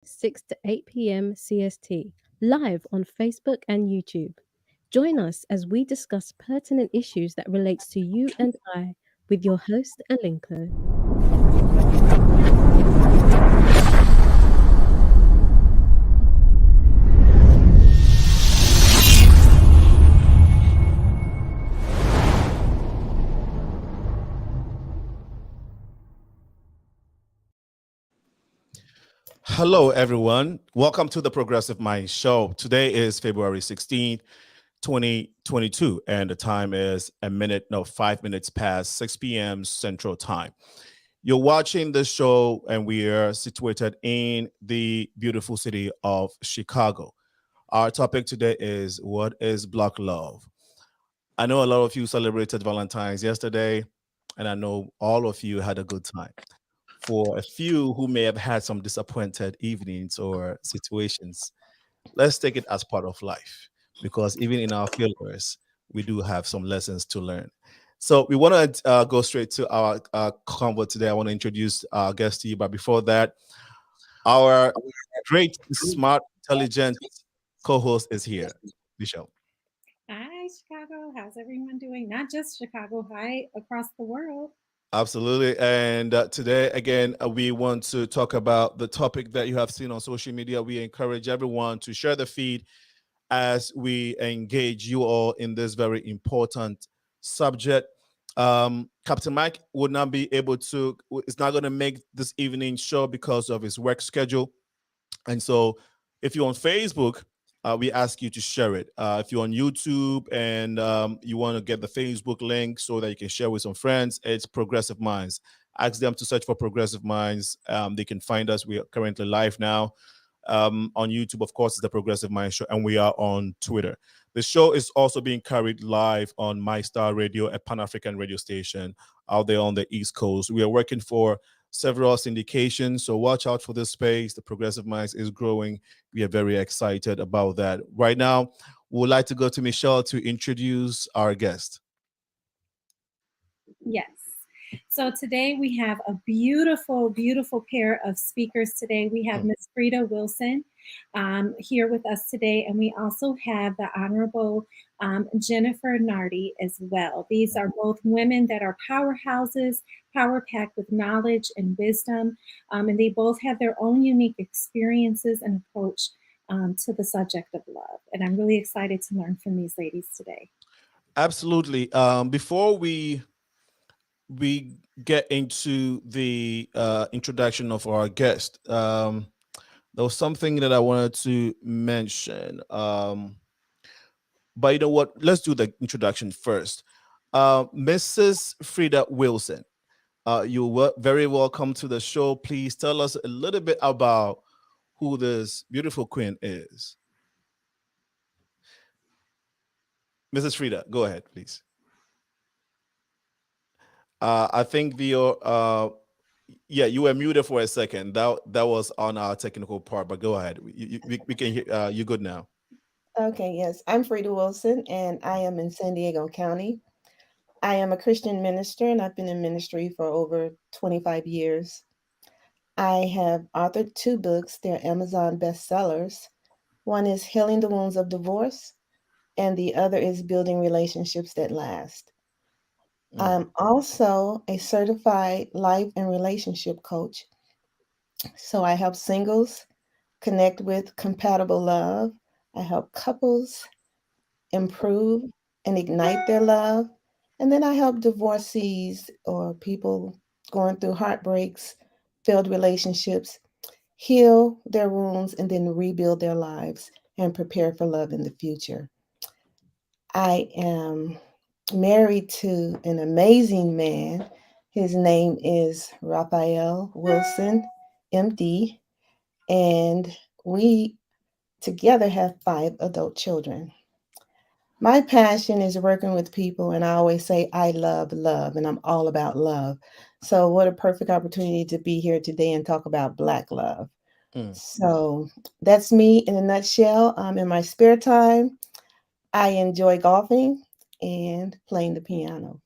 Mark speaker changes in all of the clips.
Speaker 1: 6 to 8 p.m. CST, live on Facebook and YouTube. Join us as we discuss pertinent issues that relates to you and I with your host Alinko.
Speaker 2: Hello, everyone. Welcome to the Progressive Mind Show. Today is February 16th, 2022, and the time is 5 minutes past 6 p.m. Central Time. You're watching the show, and we are situated in the beautiful city of Chicago. Our topic today is what is Black love? I know a lot of you celebrated Valentines yesterday, and I know all of you had a good time. For a few who may have had some disappointed evenings or situations, let's take it as part of life because even in our failures, we do have some lessons to learn. So we want to go straight to our convo today. I want to introduce our guest to you, but before that, our great, smart, intelligent co-host is here, Michelle.
Speaker 3: Hi, Chicago. How's everyone doing? Not just Chicago, hi, across the world.
Speaker 2: Absolutely. And today, again, we want to talk about the topic that you have seen on social media. We encourage everyone to share the feed as we engage you all in this very important subject. Captain Mike would not be able to, is not going to make this evening show because of his work schedule. And so, if you're on Facebook, we ask you to share it. If you're on YouTube and you want to get the Facebook link so that you can share with some friends, it's Progressive Minds. Ask them to search for Progressive Minds. They can find us. We are currently live now. On YouTube, of course, it's the Progressive Mind Show, and we are on Twitter. The show is also being carried live on My Star Radio, a Pan African radio station out there on the East Coast. We are working for several syndications, so watch out for this space. The Progressive Minds is growing. We are very excited about that. Right now, we would like to go to Michelle to introduce our guest.
Speaker 3: Yes. So today we have a beautiful, beautiful pair of speakers today. We have Miss Freda Wilson here with us today, and we also have the Honorable Jennifer NARTEY as well. These are both women that are powerhouses, power packed with knowledge and wisdom, and they both have their own unique experiences and approach to the subject of love. And I'm really excited to learn from these ladies today.
Speaker 2: Absolutely. Before we get into the introduction of our guest, there was something that I wanted to mention. But you know what? Let's do the introduction first. Mrs. Freda Wilson, you're very welcome to the show. Please tell us a little bit about who this beautiful queen is. Mrs. Freda, go ahead, please. I think yeah, you were muted for a second. That was on our technical part, but go ahead. We can hear you good now.
Speaker 4: Okay, yes. I'm Freda Wilson, and I am in San Diego County. I am a Christian minister, and I've been in ministry for over 25 years. I have authored two books. They're Amazon bestsellers. One is Healing the Wounds of Divorce, and the other is Building Relationships That Last. I'm also a certified life and relationship coach. So I help singles connect with compatible love. I help couples improve and ignite their love. And then I help divorcees or people going through heartbreaks, failed relationships, heal their wounds and then rebuild their lives and prepare for love in the future. I am married to an amazing man. His name is Raphael Wilson, MD, and we together have 5 adult children. My passion is working with people, and I always say, I love love, and I'm all about love. So, what a perfect opportunity to be here today and talk about Black love.
Speaker 2: Mm.
Speaker 4: So, that's me in a nutshell. In my spare time, I enjoy golfing and playing the piano.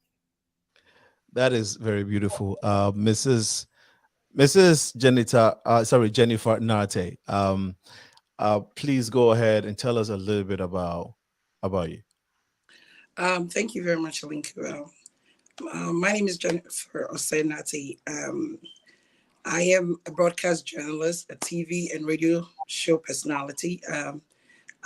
Speaker 2: That is very beautiful. Mrs. Mrs. Jennifer Narte. Please go ahead and tell us a little bit about you.
Speaker 5: Thank you very much, Alinka. My name is Jennifer Osiitan. I am a broadcast journalist, a TV and radio show personality.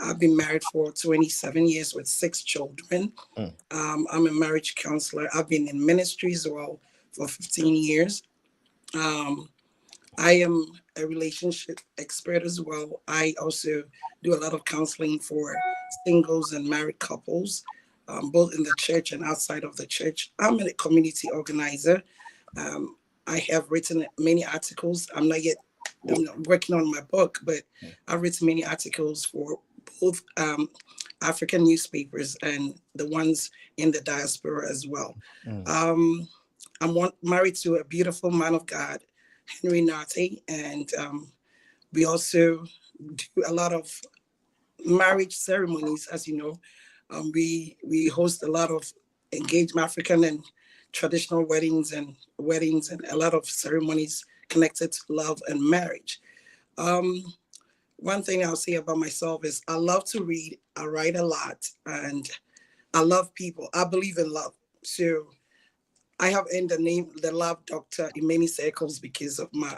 Speaker 5: I've been married for 27 years with 6 children.
Speaker 2: Mm.
Speaker 5: I'm a marriage counselor. I've been in ministries as well for 15 years. Um, I am a relationship expert as well. I also do a lot of counseling for singles and married couples, both in the church and outside of the church. I'm a community organizer. Um, I have written many articles. I'm not working on my book, but I've written many articles for both African newspapers and the ones in the diaspora as well.
Speaker 2: Mm.
Speaker 5: Um, married to a beautiful man of God, Henry NARTEY, and we also do a lot of marriage ceremonies. As you know, we host a lot of engagement, African and traditional weddings and a lot of ceremonies connected to love and marriage. Um, One thing I'll say about myself is I love to read, I write a lot, and I love people. I believe in love. So I have earned the name, the love doctor, in many circles because of my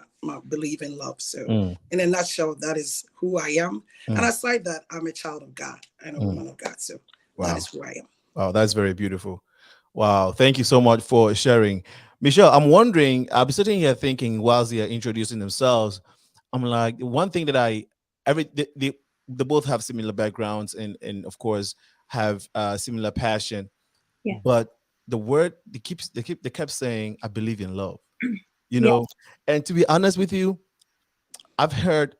Speaker 5: belief in love. So,
Speaker 2: Mm.
Speaker 5: in a nutshell, that is who I am. And
Speaker 2: Mm.
Speaker 5: aside that, I'm a child of God and a
Speaker 2: Mm.
Speaker 5: woman of God. So, that
Speaker 2: Wow.
Speaker 5: is who I am.
Speaker 2: Wow, that's very beautiful. Wow, thank you so much for sharing. Michelle, I'm wondering, I'll be sitting here thinking whilst they are introducing themselves, I'm like, one thing that they both have similar backgrounds and of course have similar passion,
Speaker 3: Yes.
Speaker 2: but the word they kept saying, I believe in love, you
Speaker 3: Yes.
Speaker 2: know. And to be honest with you, I've heard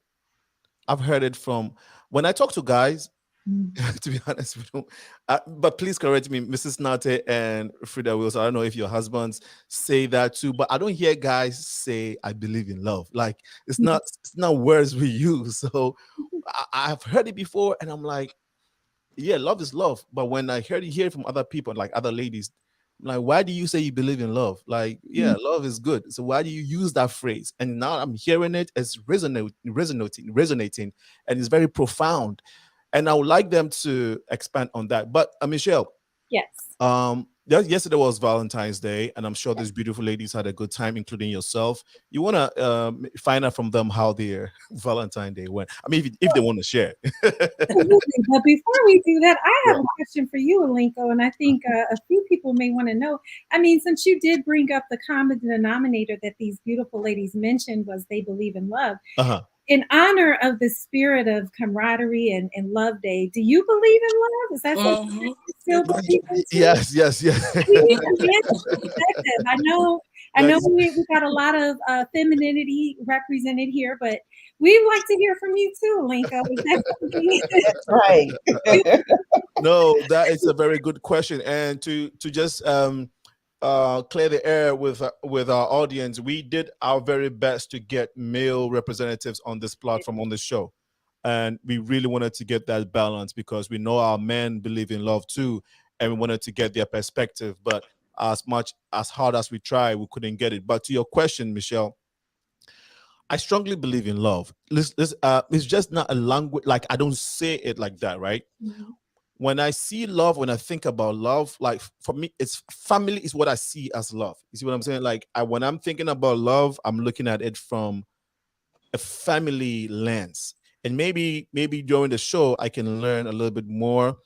Speaker 2: I've heard it from when I talk to guys.
Speaker 3: Mhm.
Speaker 2: To be honest with you. But please correct me, Mrs. Nate and Frida Wilson. I don't know if your husbands say that too, but I don't hear guys say I believe in love. Like it's not words we use. So I've heard it before, and I'm like, yeah, love is love. But when I hear it from other people, like other ladies, I'm like, why do you say you believe in love? Like, yeah, love is good. So why do you use that phrase? And now I'm hearing it as resonating, and it's very profound. And I would like them to expand on that. But Michelle,
Speaker 3: Yes.
Speaker 2: yesterday was Valentine's Day, and I'm sure these beautiful ladies had a good time, including yourself. You want to find out from them how their Valentine's Day went. I mean, if they want to share.
Speaker 3: Absolutely. But before we do that, I
Speaker 2: Yeah.
Speaker 3: have a question for you, Alinko, and I think a few people may want to know. I mean, since you did bring up the common denominator that these beautiful ladies mentioned was they believe in love.
Speaker 2: Uh-huh.
Speaker 3: In honor of the spirit of camaraderie and love day, do you believe in love? Is that something that
Speaker 5: Mhm.
Speaker 3: you still believe in too?
Speaker 2: Yes, yes, yes.
Speaker 3: We need a man's perspective. I know
Speaker 2: Yes.
Speaker 3: we got a lot of femininity represented here, but we'd like to hear from you too, Linko. Is that something
Speaker 4: That's right.
Speaker 3: you
Speaker 2: No, that is a very good question. And to just clear the air with our audience, we did our very best to get male representatives on this platform on the show, and we really wanted to get that balance because we know our men believe in love too, and we wanted to get their perspective. But as much as hard as we tried, we couldn't get it. But to your question, Michelle, I strongly believe in love. It's just not a language. Like I don't say it like that, right?
Speaker 3: Mhm.
Speaker 2: When I see love, when I think about love, like for me, it's family is what I see as love. You see what I'm saying? Like when I'm thinking about love, I'm looking at it from a family lens. And maybe during the show, I can learn a little bit more.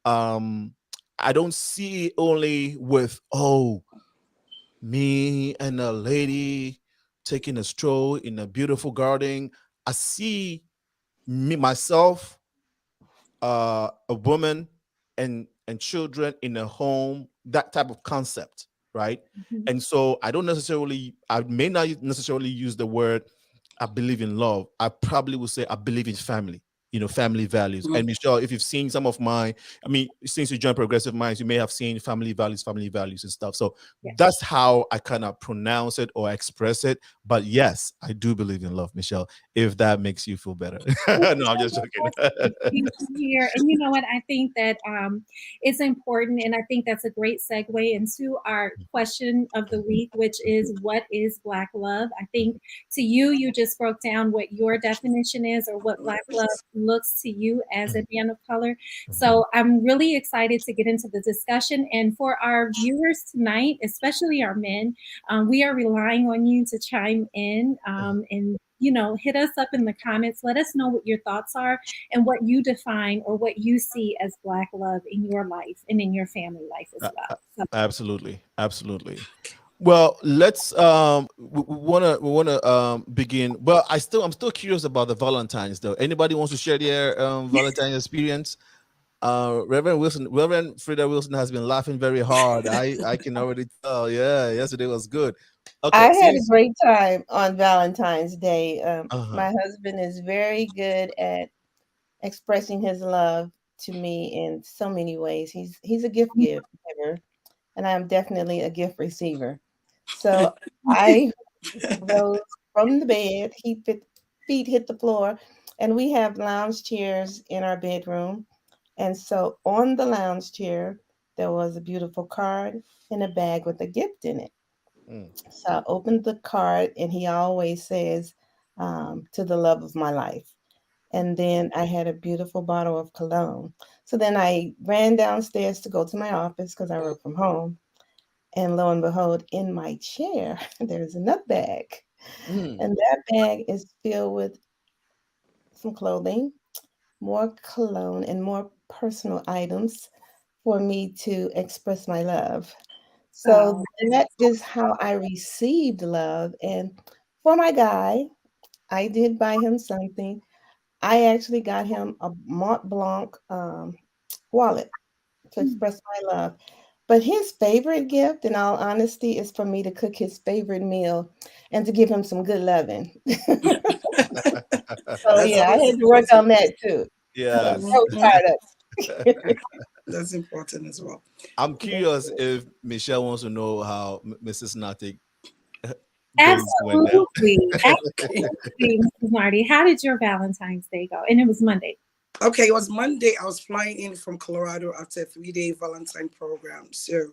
Speaker 2: Um, I don't see only with me and a lady taking a stroll in a beautiful garden. I see me myself, a woman and children in a home, that type of concept, right?
Speaker 3: Mhm.
Speaker 2: And so I may not necessarily use the word I believe in love. I probably would say I believe in family. family values. And Michelle, if you've seen some of my, since you joined Progressive Minds, you may have seen family values and stuff. So that's how I kind of pronounce it or express it. But yes, I do believe in love, Michelle, if that makes you feel better. No, I'm just joking.
Speaker 3: Here, and you know what? I think that it's important, and I think that's a great segue into our question of the week, which is, what is Black love? I think to you, you just broke down what your definition is, or what Black love looks to you as a man of color. So I'm really excited to get into the discussion. And for our viewers tonight, especially our men, we are relying on you to chime in and hit us up in the comments. Let us know what your thoughts are and what you define or what you see as Black love in your life and in your family life as well. So.
Speaker 2: Absolutely. Well, let's we wanna begin. Well, I'm still curious about the Valentines though. Anybody wants to share their Valentine experience? Reverend Freda Wilson has been laughing very hard. I can already tell. Yeah, yesterday was good. Okay,
Speaker 4: I had a great time on Valentine's Day. My husband is very good at expressing his love to me in so many ways. He's a gift giver, and I'm definitely a gift receiver. So I rose from the bed, feet hit the floor, and we have lounge chairs in our bedroom. And so on the lounge chair, there was a beautiful card and a bag with a gift in it. So I opened the card, and he always says, to the love of my life. And then I had a beautiful bottle of cologne. So then I ran downstairs to go to my office because I work from home. And lo and behold, in my chair, there's another bag. And that bag is filled with some clothing, more cologne, and more personal items for me to express my love. So that is how I received love. And for my guy, I did buy him something. I actually got him a Mont Blanc wallet to express my love. But his favorite gift, in all honesty, is for me to cook his favorite meal and to give him some good loving. So yeah, I had to work on that too.
Speaker 2: Yeah,
Speaker 4: So
Speaker 5: that's important as well.
Speaker 2: I'm curious if Michelle wants to know how Mrs. Nartey.
Speaker 3: Absolutely, absolutely, Mrs. Nartey. How did your Valentine's Day go? And it was Monday.
Speaker 5: Okay, it was Monday. I was flying in from Colorado after a 3-day Valentine program. So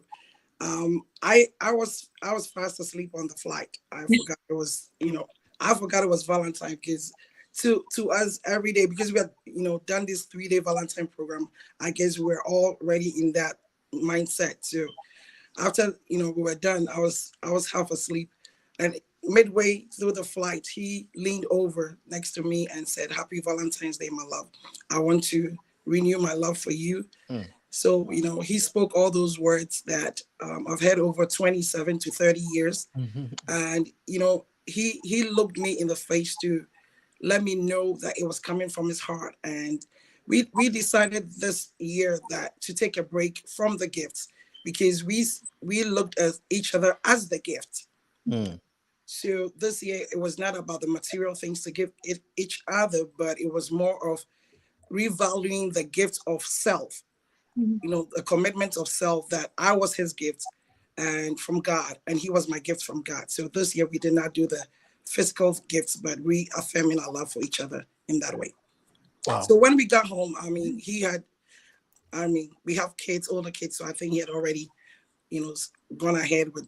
Speaker 5: I was fast asleep on the flight. I forgot it was, Valentine, because to us every day, because we had, done this 3-day Valentine program, I guess we're already in that mindset. So after, we were done, I was half asleep, and midway through the flight, he leaned over next to me and said, "Happy Valentine's Day, my love. I want to renew my love for you." So, he spoke all those words that I've had over 27 to 30 years. And, he looked me in the face to let me know that it was coming from his heart. And we decided this year that to take a break from the gifts, because we looked at each other as the gift. So this year, it was not about the material things to give each other, but it was more of revaluing the gift of self, the commitment of self, that I was his gift and from God, and he was my gift from God. So this year, we did not do the physical gifts, but reaffirming our love for each other in that way. Wow. So when we got home, we have kids, older kids, so I think he had already, gone ahead with,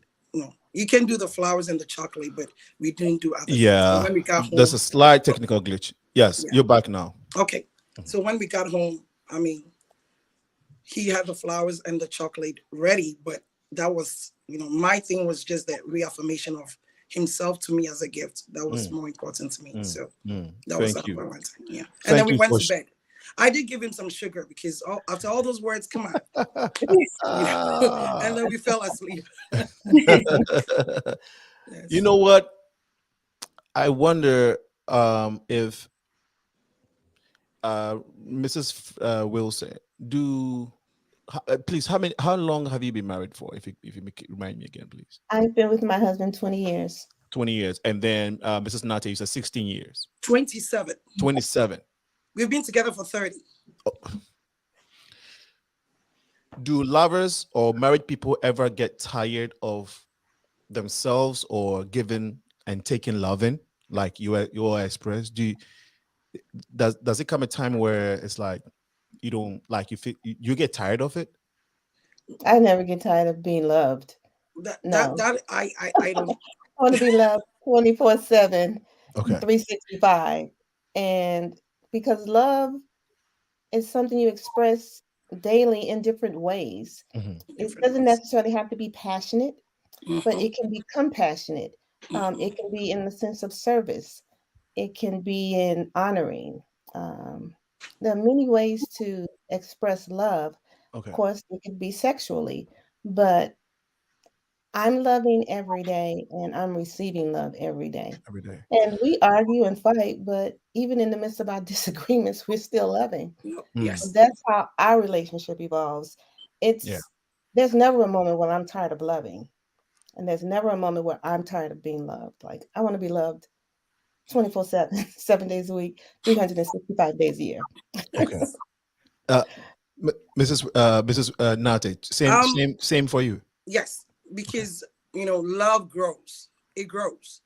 Speaker 5: you can do the flowers and the chocolate, but we didn't do other things. So when we got home,
Speaker 2: there's a slight technical glitch. Yes, you're back now.
Speaker 5: Okay. So when we got home, he had the flowers and the chocolate ready, but that was, my thing was just that reaffirmation of himself to me as a gift. That was more important to me. So that was our Valentine. Yeah. And then we went to bed. I did give him some sugar because after all those words, come on. And then we fell asleep.
Speaker 2: Yes. You know what? I wonder if Mrs. Wilson, please, how long have you been married for? If you remind me again, please.
Speaker 4: I've been with my husband 20 years.
Speaker 2: 20 years. And then Mrs. Nartey, you said 16 years.
Speaker 5: 27.
Speaker 2: 27.
Speaker 5: We've been together for 30.
Speaker 2: Do lovers or married people ever get tired of themselves or giving and taking loving like you express? Does it come a time where it's like you don't like you feel you get tired of it?
Speaker 4: I never get tired of being loved. No.
Speaker 5: I don't.
Speaker 4: I want to be loved 24/7,
Speaker 2: Okay.
Speaker 4: 365. And because love is something you express daily in different ways.
Speaker 2: Mm-hmm.
Speaker 4: It
Speaker 5: Different
Speaker 4: doesn't
Speaker 5: ways.
Speaker 4: necessarily have to be passionate, but
Speaker 5: Mhm,
Speaker 4: it can be compassionate.
Speaker 5: mhm.
Speaker 4: It can be in the sense of service. It can be in honoring. Um, there are many ways to express love. Of
Speaker 2: Okay.
Speaker 4: course, it can be sexually, but I'm loving every day and I'm receiving love every day.
Speaker 2: Every day.
Speaker 4: And we argue and fight, but even in the midst of our disagreements, we're still loving.
Speaker 2: Mm.
Speaker 4: So
Speaker 5: Yes.
Speaker 4: that's how our relationship evolves.
Speaker 2: Yeah.
Speaker 4: It's there's never a moment when I'm tired of loving, and there's never a moment where I'm tired of being loved. Like I want to be loved 24/7, 7 days a week, 365 days a year.
Speaker 2: Okay. Uh, Mrs. Nate,
Speaker 5: Um.
Speaker 2: same for you.
Speaker 5: Yes.
Speaker 2: Okay.
Speaker 5: Because love grows. It grows.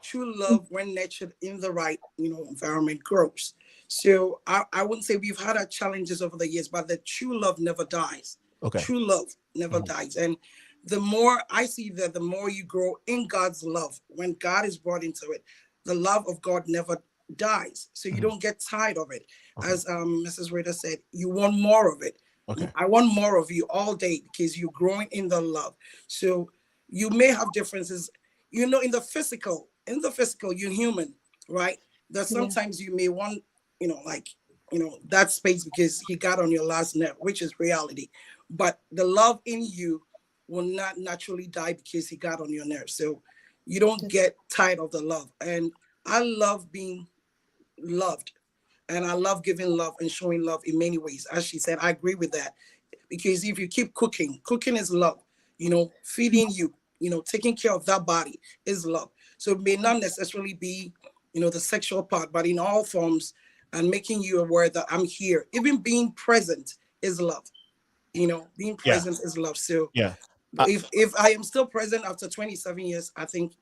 Speaker 5: True love, when nurtured in the right environment, grows. So I wouldn't say we've had our challenges over the years, but the true love never dies.
Speaker 2: Okay.
Speaker 5: True love never
Speaker 2: Mhm.
Speaker 5: dies. And the more I see that, the more you grow in God's love, when God is brought into it, the love of God never dies. So you
Speaker 2: Mhm.
Speaker 5: don't get tired of it.
Speaker 2: Okay.
Speaker 5: As Mrs. Rita said, you want more of it.
Speaker 2: Okay.
Speaker 5: I want more of you all day because you're growing in the love. So you may have differences, in the physical, you're human, right? That
Speaker 4: Yeah.
Speaker 5: sometimes you may want, like, that space because he got on your last nerve, which is reality. But the love in you will not naturally die because he got on your nerves. So you don't get tired of the love. And I love being loved. And I love giving love and showing love in many ways. As she said, I agree with that. Because if you keep cooking, cooking is love. Feeding you, taking care of that body is love. So it may not necessarily be, the sexual part, but in all forms, and making you aware that I'm here. Even being present is love. Being
Speaker 2: Yeah.
Speaker 5: present is love. So
Speaker 2: Yeah. Uh,
Speaker 5: if I am still present after 27 years, I think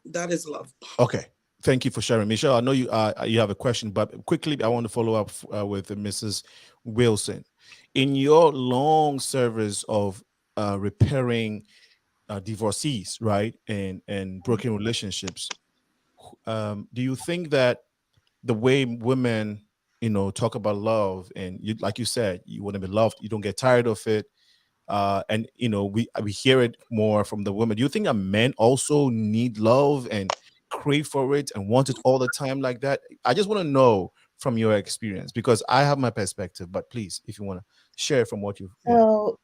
Speaker 5: that is love.
Speaker 2: okay. Thank you for sharing, Michelle. I know you have a question, but quickly I want to follow up with Mrs. Wilson. In your long service of repairing divorcees, right, and broken relationships, do you think that the way women, talk about love, and you, like you said, you want to be loved, you don't get tired of it, and we hear it more from the women. Do you think that men also need love and crave for it and want it all the time like that? I just want to know from your experience because I have my perspective, but please, if you want to share from what you, yeah.
Speaker 4: So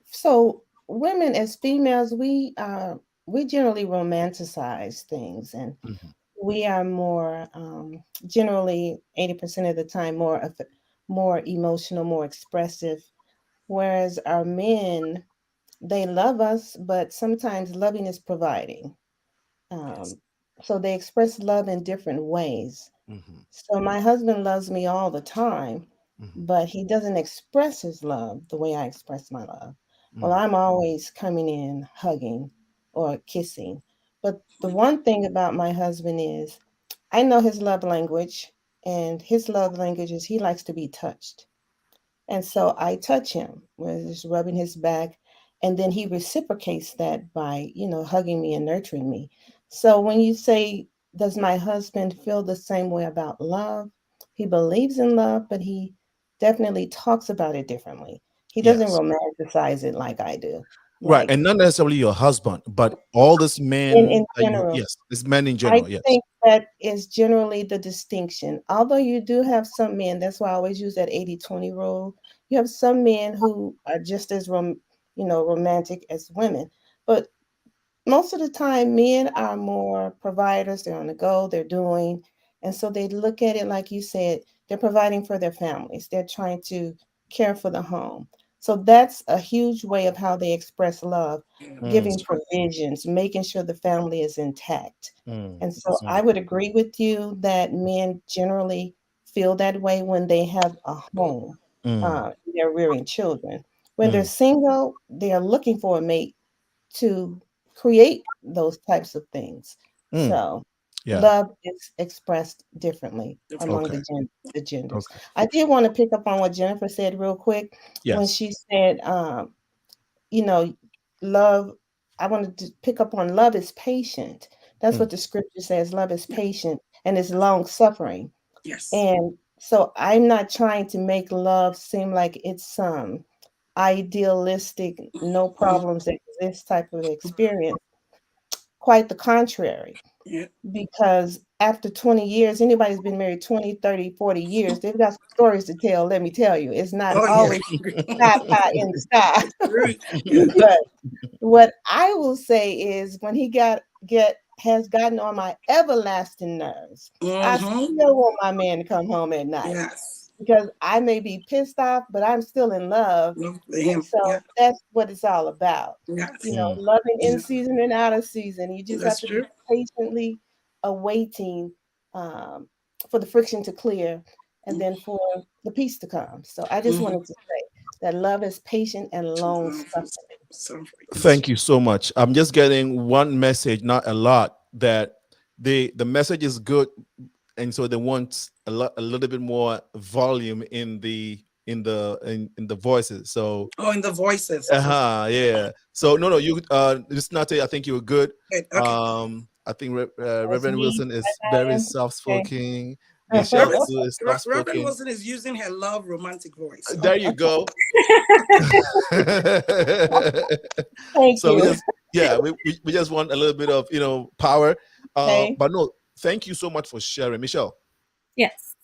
Speaker 4: so women as females, we generally romanticize things, and
Speaker 2: Mhm.
Speaker 4: we are more generally 80% of the time more emotional, more expressive, whereas our men, they love us, but sometimes loving is providing.
Speaker 5: Yes.
Speaker 4: um, so they express love in different ways.
Speaker 2: Mhm.
Speaker 4: So my husband loves me all the time,
Speaker 2: Mhm.
Speaker 4: but he doesn't express his love the way I express my love. Well,
Speaker 2: Mhm.
Speaker 4: I'm always coming in hugging or kissing. But the one thing about my husband is I know his love language, and his love language is he likes to be touched. And so I touch him with just rubbing his back. And then he reciprocates that by, hugging me and nurturing me. So when you say, does my husband feel the same way about love? He believes in love, but he definitely talks about it differently. He doesn't
Speaker 2: Yes.
Speaker 4: romanticize it like I do.
Speaker 2: Right.
Speaker 4: Like
Speaker 2: And not necessarily your husband, but all this
Speaker 4: in
Speaker 2: men that you,
Speaker 4: general,
Speaker 2: yes, this men in
Speaker 4: I
Speaker 2: general. Yes.
Speaker 4: think that is generally the distinction. Although you do have some men, that's why I always use that 80-20 rule. You have some men who are just as romantic as women. But most of the time, men are more providers. They're on the go, they're doing. And so they look at it like you said, they're providing for their families. They're trying to care for the home. So that's a huge way of how they express love,
Speaker 5: Yeah,
Speaker 2: Mm,
Speaker 5: that's
Speaker 4: giving
Speaker 5: true.
Speaker 4: provisions, making sure the family is intact.
Speaker 2: mm,
Speaker 4: And so
Speaker 2: mm.
Speaker 4: I would agree with you that men generally feel that way when they have a home.
Speaker 2: Mm.
Speaker 4: They're rearing children. When they're
Speaker 2: Mm.
Speaker 4: single, they are looking for a mate to create those types of things.
Speaker 2: Mm.
Speaker 4: So
Speaker 2: Yeah.
Speaker 4: love is expressed differently among
Speaker 2: Okay.
Speaker 4: the genders.
Speaker 2: Okay.
Speaker 4: I did want to pick up on what Jennifer said real quick when
Speaker 2: Yes.
Speaker 4: she said, you know, love. I wanted to pick up on love is patient. That's
Speaker 2: Mm.
Speaker 4: what the scripture says. Love is patient and is long suffering.
Speaker 5: Yes.
Speaker 4: And so I'm not trying to make love seem like it's some idealistic, no
Speaker 5: Mhm.
Speaker 4: problems exist type of experience. Quite the contrary,
Speaker 5: Yeah.
Speaker 4: because after 20 years, anybody's been married 20, 30, 40 years, they've got some stories to tell, let me tell you. It's not
Speaker 5: Oh yeah.
Speaker 4: always pie pie in the sky.
Speaker 5: True. Yeah.
Speaker 4: But what I will say is when he has gotten on my everlasting nerves, I
Speaker 5: Mm-hmm.
Speaker 4: still want my man to come home at night
Speaker 5: Yes.
Speaker 4: because I may be pissed off, but I'm still in love.
Speaker 5: Love
Speaker 4: And
Speaker 5: him.
Speaker 4: so
Speaker 5: Yeah.
Speaker 4: that's what it's all about.
Speaker 5: Yes.
Speaker 2: Mm.
Speaker 4: Loving in
Speaker 5: Yeah.
Speaker 4: season and out of season. You just have
Speaker 5: That's
Speaker 4: to be
Speaker 5: true.
Speaker 4: patiently awaiting um, for the friction to clear and then for the peace to come. So I just
Speaker 5: Mm-hmm.
Speaker 4: wanted to say that love is patient and long suffering.
Speaker 5: So
Speaker 2: Thank you so much. I'm just getting one message, not a lot, that the message is good, and so they want a little bit more volume in the voices. So
Speaker 5: Oh, in the voices.
Speaker 2: yeah. So no, you just not I think you were good.
Speaker 5: Good. Okay.
Speaker 2: I think
Speaker 4: That's
Speaker 2: Reverend
Speaker 4: me.
Speaker 2: Wilson is
Speaker 4: I
Speaker 2: very
Speaker 4: am.
Speaker 2: soft
Speaker 4: Okay.
Speaker 2: spoken. Michelle
Speaker 5: Reverend,
Speaker 2: too is soft
Speaker 5: Reverend
Speaker 2: spoken.
Speaker 5: Wilson is using her love romantic voice.
Speaker 2: There you go.
Speaker 4: Thank
Speaker 2: So we
Speaker 4: you.
Speaker 2: just we just want a little bit of power.
Speaker 4: Okay.
Speaker 2: But no, thank you so much for sharing, Michelle.
Speaker 3: Yes.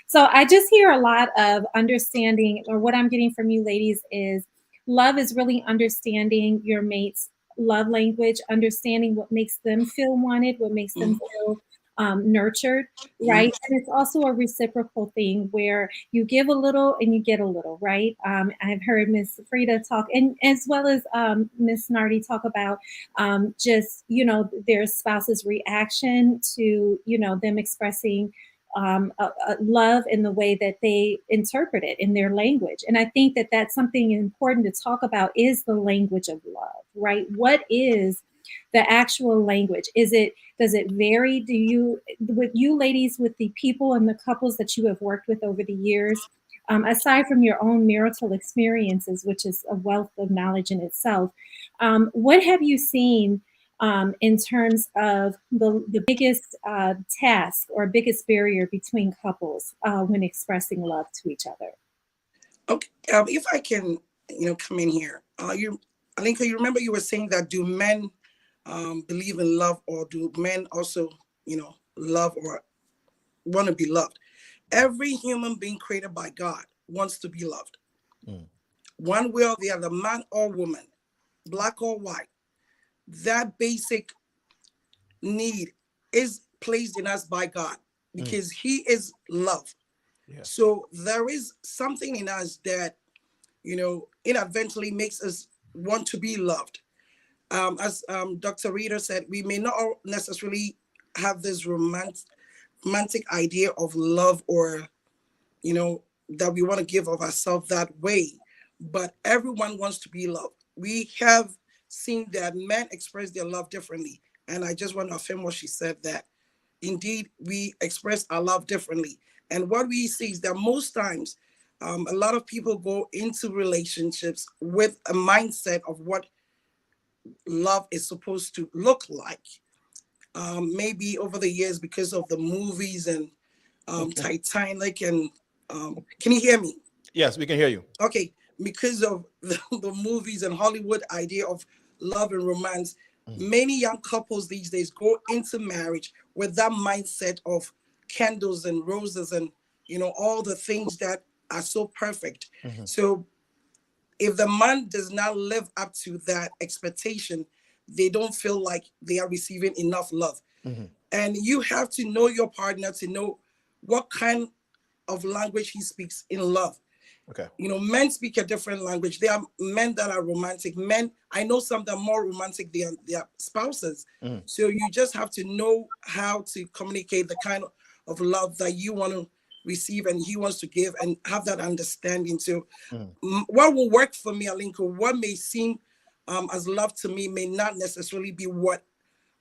Speaker 3: So I just hear a lot of understanding, or what I'm getting from you ladies is love is really understanding your mate's love language, understanding what makes them feel wanted, what makes them
Speaker 5: Mm-hmm.
Speaker 3: feel nurtured, right? And it's also a reciprocal thing where you give a little and you get a little, right? I've heard Miss Freda talk, and as well as Miss Nartey talk about just their spouse's reaction to them expressing love in the way that they interpret it in their language. And I think that that's something important to talk about is the language of love, right? What is the actual language? Does it vary? Do you, with you ladies, with the people and the couples that you have worked with over the years, aside from your own marital experiences, which is a wealth of knowledge in itself, what have you seen in terms of the biggest task or biggest barrier between couples when expressing love to each other?
Speaker 5: Okay. If I can, come in here. Alinka, you remember you were saying that do men believe in love, or do men also, love or want to be loved? Every human being created by God wants to be loved.
Speaker 2: Mm.
Speaker 5: One way or the other, man or woman, black or white. That basic need is placed in us by God because He is love.
Speaker 2: Yeah.
Speaker 5: So there is something in us that, inadvertently makes us want to be loved. As Dr. Reader said, we may not necessarily have this romantic idea of love, or, that we want to give of ourselves that way. But everyone wants to be loved. We have seen that men express their love differently. And I just want to affirm what she said, that indeed we express our love differently. And what we see is that most times, a lot of people go into relationships with a mindset of what love is supposed to look like. Maybe over the years, because of the movies and Titanic, and can you hear me?
Speaker 2: Yes, we can hear you.
Speaker 5: Okay, because of the movies and Hollywood idea of love and romance, many young couples these days go into marriage with that mindset of candles and roses and all the things that are so perfect. So if the man does not live up to that expectation, they don't feel like they are receiving enough love. And you have to know your partner to know what kind of language he speaks in love.
Speaker 2: Okay.
Speaker 5: Men speak a different language. There are men that are romantic. Men, I know some that are more romantic than their spouses. So you just have to know how to communicate the kind of love that you want to receive and he wants to give, and have that understanding. So what will work for me, Alinko, what may seem as love to me may not necessarily be what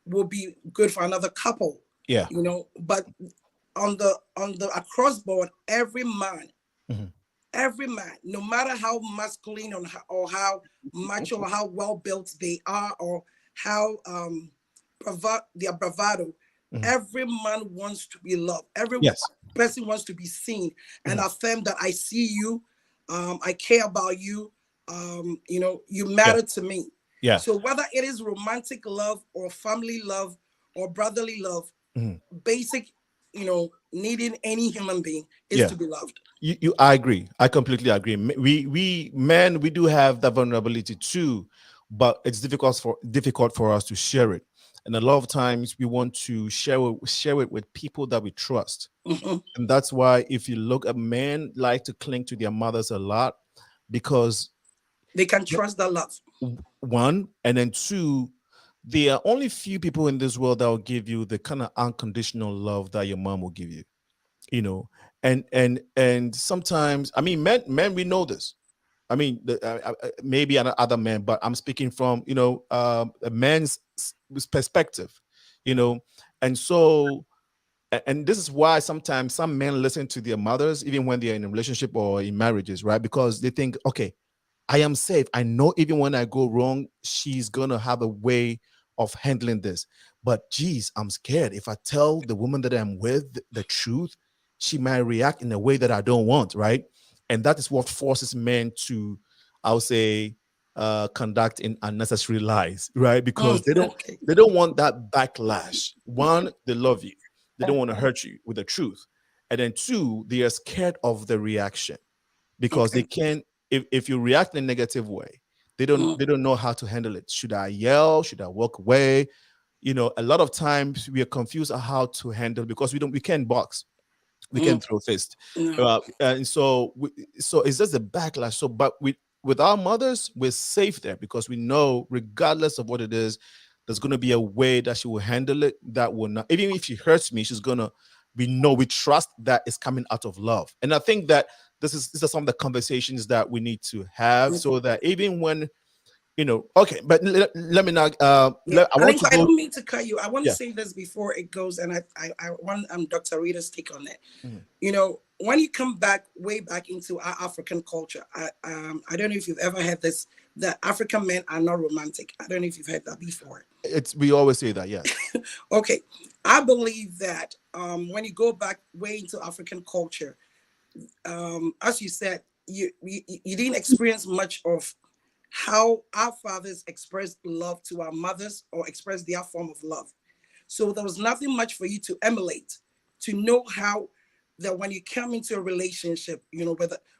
Speaker 5: will be good for another couple.
Speaker 2: Yeah.
Speaker 5: You know, but on the across board, every man, no matter how masculine or how macho or how well built they are, or how their bravado, every man wants to be loved. Every
Speaker 2: Yes.
Speaker 5: person wants to be seen and affirm that I see you, I care about you, you know, you matter to me.
Speaker 2: Yeah.
Speaker 5: So whether it is romantic love or family love or brotherly love, basic, you know, needing any human being is to be loved.
Speaker 2: I agree. I completely agree. We men, we do have that vulnerability too, but it's difficult for us to share it. And a lot of times we want to share it with people that we trust. And that's why if you look at men like to cling to their mothers a lot, because
Speaker 5: they can trust that love.
Speaker 2: One, and then two, there are only few people in this world that will give you the kind of unconditional love that your mom will give you. You know, and sometimes, I mean, men we know this. I mean, maybe other men, but I'm speaking from, you know, a man's perspective, you know. And so, and this is why sometimes some men listen to their mothers even when they're in a relationship or in marriages, right? Because they think, okay, I am safe. I know even when I go wrong, she's gonna have a way of handling this. But geez, I'm scared. If I tell the woman that I'm with the truth, she might react in a way that I don't want, right? And that is what forces men to, I'll say, conduct in unnecessary lies, right? Because they don't want that backlash. One, they love you. They don't want to hurt you with the truth. And then two, they are scared of the reaction because they can't, if you react in a negative way, they don't know how to handle it. Should I yell? Should I walk away? You know, a lot of times we are confused on how to handle because we can't box, we can throw fist, and so it's just a backlash. So, but with our mothers, we're safe there because we know, regardless of what it is, there's going to be a way that she will handle it that will not, even if she hurts me, she's gonna, we trust that it's coming out of love. And I think that these are some of the conversations that we need to have so that even when, you know, okay, but let me not. I
Speaker 5: don't mean to cut you. I want to say this before it goes, and I want Dr. Rita's take on it. You know, when you come back way back into our African culture, I don't know if you've ever heard this, that African men are not romantic. I don't know if you've heard that before.
Speaker 2: We always say that, yes.
Speaker 5: Okay, I believe that when you go back way into African culture, as you said, you didn't experience much of how our fathers expressed love to our mothers or expressed their form of love. So there was nothing much for you to emulate, to know how that when you come into a relationship, you know,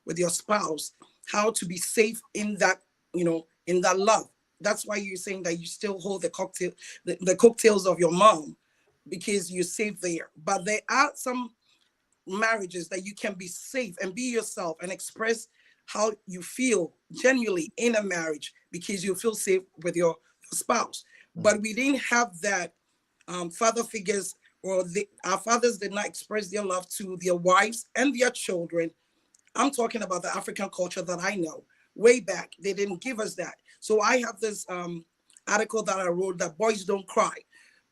Speaker 5: with your spouse, how to be safe in that, you know, in that love. That's why you're saying that you still hold the cocktails of your mom, because you're safe there. But there are some marriages that you can be safe and be yourself and express how you feel genuinely in a marriage because you feel safe with your spouse. But we didn't have that father figures, or our fathers did not express their love to their wives and their children. I'm talking about the African culture that I know way back. They didn't give us that. So I have this article that I wrote, that boys don't cry.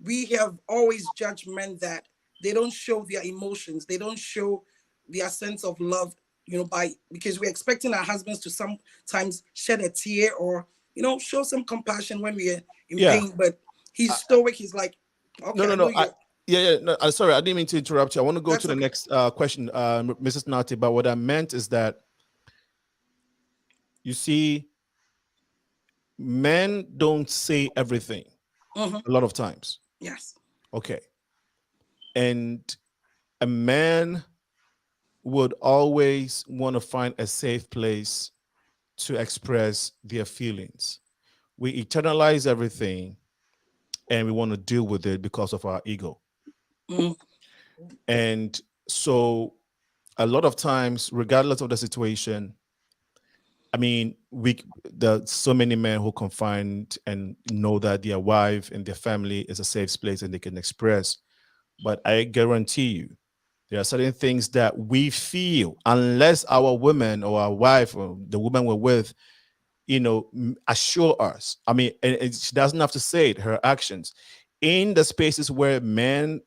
Speaker 5: We have always judged men that they don't show their emotions. They don't show their sense of love, you know, because we're expecting our husbands to sometimes shed a tear or, you know, show some compassion when we're in pain. But he's stoic. He's like, okay,
Speaker 2: no. No, I'm sorry, I didn't mean to interrupt you. I want to go to the next question, Mrs. Nartey. But what I meant is that, you see, men don't say everything a lot of times.
Speaker 5: Yes.
Speaker 2: Okay. And a man would always want to find a safe place to express their feelings. We eternalize everything and we want to deal with it because of our ego. And so a lot of times, regardless of the situation, I mean, there's so many men who confine and know that their wife and their family is a safe place and they can express. But I guarantee you, There are certain things that we feel, unless our woman or our wife or the woman we're with, assure us. I mean, and she doesn't have to say it, her actions. In the spaces where men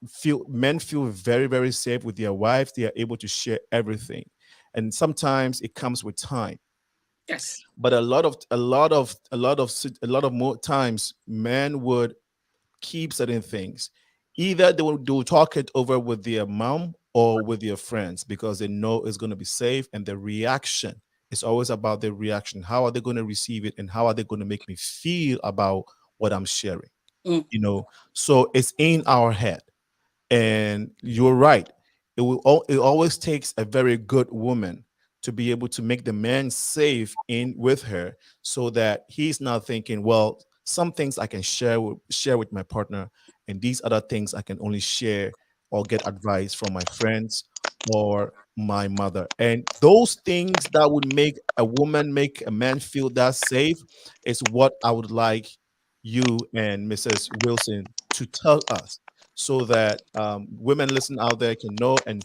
Speaker 2: feel very, very safe with their wives, they are able to share everything. And sometimes it comes with time.
Speaker 5: Yes.
Speaker 2: But a lot of more times men would keep certain things. Either they will talk it over with their mom or with their friends because they know it's going to be safe, and the reaction is always about the reaction. How are they going to receive it, and how are they going to make me feel about what I'm sharing?
Speaker 5: Mm.
Speaker 2: So it's in our head. And you're right. It always takes a very good woman to be able to make the man safe in with her, so that he's not thinking, well, some things I can share with my partner, and these other things I can only share or get advice from my friends or my mother. And those things that would make a man feel that safe is what I would like you and Mrs. Wilson to tell us, so that women listen out there can know, and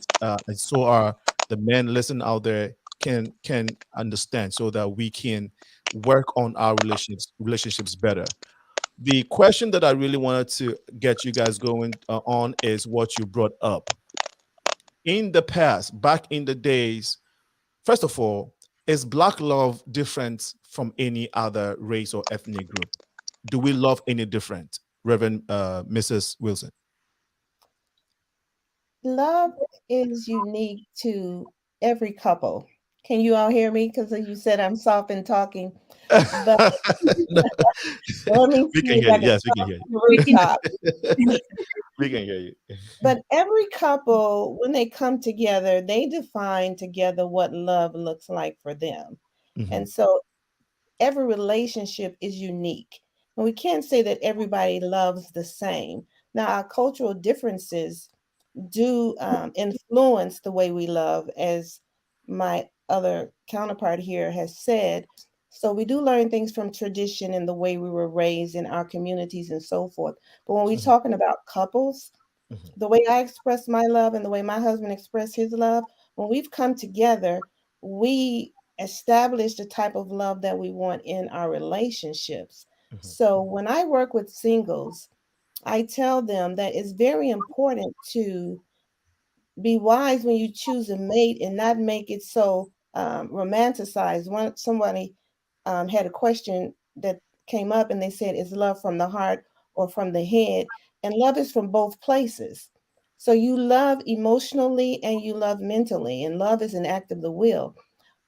Speaker 2: so are the men listen out there can understand, so that we can work on our relationships better. The question that I really wanted to get you guys going on is what you brought up in the past, back in the days. First of all, is black love different from any other race or ethnic group? Do we love any different, Reverend Mrs. Wilson?
Speaker 4: Love is unique to every couple. Can you all hear me? Because you said I'm soft and talking, but
Speaker 2: No,
Speaker 4: let me
Speaker 2: we
Speaker 4: see
Speaker 2: can
Speaker 4: if
Speaker 2: hear
Speaker 4: I
Speaker 2: you.
Speaker 4: can
Speaker 2: Yes, we can
Speaker 4: talk
Speaker 2: hear
Speaker 4: from the
Speaker 3: We can
Speaker 4: rooftop.
Speaker 2: you. We can hear you.
Speaker 4: But every couple, when they come together, they define together what love looks like for them.
Speaker 2: Mhm,
Speaker 4: And so every relationship is unique. And we can't say that everybody loves the same. Now, our cultural differences do influence the way we love, as my other counterpart here has said. So we do learn things from tradition and the way we were raised in our communities and so forth. But when we're
Speaker 2: mhm,
Speaker 4: talking about couples,
Speaker 2: mhm,
Speaker 4: the way I express my love and the way my husband expressed his love, when we've come together, we establish the type of love that we want in our relationships.
Speaker 2: mhm,
Speaker 4: So when I work with singles, I tell them that it's very important to be wise when you choose a mate and not make it so romanticized. Somebody had a question that came up, and they said, "Is love from the heart or from the head?" And love is from both places. So you love emotionally and you love mentally, and love is an act of the will.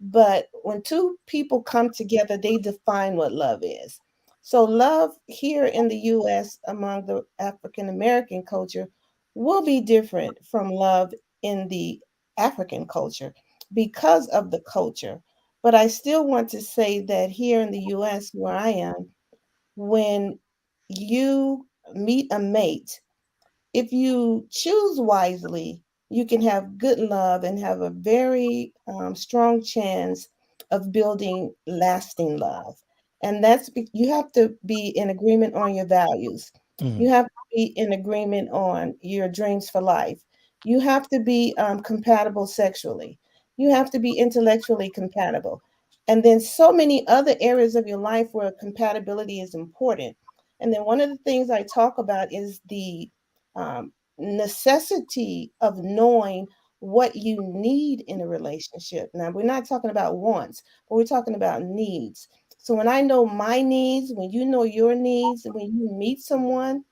Speaker 4: But when two people come together, they define what love is. So, love here in the US among the African American culture will be different from love in the African culture because of the culture. But I still want to say that here in the US, where I am, when you meet a mate, if you choose wisely, you can have good love and have a very strong chance of building lasting love. And you have to be in agreement on your values.
Speaker 2: mhm,
Speaker 4: You have to be in agreement on your dreams for life. You have to be compatible sexually. You have to be intellectually compatible. And then so many other areas of your life where compatibility is important. And then one of the things I talk about is the necessity of knowing what you need in a relationship. Now, we're not talking about wants, but we're talking about needs. So when I know my needs, when you know your needs, and when you meet someone,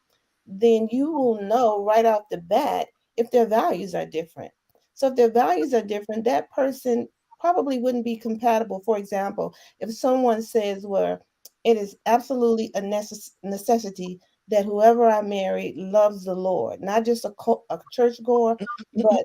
Speaker 4: then you will know right off the bat if their values are different. So if their values are different, that person probably wouldn't be compatible. For example, if someone says, well, it is absolutely a necessity that whoever I marry loves the Lord, not just a church goer, but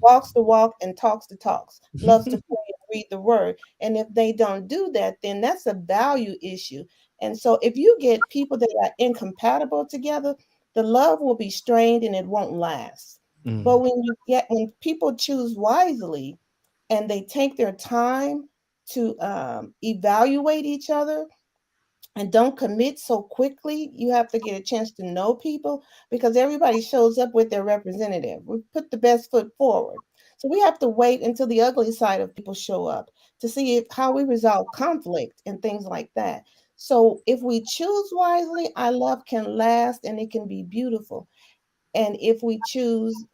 Speaker 4: walks the walk and talks the talks, loves to pray and read the word. And if they don't do that, then that's a value issue. And so if you get people that are incompatible together, the love will be strained and it won't last. But
Speaker 2: mhm,
Speaker 4: when people choose wisely and they take their time to evaluate each other, and don't commit so quickly. You have to get a chance to know people, because everybody shows up with their representative. We put the best foot forward. So we have to wait until the ugly side of people show up to see how we resolve conflict and things like that. So if we choose wisely, our love can last and it can be beautiful. And if we choose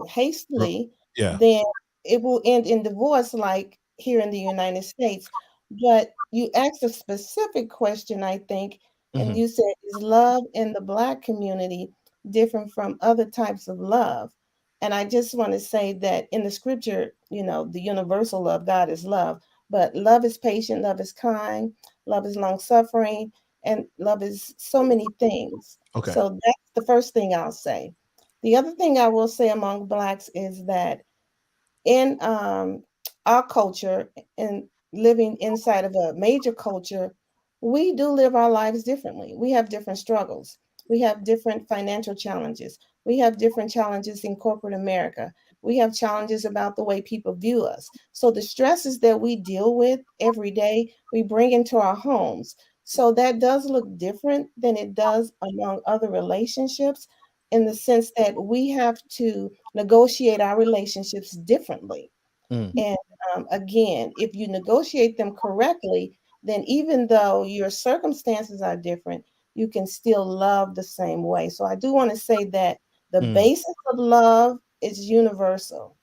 Speaker 4: hastily,
Speaker 2: Yeah.
Speaker 4: then it will end in divorce, like here in the United States. But you asked a specific question, I think, and
Speaker 2: Mhm.
Speaker 4: you said, is love in the Black community different from other types of love? And I just want to say that in the scripture, the universal love, God is love, but love is patient, love is kind, love is long suffering, and love is so many things.
Speaker 2: Okay.
Speaker 4: So that's the first thing I'll say. The other thing I will say among Blacks is that in our culture and living inside of a major culture, we do live our lives differently. We have different struggles. We have different financial challenges. We have different challenges in corporate America. We have challenges about the way people view us. So the stresses that we deal with every day, we bring into our homes. So that does look different than it does among other relationships, in the sense that we have to negotiate our relationships differently.
Speaker 2: Mm.
Speaker 4: And again, if you negotiate them correctly, then even though your circumstances are different, you can still love the same way. So I do want to say that the
Speaker 2: Mm.
Speaker 4: basis of love is universal.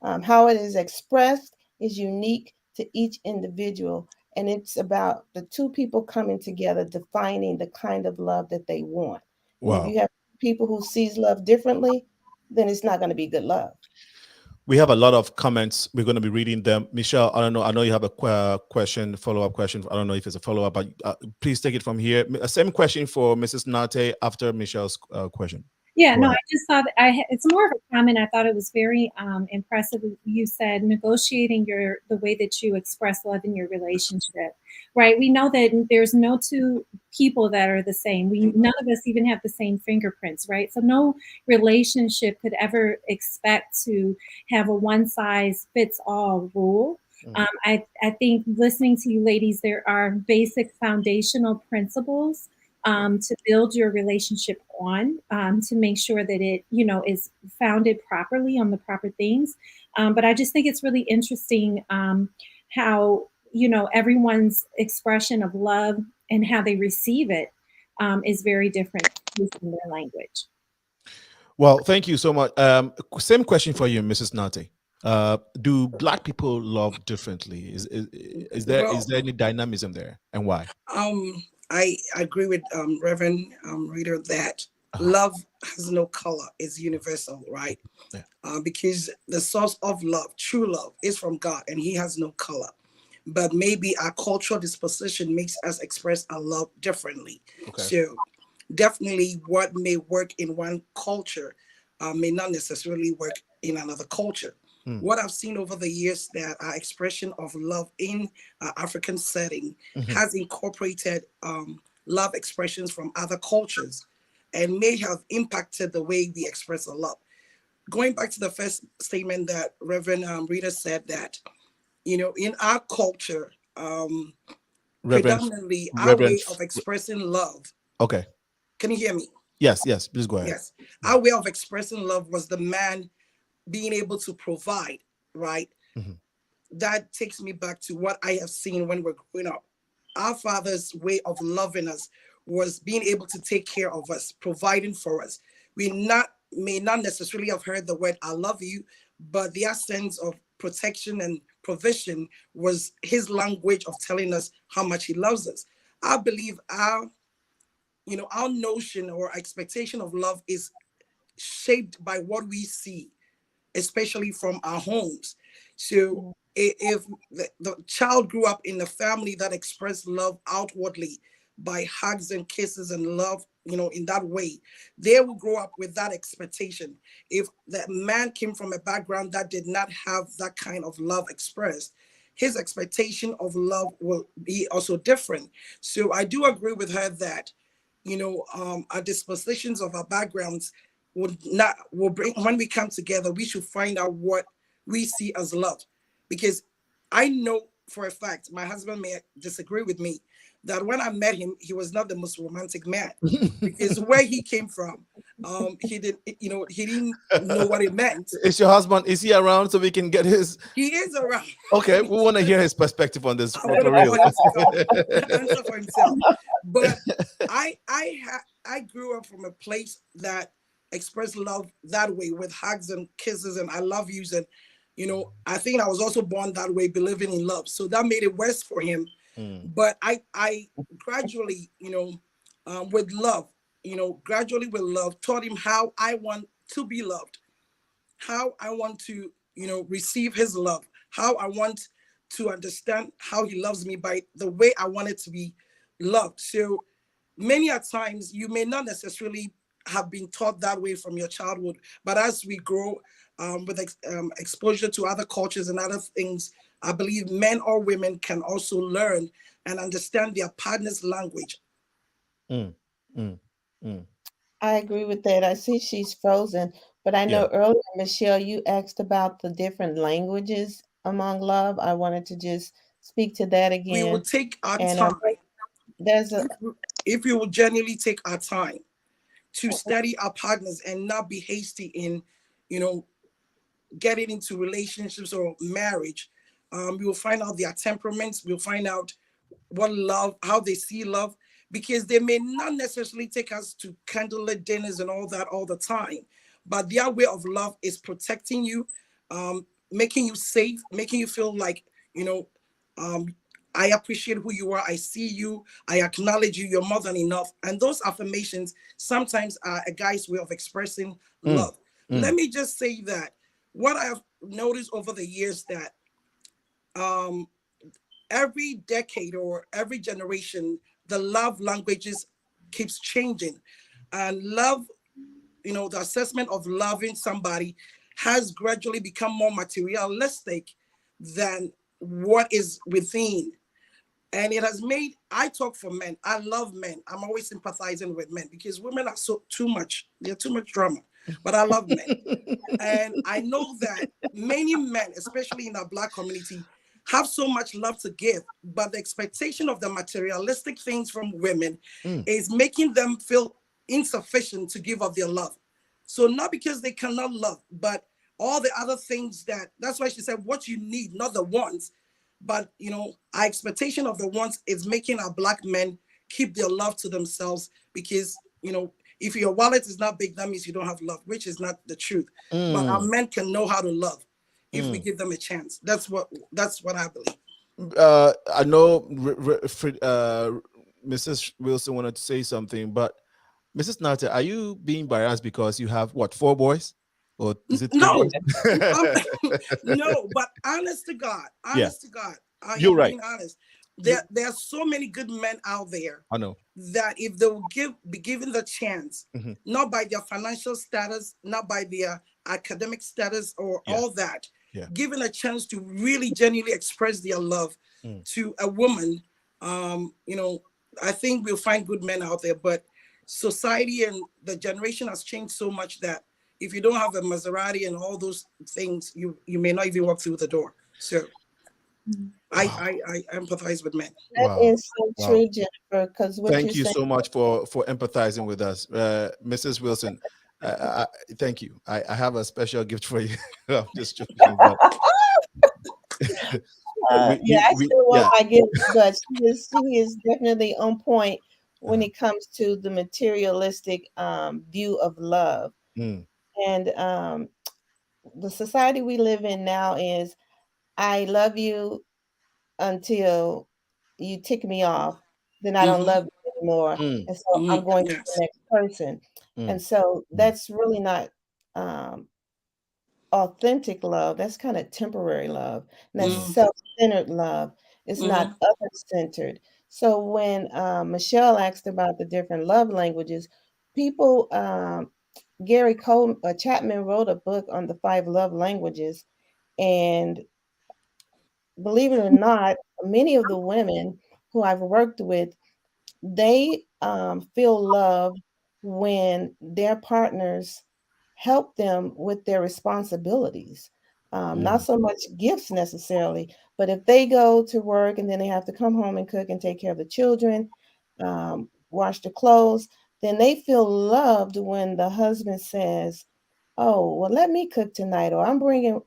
Speaker 4: How it is expressed is unique to each individual. And it's about the two people coming together, defining the kind of love that they want. And if
Speaker 2: Wow.
Speaker 4: you have people who sees love differently, then it's not going to be good love.
Speaker 2: We have a lot of comments. We're going to be reading them. Michelle, I don't know. I know you have a question, follow-up question. I don't know if it's a follow-up, but please take it from here. Same question for Mrs. Nate after Michelle's question.
Speaker 3: Yeah,
Speaker 2: Go
Speaker 3: no,
Speaker 2: ahead.
Speaker 3: I just thought it's more of a comment. I thought it was very impressive. You said negotiating the way that you express love in your relationship, right? We know that there's no two people that are the same. None of us even have the same fingerprints, right? So no relationship could ever expect to have a one size fits all rule.
Speaker 2: Mm.
Speaker 3: I think listening to you ladies, there are basic foundational principles to build your relationship on, to make sure that it, is founded properly on the proper things. But I just think it's really interesting how, everyone's expression of love and how they receive it is very different based on their language.
Speaker 2: Well, thank you so much. Same question for you, Mrs. Nate. Do Black people love differently? Is
Speaker 5: Well,
Speaker 2: there any dynamism there, and why?
Speaker 5: I agree with Reverend Reader that
Speaker 2: Uh-huh.
Speaker 5: love has no color; it's universal, right?
Speaker 2: Yeah.
Speaker 5: Because the source of love, true love, is from God, and He has no color. But maybe our cultural disposition makes us express our love differently.
Speaker 2: Okay.
Speaker 5: So, definitely, what may work in one culture may not necessarily work in another culture.
Speaker 2: Mm.
Speaker 5: What I've seen over the years that our expression of love in African setting
Speaker 2: Mhm.
Speaker 5: has incorporated love expressions from other cultures and may have impacted the way we express our love. Going back to the first statement that Reverend Rita said, that in our culture,
Speaker 2: Reverend,
Speaker 5: predominantly our
Speaker 2: Reverend.
Speaker 5: way of expressing love.
Speaker 2: Okay.
Speaker 5: Can you hear me?
Speaker 2: Yes, yes. Please go ahead.
Speaker 5: Yes. Our way of expressing love was the man being able to provide, right?
Speaker 2: Mhm.
Speaker 5: That takes me back to what I have seen when we're growing up. Our father's way of loving us was being able to take care of us, providing for us. We may not necessarily have heard the word "I love you," but the sense of protection and provision was his language of telling us how much he loves us. I believe our notion or expectation of love is shaped by what we see, especially from our homes. So if the child grew up in a family that expressed love outwardly by hugs and kisses and love, in that way, they will grow up with that expectation. If that man came from a background that did not have that kind of love expressed, his expectation of love will be also different. So I do agree with her that, our dispositions of our backgrounds will bring, when we come together, we should find out what we see as love. Because I know for a fact, my husband may disagree with me, that when I met him, he was not the most romantic man, because where he came from, he didn't know what it meant.
Speaker 2: Is your husband, is he around so we can get his?
Speaker 5: He is around.
Speaker 2: Okay, we want to hear his perspective on this.
Speaker 5: I want
Speaker 2: real.
Speaker 5: him to answer for himself. But I grew up from a place that expressed love that way, with hugs and kisses and I love yous, and I think I was also born that way, believing in love. So that made it worse for him. But I gradually, with love, gradually with love, taught him how I want to be loved, how I want to, receive his love, how I want to understand how he loves me by the way I want it to be loved. So many a times you may not necessarily have been taught that way from your childhood, but as we grow with exposure to other cultures and other things, I believe men or women can also learn and understand their partner's language.
Speaker 4: I agree with that. I see she's frozen, but I know earlier, Michelle, you asked about the different languages among love. I wanted to just speak to that
Speaker 5: We will
Speaker 4: again.
Speaker 5: take our
Speaker 4: And
Speaker 5: time.
Speaker 4: there's a
Speaker 5: If we will genuinely take our time to study our partners and not be hasty in, getting into relationships or marriage, we will find out their temperaments. We'll find out what love, how they see love, because they may not necessarily take us to candlelit dinners and all that all the time, but their way of love is protecting you, making you safe, making you feel like, I appreciate who you are. I see you. I acknowledge you. You're more than enough. And those affirmations sometimes are a guy's way of expressing love. Let me just say that what I've noticed over the years, that every decade or every generation, the love languages keeps changing. And love, the assessment of loving somebody has gradually become more materialistic than what is within. And it has made, I talk for men. I love men. I'm always sympathizing with men because women are too much. They're too much drama. But I love men. And I know that many men, especially in our Black community, have so much love to give, but the expectation of the materialistic things from women is making them feel insufficient to give of their love. So not because they cannot love, but all the other things that's why she said, what you need, not the wants. But, our expectation of the wants is making our Black men keep their love to themselves because, if your wallet is not big, that means you don't have love, which is not the truth. But our men can know how to love if we give them a chance. That's what I believe.
Speaker 2: I know Mrs. Wilson wanted to say something, but Mrs. Nartey, are you being biased because you have 4 boys? Or is it
Speaker 5: no? No, but honest to God,
Speaker 2: you're right.
Speaker 5: being honest. There are so many good men out there.
Speaker 2: I know
Speaker 5: that if they will be given the chance, not by their financial status, not by their academic status or all that, given a chance to really genuinely express their love to a woman, I think we'll find good men out there. But society and the generation has changed so much that if you don't have a Maserati and all those things, you may not even walk through the door. So I empathize with men.
Speaker 4: That is so true, Jennifer. Because
Speaker 2: thank you so much for empathizing with us, Mrs. Wilson. Thank you. I have a special gift for you. I'm just joking. But
Speaker 4: I still want my gift, but she is definitely on point when it comes to the materialistic view of love. And the society we live in now is, I love you until you tick me off, then I don't love you anymore. And so I'm going to the next person. And so that's really not authentic love. That's kind of temporary love. And that's self-centered love. It's not other-centered. So when Michelle asked about the different love languages, people, Gary Chapman wrote a book on the 5 love languages. And believe it or not, many of the women who I've worked with, they feel loved when their partners help them with their responsibilities. Not so much gifts necessarily, but if they go to work and then they have to come home and cook and take care of the children, wash the clothes, then they feel loved when the husband says, "Oh, well, let me cook tonight," or "I'm bringing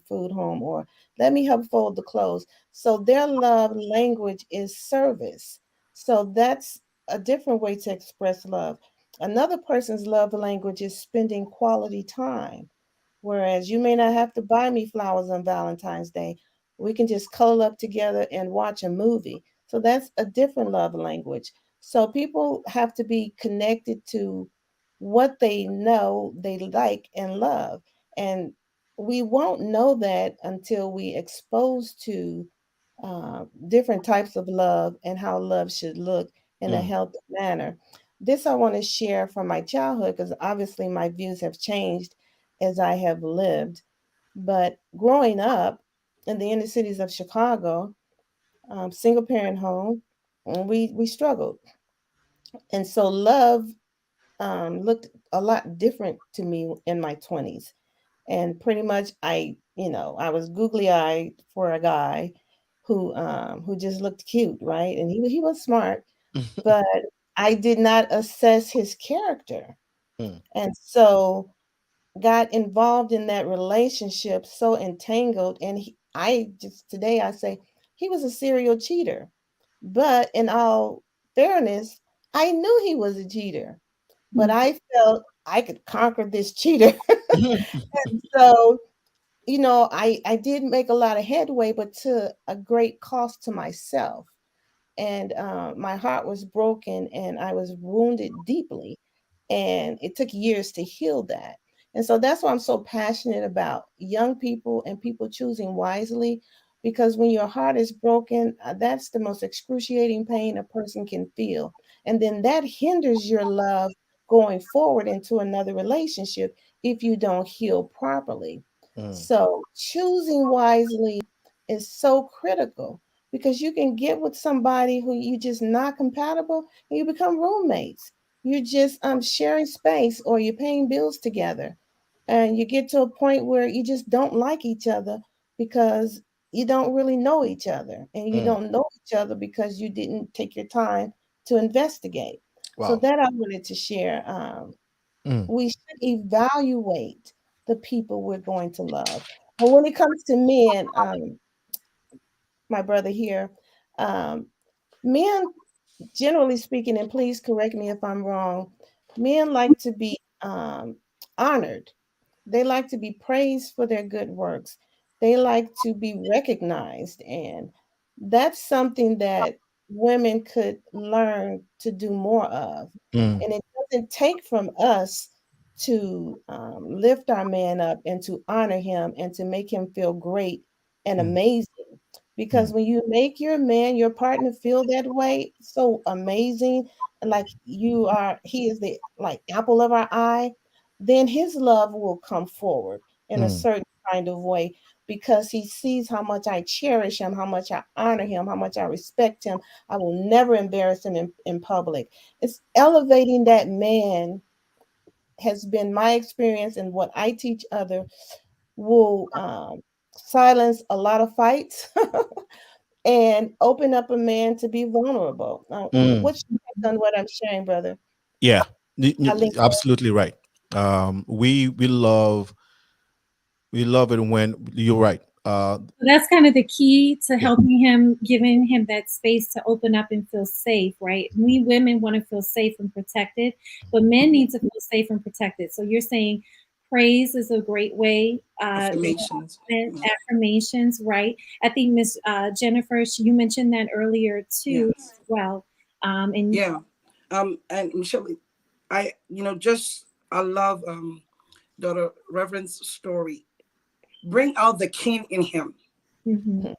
Speaker 4: food home," or "Let me help fold the clothes." So their love language is service. So that's a different way to express love. Another person's love language is spending quality time. Whereas you may not have to buy me flowers on Valentine's Day. We can just cuddle up together and watch a movie. So that's a different love language. So people have to be connected to what they know they like and love. And we won't know that until we expose to different types of love and how love should look in a healthy manner. This I want to share from my childhood because obviously my views have changed as I have lived. But growing up in the inner cities of Chicago, single parent home, we struggled, and so love looked a lot different to me in my 20s. And pretty much I was googly eyed for a guy who just looked cute, right? And he was smart, but I did not assess his character. And so got involved in that relationship so entangled, and I just today I say he was a serial cheater. But in all fairness, I knew he was a cheater, but I felt I could conquer this cheater. So, I did make a lot of headway, but to a great cost to myself. And my heart was broken and I was wounded deeply. And it took years to heal that. And so that's why I'm so passionate about young people and people choosing wisely, because when your heart is broken, that's the most excruciating pain a person can feel. And then that hinders your love going forward into another relationship if you don't heal properly. So choosing wisely is so critical because you can get with somebody who you just not compatible and you become roommates. You're just sharing space or you're paying bills together. And you get to a point where you just don't like each other because you don't really know each other. And you don't know each other because you didn't take your time to investigate. So
Speaker 2: Wow.
Speaker 4: that I wanted to share. We should evaluate the people we're going to love. But when it comes to men, my brother here, um, men, generally speaking, and please correct me if I'm wrong, men like to be honored. They like to be praised for their good works. They like to be recognized. And that's something that women could learn to do more of.
Speaker 2: Mm,
Speaker 4: And it doesn't take from us to lift our man up and to honor him and to make him feel great and
Speaker 2: mm,
Speaker 4: amazing. Because
Speaker 2: mm,
Speaker 4: when you make your man, your partner feel that way, so amazing, and like he is the like apple of our eye, then his love will come forward in a
Speaker 2: mm,
Speaker 4: certain kind of way because he sees how much I cherish him, how much I honor him, how much I respect him. I will never embarrass him in public. It's elevating that man has been my experience, and what I teach other will silence a lot of fights and open up a man to be vulnerable.
Speaker 2: mm.
Speaker 4: What's your take on what I'm sharing, brother?
Speaker 2: Yeah,
Speaker 4: I think
Speaker 2: absolutely right. We love it when you're right.
Speaker 3: That's kind of the key to helping him, giving him that space to open up and feel safe, right? We women want to feel safe and protected, but men need to feel safe and protected. So you're saying praise is a great way.
Speaker 5: Affirmations.
Speaker 3: Affirmations, right? I think Miss Jennifer, you mentioned that earlier too,
Speaker 5: Yes.
Speaker 3: as well. And
Speaker 5: Yeah. And Michelle, just I love Daughter Reverend's story. Bring out the king in him.
Speaker 3: mhm,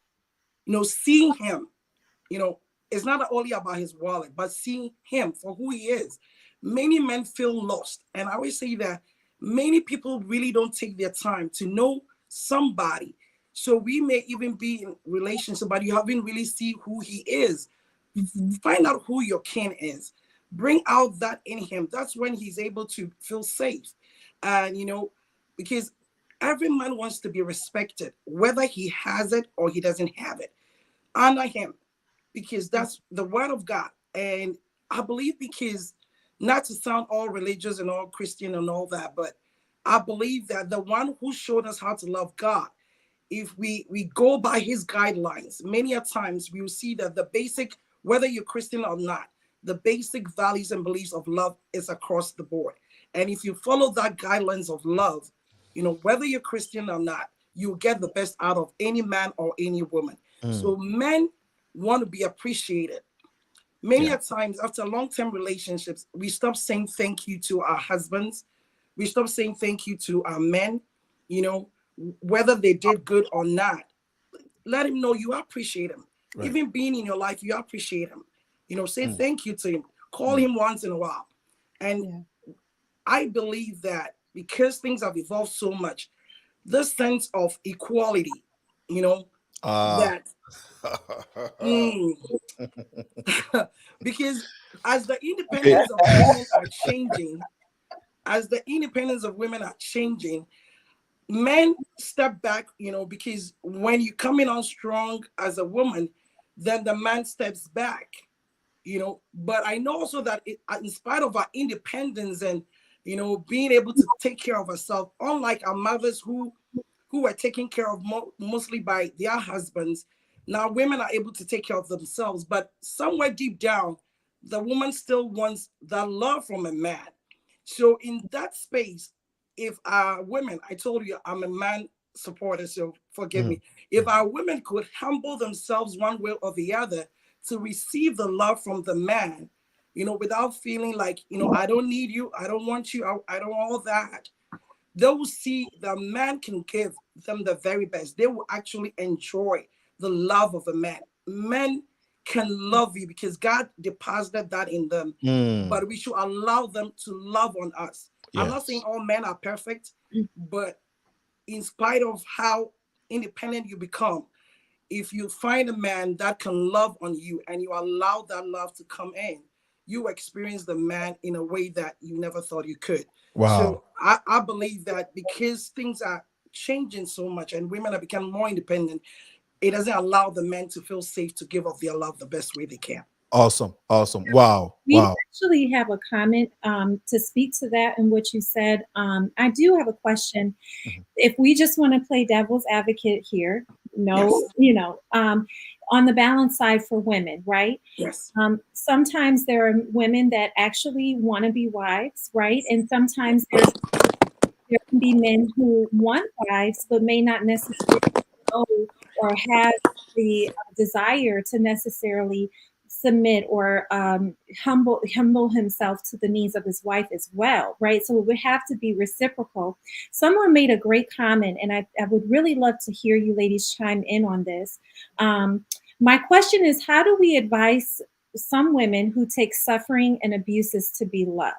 Speaker 5: Seeing him, it's not only about his wallet, but seeing him for who he is. Many men feel lost. And I always say that many people really don't take their time to know somebody. So we may even be in relationship, but you haven't really seen who he is. Find out who your king is. Bring out that in him. That's when he's able to feel safe. And because Every man wants to be respected, whether he has it or he doesn't have it. Honor him, because that's the word of God. And I believe, because, not to sound all religious and all Christian and all that, but I believe that the one who showed us how to love God, if we go by his guidelines, many a times we will see that the basic, whether you're Christian or not, the basic values and beliefs of love is across the board. And if you follow that guidelines of love, whether you're Christian or not, you'll get the best out of any man or any woman. So men want to be appreciated. Many
Speaker 2: Yeah.
Speaker 5: a times after long-term relationships, we stop saying thank you to our husbands. We stop saying thank you to our men, you know, whether they did good or not. Let him know you appreciate him.
Speaker 2: Right.
Speaker 5: Even being in your life, you appreciate him. Say
Speaker 2: Mm.
Speaker 5: thank you to him. Call him once in a while. And
Speaker 4: Yeah.
Speaker 5: I believe that because things have evolved so much, this sense of equality, you know,
Speaker 2: Ah.
Speaker 5: that mm, because as the
Speaker 2: Okay.
Speaker 5: independence of women are changing, as the independence of women are changing, men step back, because when you come in on strong as a woman, then the man steps back, But I know also that in spite of our independence and, being able to take care of ourselves, unlike our mothers who were taken care of mostly by their husbands, now women are able to take care of themselves. But somewhere deep down, the woman still wants that love from a man. So in that space, if our women, I told you I'm a man supporter, so forgive
Speaker 2: Mm.
Speaker 5: me. If our women could humble themselves one way or the other to receive the love from the man, without feeling like, I don't need you, I don't want you, I don't all that, they will see the man can give them the very best. They will actually enjoy the love of a man. Men can love you because God deposited that in them,
Speaker 2: Mm.
Speaker 5: but we should allow them to love on us. I'm not saying
Speaker 2: Yes.
Speaker 5: all men are perfect, but in spite of how independent you become, if you find a man that can love on you and you allow that love to come in, you experience the man in a way that you never thought you could.
Speaker 2: Wow.
Speaker 5: So I believe that because things are changing so much and women are becoming more independent, it doesn't allow the men to feel safe to give of their love the best way they can.
Speaker 2: Awesome. Awesome. Wow.
Speaker 3: We
Speaker 2: Wow.
Speaker 3: actually have a comment to speak to that and what you said. I do have a question.
Speaker 2: Mhm.
Speaker 3: If we just want to play devil's advocate here,
Speaker 5: Yes.
Speaker 3: no, on the balance side for women, right?
Speaker 5: Yes.
Speaker 3: Sometimes there are women that actually want to be wives, right? And sometimes there can be men who want wives but may not necessarily know or have the desire to necessarily submit or humble himself to the needs of his wife as well, right? So it would have to be reciprocal. Someone made a great comment, and I would really love to hear you ladies chime in on this. My question is, how do we advise some women who take suffering and abuses to be loved?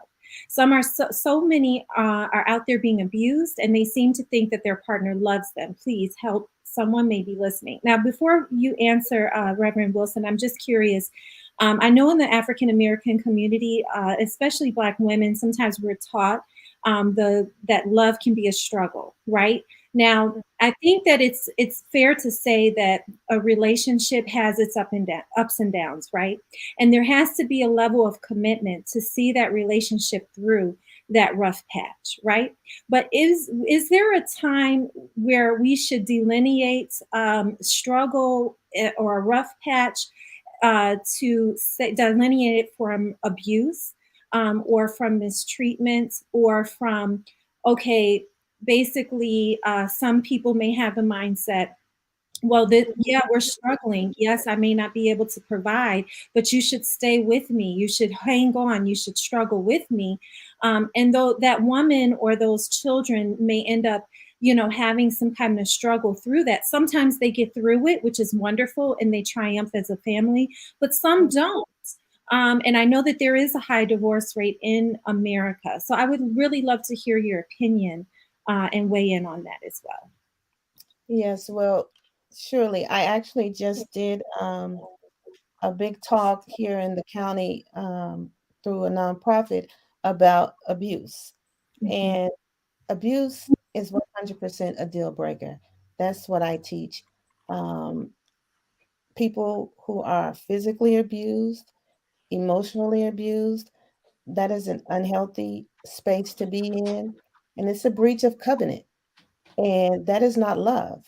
Speaker 3: Some are so many are out there being abused, and they seem to think that their partner loves them. Please help. Someone may be listening. Now, before you answer, Reverend Wilson, I'm just curious. I know in the African American community, especially Black women, sometimes we're taught that love can be a struggle, right? Now, I think that it's fair to say that a relationship has its ups and downs, right? And there has to be a level of commitment to see that relationship through that rough patch, right? But is there a time where we should delineate struggle or a rough patch delineate it from abuse or from mistreatment or from, okay, basically, some people may have the mindset, well, yeah, we're struggling. Yes, I may not be able to provide, but you should stay with me. You should hang on. You should struggle with me. And though that woman or those children may end up, having some kind of struggle through that. Sometimes they get through it, which is wonderful, and they triumph as a family, but some don't. And I know that there is a high divorce rate in America. So I would really love to hear your opinion and weigh in on that as well.
Speaker 4: Yes, well, surely. I actually just did a big talk here in the county through a nonprofit about abuse.
Speaker 3: Mhm.
Speaker 4: And abuse is 100% a deal breaker. That's what I teach. Um, People who are physically abused, emotionally abused, that is an unhealthy space to be in. And it's a breach of covenant. And that is not love.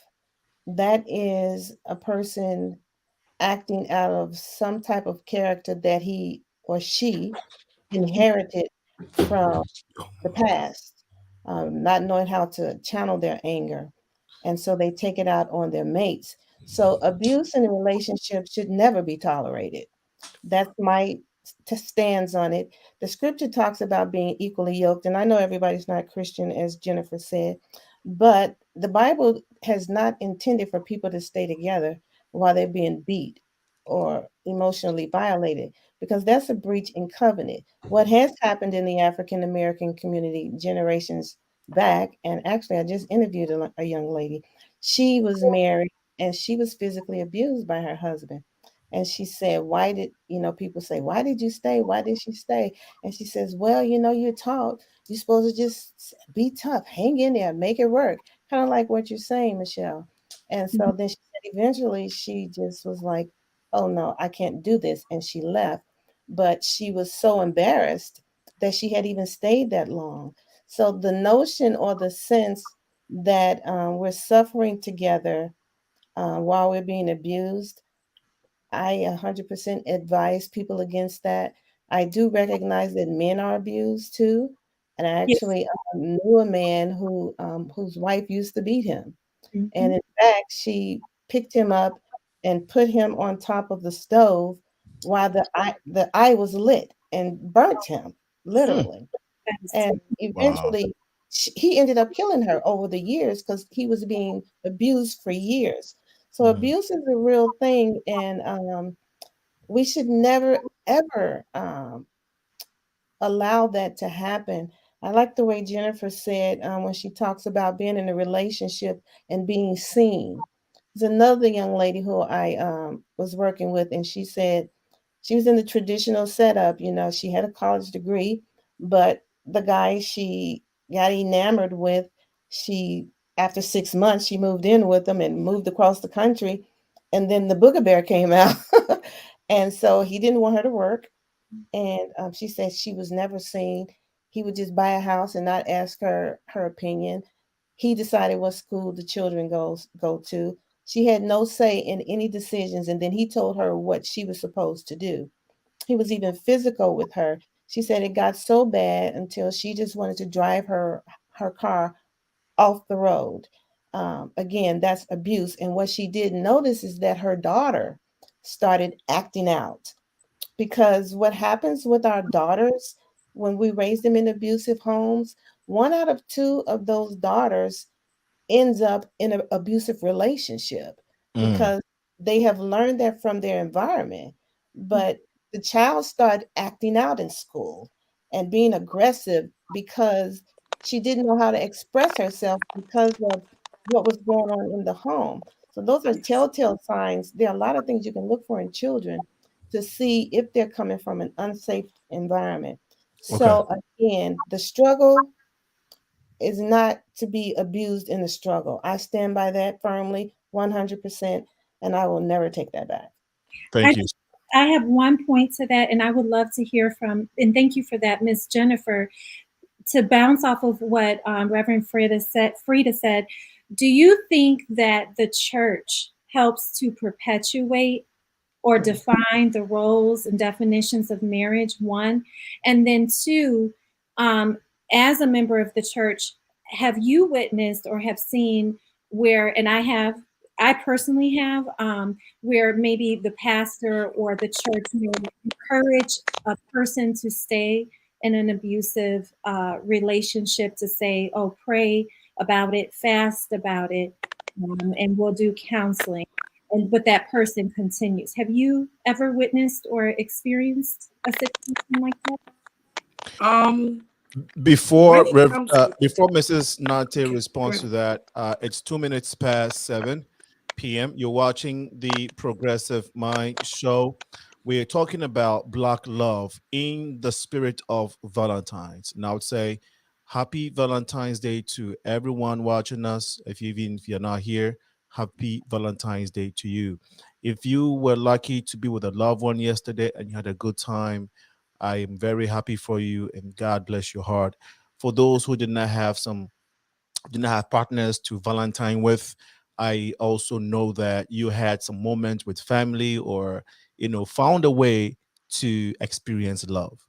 Speaker 4: That is a person acting out of some type of character that he or she inherited from the past, not knowing how to channel their anger. And so they take it out on their mates. So abuse in a relationship should never be tolerated. That's my stands on it. The scripture talks about being equally yoked, and I know everybody's not Christian, as Jennifer said, but the Bible has not intended for people to stay together while they're being beat or emotionally violated, because that's a breach in covenant. What has happened in the African American community generations back, and actually, I just interviewed a young lady. She was married and she was physically abused by her husband. And she said, why did, people say, why did you stay? Why did she stay? And she says, well, you're taught you're supposed to just be tough, hang in there, make it work. Kind of like what you're saying, Michelle. And so then she said, eventually she just was like, oh no, I can't do this. And she left. But she was so embarrassed that she had even stayed that long. So the notion or the sense that we're suffering together while we're being abused, I 100% advise people against that. I do recognize that men are abused too, and I
Speaker 3: Yes.
Speaker 4: actually knew a man whose wife used to beat him,
Speaker 3: Mhm.
Speaker 4: and in fact, she picked him up and put him on top of the stove while the eye was lit and burnt him
Speaker 2: Mm.
Speaker 4: literally.
Speaker 3: That is
Speaker 4: And
Speaker 3: terrible.
Speaker 2: Wow.
Speaker 4: eventually, he ended up killing her over the years because he was being abused for years. So
Speaker 2: Mm.
Speaker 4: abuse is a real thing, and we should never ever allow that to happen. I like the way Jennifer said when she talks about being in a relationship and being seen. There's another young lady who I was working with, and she said she was in the traditional setup. She had a college degree, but the guy she got enamored with, she after 6 months she moved in with him and moved across the country, and then the booger bear came out, and so he didn't want her to work, and she said she was never seen. He would just buy a house and not ask her opinion. He decided what school the children go to. She had no say in any decisions, and then he told her what she was supposed to do. He was even physical with her. She said it got so bad until she just wanted to drive her car off the road. Again, that's abuse. And what she didn't notice is that her daughter started acting out, because what happens with our daughters when we raise them in abusive homes, one out of two of those daughters ends up in an abusive relationship
Speaker 2: Mm.
Speaker 4: because they have learned that from their environment. But the child started acting out in school and being aggressive because she didn't know how to express herself because of what was going on in the home. So those are telltale signs. There are a lot of things you can look for in children to see if they're coming from an unsafe environment.
Speaker 2: Okay.
Speaker 4: So again, the struggle is not to be abused in the struggle. I stand by that firmly, 100%, and I will never take that back.
Speaker 3: I
Speaker 2: Thank you.
Speaker 3: I have one point to that, and I would love to hear from, and thank you for that, Miss Jennifer. To bounce off of what Reverend Freda said, do you think that the church helps to perpetuate or define the roles and definitions of marriage, one? And then two, um, as a member of the church, have you witnessed or have seen where, and I personally have, where maybe the pastor or the church may encourage a person to stay in an abusive relationship, to say, oh, pray about it, fast about it, and we'll do counseling, but that person continues. Have you ever witnessed or experienced a situation like that?
Speaker 5: Um, when
Speaker 2: Before
Speaker 5: it comes to
Speaker 2: before Mrs. Nate
Speaker 5: okay, go
Speaker 2: responds to
Speaker 5: ahead.
Speaker 2: that, it's 2 minutes past 7 p.m. You're watching the Progressive Mind show. We're talking about Black love in the spirit of Valentines. And I would say Happy Valentine's Day to everyone watching us. Even if you're not here, happy Valentine's Day to you. If you were lucky to be with a loved one yesterday and you had a good time, I am very happy for you and God bless your heart. For those who did not have partners to Valentine with, I also know that you had some moments with family or found a way to experience love.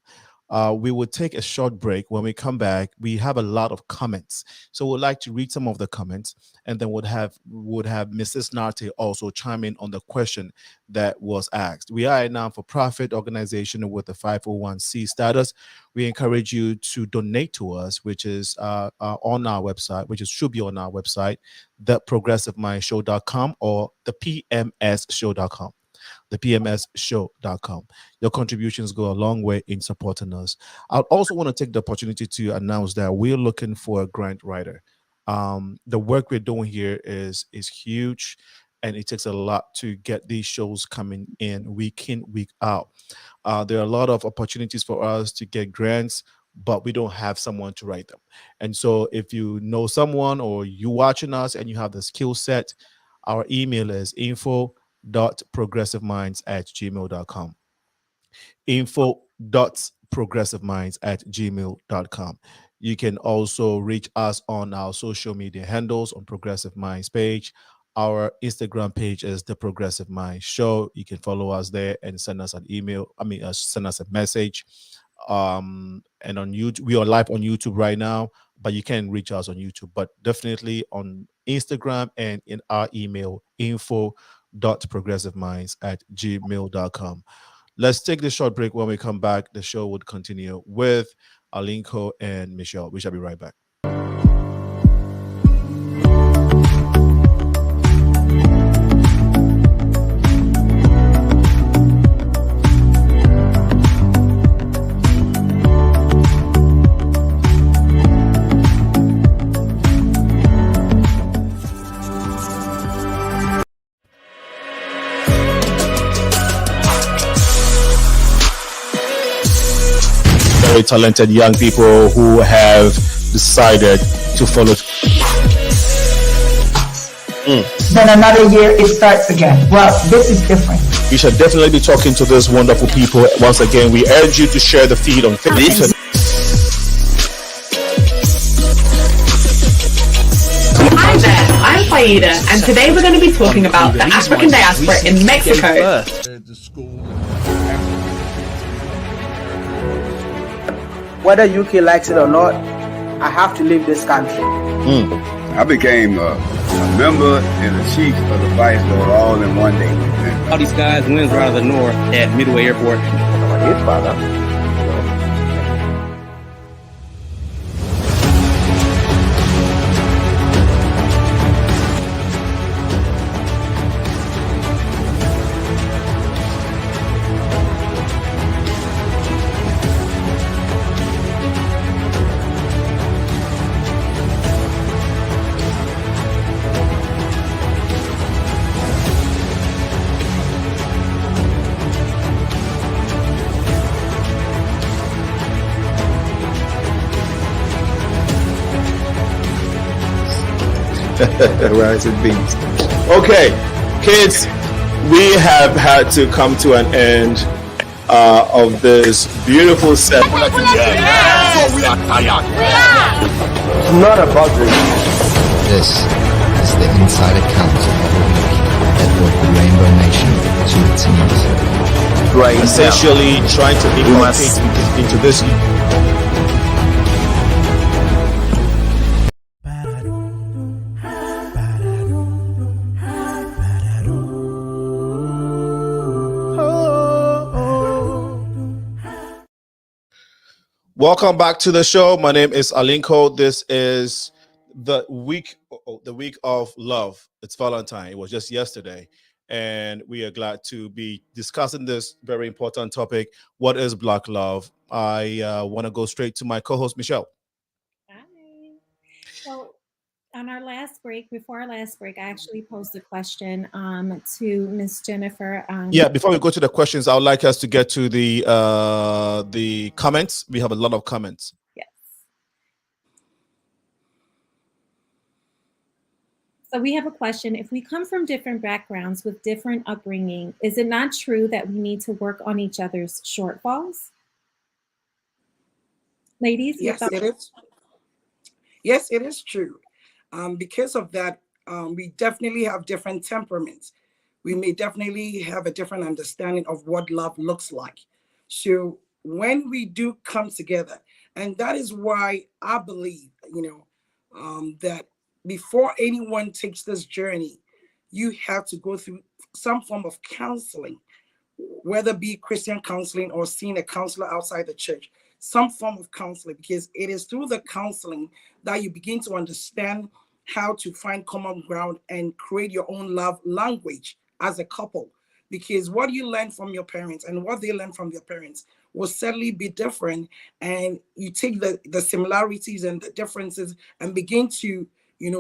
Speaker 2: We will take a short break. When we come back, we have a lot of comments, so we'd like to read some of the comments, and then would have Mrs. Nartey also chime in on the question that was asked. We are a non-for-profit organization with a 501c status. We encourage you to donate to us, which is on our website, should be on our website, theprogressivemindshow.com or thepmsshow.com. thepmsshow.com. Your contributions go a long way in supporting us. I also want to take the opportunity to announce that we're looking for a grant writer. The work we're doing here is huge, and it takes a lot to get these shows coming in week out. There are a lot of opportunities for us to get grants, but we don't have someone to write them. And so if you know someone or you watching us and you have the skill set, our email is info.progressiveminds@gmail.com. info.progressiveminds@gmail.com. You can also reach us on our social media handles on Progressive Minds page. Our Instagram page is The Progressive Minds Show. You can follow us there and send us an email. Send us a message. And on YouTube, we are live on YouTube right now, but you can reach us on YouTube, but definitely on Instagram and in our email, info.progressiveminds@gmail.com. Let's take this short break. When we come back, the show would continue with Alinko and Michelle. We shall be right back. Very talented young people who have decided to follow.
Speaker 6: Then another year it starts again. Well, this is different.
Speaker 2: You should definitely be talking to those wonderful people. Once again, we urge you to share the feed on Facebook.
Speaker 7: Hi there, I'm Freda, and today we're going to be talking about the African diaspora in Mexico.
Speaker 8: Whether UK likes it or not, I have to leave this country.
Speaker 9: I became a member and a chief of the Vice Lord all in one day.
Speaker 10: All these guys, winds are out of the north at Midway Airport.
Speaker 8: His father.
Speaker 2: Rising beans. Okay, kids, we have had to come to an end of this beautiful set.
Speaker 8: It's not about this.
Speaker 11: This is the inside account of a week that brought the Rainbow Nation to its knees.
Speaker 2: Right, essentially trying to implement into this. Welcome back to the show. My name is Alinko. This is the week of love. It's Valentine. It was just yesterday, and we are glad to be discussing this very important topic. What is Black love? I want to go straight to my co-host Michelle.
Speaker 3: Hi. So on our last break, before our last break, I actually posed a question to Miss Jennifer.
Speaker 2: Yeah, before we go to the questions, I would like us to get to the comments. We have a lot of comments.
Speaker 3: Yes. So we have a question. If we come from different backgrounds with different upbringing, is it not true that we need to work on each other's shortfalls? Ladies,
Speaker 5: yes, it is. Yes, it is true. Because of that, we definitely have different temperaments. We may definitely have a different understanding of what love looks like. So when we do come together, and that is why I believe, that before anyone takes this journey, you have to go through some form of counseling, whether it be Christian counseling or seeing a counselor outside the church, some form of counseling, because it is through the counseling that you begin to understand how to find common ground and create your own love language as a couple. Because what you learn from your parents and what they learn from their parents will certainly be different. And you take the similarities and the differences and begin to,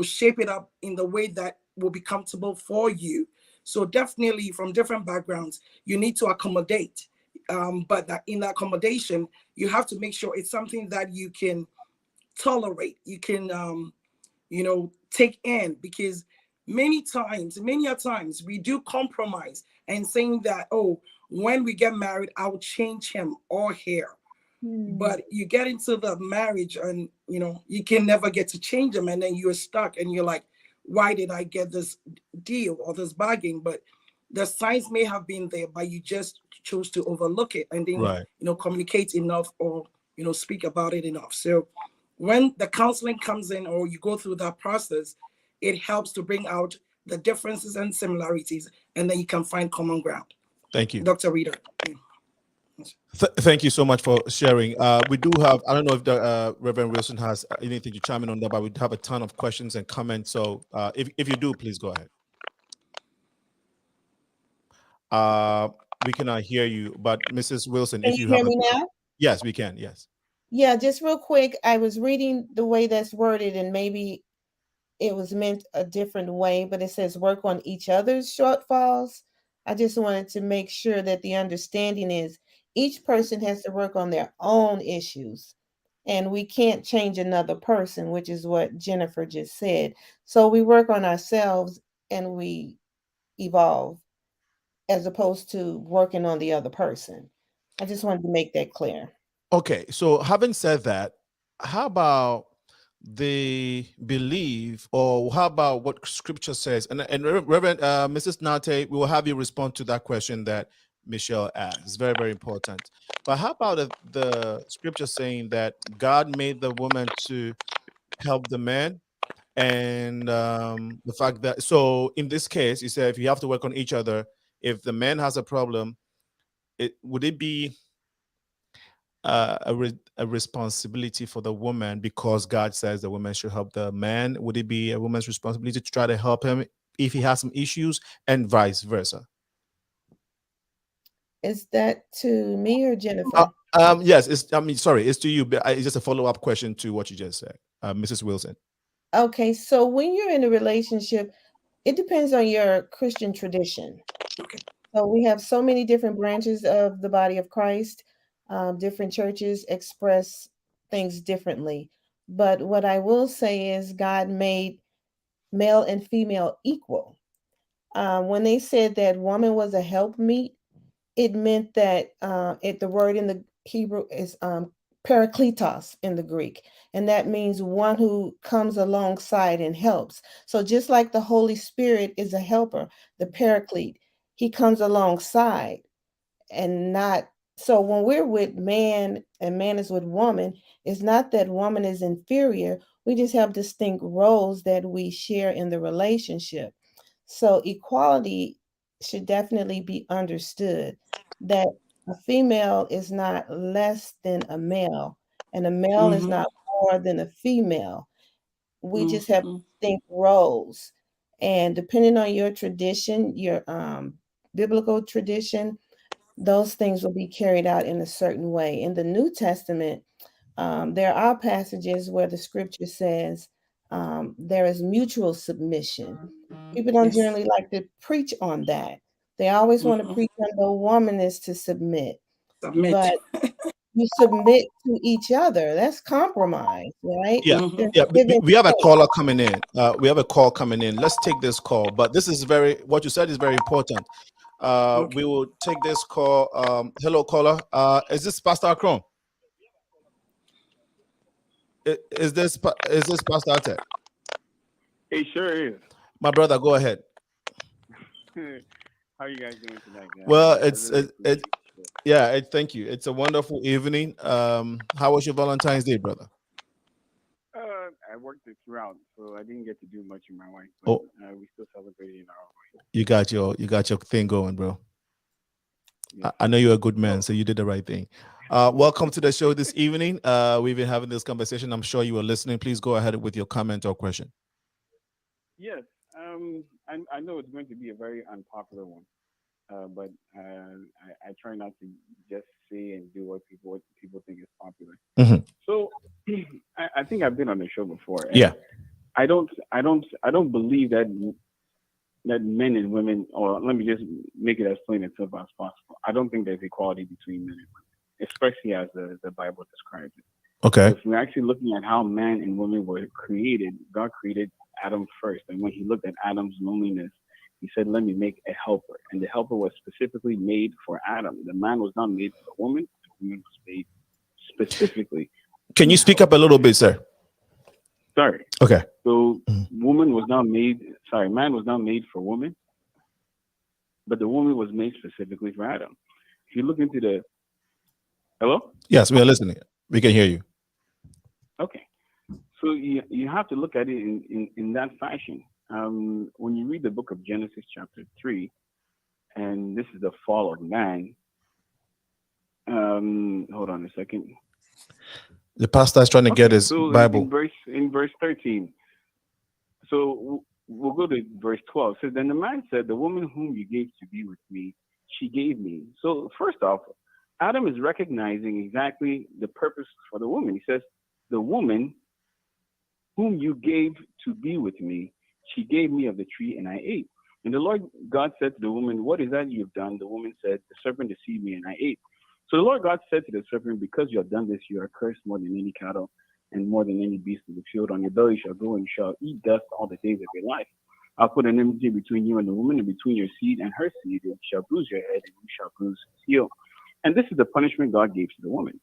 Speaker 5: shape it up in the way that will be comfortable for you. So definitely from different backgrounds, you need to accommodate. But that in accommodation, you have to make sure it's something that you can tolerate, you can, take in, because many a times we do compromise and saying that, oh, when we get married, I'll change him or her. But you get into the marriage and, you can never get to change them. And then you're stuck and you're like, why did I get this deal or this bargain? But the signs may have been there, but you just chose to overlook it and then,
Speaker 2: Right.
Speaker 3: Communicate enough or, speak about it enough. So when the counseling comes in or you go through that process, it helps to bring out the differences and similarities, and then you can find common ground.
Speaker 2: Thank you.
Speaker 3: Dr. Rita.
Speaker 2: Thank you so much for sharing. We do have, I don't know if the Reverend Wilson has anything to chime in on that, but we have a ton of questions and comments. So if you do, please go ahead. We cannot hear you, but Mrs. Wilson,
Speaker 4: Can
Speaker 2: if you
Speaker 4: you
Speaker 2: have
Speaker 4: hear me now?
Speaker 2: Yes, we can. Yes.
Speaker 4: Yeah, just real quick. I was reading the way that's worded, and maybe it was meant a different way, but it says work on each other's shortfalls. I just wanted to make sure that the understanding is each person has to work on their own issues, and we can't change another person, which is what Jennifer just said. So we work on ourselves and we evolve as opposed to working on the other person. I just wanted to make that clear.
Speaker 2: Okay, so having said that, how about the belief, or how about what Scripture says? And Reverend Mrs. NARTEY, we will have you respond to that question that Michelle asked. It's very, very important. But how about the Scripture saying that God made the woman to help the man? And the fact that, so in this case, you said if you have to work on each other, if the man has a problem, would it be a responsibility for the woman, because God says the woman should help the man? Would it be a woman's responsibility to try to help him if he has some issues, and vice versa?
Speaker 4: Is that to me or Jennifer?
Speaker 2: Yes, it's to you, but it's just a follow-up question to what you just said, Mrs. Wilson.
Speaker 4: Okay, so when you're in a relationship, it depends on your Christian tradition.
Speaker 5: Okay.
Speaker 4: So we have so many different branches of the body of Christ. Different churches express things differently. But what I will say is God made male and female equal. When they said that woman was a helpmeet, it meant that the word in the Hebrew is parakletos in the Greek, and that means one who comes alongside and helps. So just like the Holy Spirit is a helper, the paraclete, he comes alongside and not. So when we're with man and man is with woman, it's not that woman is inferior. We just have distinct roles that we share in the relationship. So equality should definitely be understood, that a female is not less than a male, and a male is not more than a female. We just have distinct roles. And depending on your tradition, your biblical tradition, those things will be carried out in a certain way. In the New Testament, there are passages where the scripture says there is mutual submission. People don't generally like to preach on that. They always want to preach on the woman is to submit. But you submit to each other. That's compromise, right?
Speaker 2: Yeah,
Speaker 5: Mhm.
Speaker 2: yeah.
Speaker 4: Give and
Speaker 2: We have a
Speaker 4: take.
Speaker 2: caller coming in. We have a call coming in. Let's take this call. But this is what you said is very important.
Speaker 5: Okay.
Speaker 2: We will take this call. Hello, caller. Is this Pastor Akron? Is this Pastor Atek?
Speaker 12: It sure is.
Speaker 2: My brother, go ahead.
Speaker 12: How are you guys doing tonight, guys?
Speaker 2: Well,
Speaker 12: I really appreciate it.
Speaker 2: yeah. Thank you. It's a wonderful evening. How was your Valentine's Day, brother?
Speaker 12: I worked it throughout, so I didn't get to do much with my wife,
Speaker 2: Oh,
Speaker 12: but we still celebrated in our way.
Speaker 2: you got your thing going, bro.
Speaker 12: Yes.
Speaker 2: I know you're a good man, so you did the right thing. Welcome to the show this evening. We've been having this conversation. I'm sure you were listening. Please go ahead with your comment or question.
Speaker 12: Yes. I know it's going to be a very unpopular one, but I try not to just say and do what people think is popular.
Speaker 2: Mhm.
Speaker 12: So I think I've been on the show before. And
Speaker 2: Yeah.
Speaker 12: I don't believe that men and women, or let me just make it as plain and simple as possible. I don't think there's equality between men and women, especially as the Bible describes it.
Speaker 2: Okay.
Speaker 12: If we're actually looking at how man and women were created, God created Adam first. And when he looked at Adam's loneliness, he said, let me make a helper. And the helper was specifically made for Adam. The man was not made for the woman. The woman was made specifically.
Speaker 2: Can you speak up a little bit, sir?
Speaker 12: Sorry.
Speaker 2: Okay.
Speaker 12: So man was not made for woman, but the woman was made specifically for Adam. If you look into the, hello?
Speaker 2: Yes, we are listening. We can hear you.
Speaker 12: Okay. So you have to look at it in that fashion. When you read the book of Genesis chapter 3, and this is the fall of man. Hold on a second.
Speaker 2: The pastor is trying to get his Bible.
Speaker 12: In verse 13. So we'll go to verse 12. So then the man said, the woman whom you gave to be with me, she gave me. So first off, Adam is recognizing exactly the purpose for the woman. He says, the woman whom you gave to be with me, she gave me of the tree and I ate. And the Lord God said to the woman, what is that you've done? The woman said, the serpent deceived me and I ate. So the Lord God said to the serpent, because you have done this, you are cursed more than any cattle and more than any beast of the field. On your belly shall go and you shall eat dust all the days of your life. I'll put an enmity between you and the woman, and between your seed and her seed. It shall bruise your head and you shall bruise his heel. And this is the punishment God gave to the woman.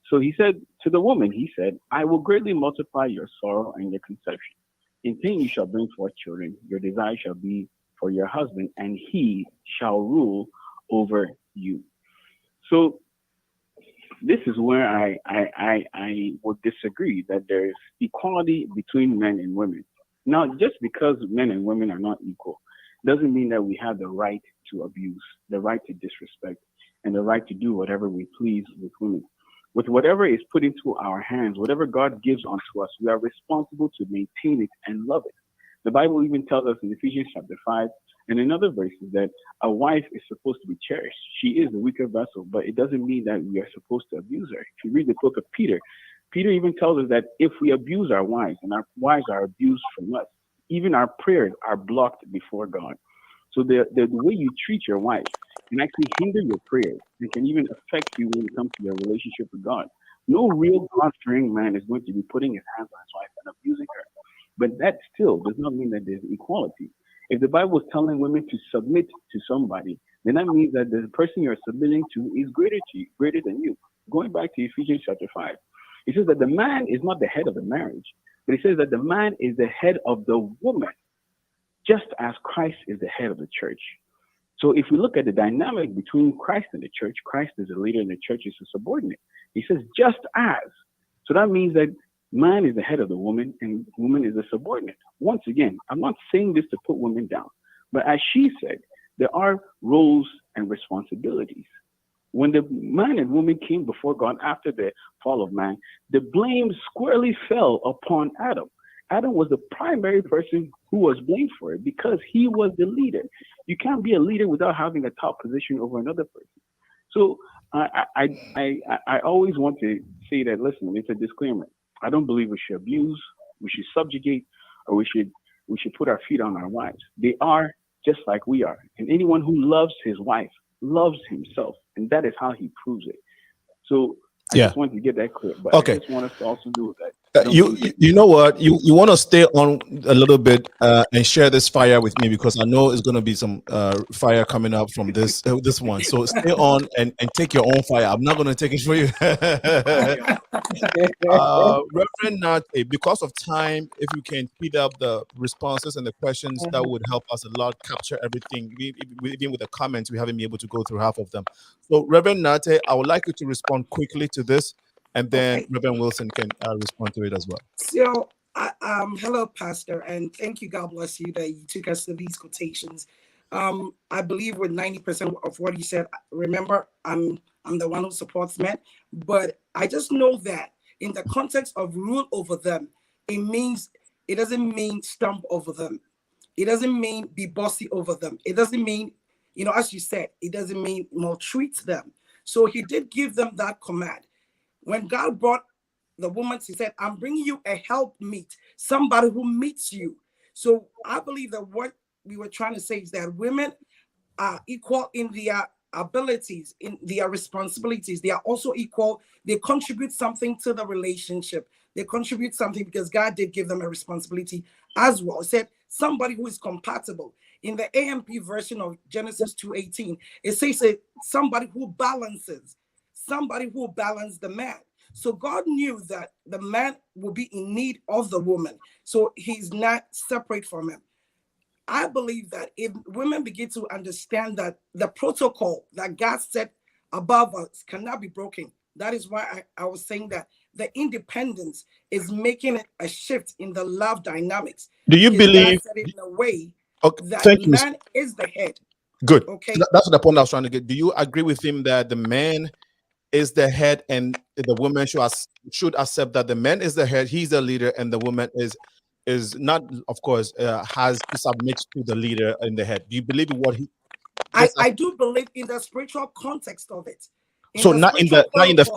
Speaker 12: So he said to the woman, he said, I will greatly multiply your sorrow and your conception. In pain you shall bring forth children. Your desire shall be for your husband, and he shall rule over you. So this is where I would disagree that there is equality between men and women. Now, just because men and women are not equal doesn't mean that we have the right to abuse, the right to disrespect, and the right to do whatever we please with women. With whatever is put into our hands, whatever God gives unto us, we are responsible to maintain it and love it. The Bible even tells us in Ephesians chapter 5 and in other verses that a wife is supposed to be cherished. She is the weaker vessel, but it doesn't mean that we are supposed to abuse her. If you read the book of Peter, Peter even tells us that if we abuse our wives and our wives are abused from us, even our prayers are blocked before God. So the way you treat your wife can actually hinder your prayers and can even affect you when it comes to your relationship with God. No real God-fearing man is going to be putting his hands on his wife and abusing her. But that still does not mean that there's equality. If the Bible is telling women to submit to somebody, then that means that the person you're submitting to is greater than you. Going back to Ephesians chapter 5, it says that the man is not the head of the marriage, but it says that the man is the head of the woman, just as Christ is the head of the church. So if we look at the dynamic between Christ and the church, Christ is a leader and the church is a subordinate. He says, just as. So that means that man is the head of the woman and woman is a subordinate. Once again, I'm not saying this to put women down, but as she said, there are roles and responsibilities. When the man and woman came before God after the fall of man, the blame squarely fell upon Adam. Adam was the primary person who was blamed for it because he was the leader. You can't be a leader without having a top position over another person. So I always want to say that, listen, it's a disclaimer. I don't believe we should abuse, we should subjugate, or we should put our feet on our wives. They are just like we are. And anyone who loves his wife loves himself. And that is how he proves it. So I just wanted to get that clear, but I just want us to also do that.
Speaker 2: You know what, you want to stay on a little bit and share this fire with me, because I know it's going to be some fire coming up from this one. So stay on and take your own fire. I'm not going to take it for you. Reverend NARTEY, because of time, if you can speed up the responses and the questions, that would help us a lot capture everything. Even with the comments, we haven't been able to go through half of them. So Reverend NARTEY, I would like you to respond quickly to this, and then Reverend Wilson can respond to it as well.
Speaker 5: So, hello, Pastor, and thank you. God bless you that you took us to these quotations. I believe with 90% of what you said. Remember, I'm the one who supports men, but I just know that in the context of rule over them, it doesn't mean stomp over them. It doesn't mean be bossy over them. It doesn't mean, as you said, it doesn't mean maltreat them. So he did give them that command. When God brought the woman, he said, I'm bringing you a helpmeet, somebody who meets you. So I believe that what we were trying to say is that women are equal in their abilities, in their responsibilities. They are also equal. They contribute something to the relationship. They contribute something because God did give them a responsibility as well. He said, somebody who is compatible. In the AMP version of Genesis 2:18, it says somebody who balances. Somebody who will balance the man. So God knew that the man will be in need of the woman. So he's not separate from him. I believe that if women begin to understand that the protocol that God set above us cannot be broken, that is why I was saying that the independence is making it a shift in the love dynamics.
Speaker 2: Do you believe
Speaker 5: God said it in a way that
Speaker 2: thank
Speaker 5: the
Speaker 2: you,
Speaker 5: man is the head?
Speaker 2: Good.
Speaker 5: Okay.
Speaker 2: That's the point I was trying to get. Do you agree with him that the man is the head and the woman should accept that the man is the head, he's the leader, and the woman is not, of course, has to submit to the leader in the head? Do you believe in what he?
Speaker 5: I do believe in the spiritual context of it.
Speaker 2: So not in the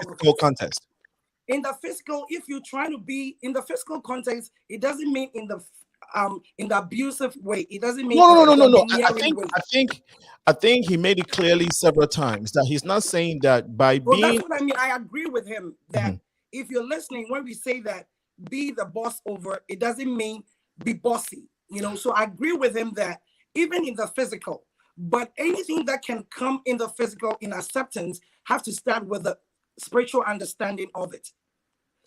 Speaker 2: physical context.
Speaker 5: In the physical, if you're trying to be in the physical context, it doesn't mean in the abusive way. It doesn't mean
Speaker 2: no. I think he made it clearly several times that he's not saying that by being.
Speaker 5: That's what I mean. I agree with him that if you're listening, when we say that be the boss over, it doesn't mean be bossy. So I agree with him that even in the physical, but anything that can come in the physical in acceptance have to start with the spiritual understanding of it.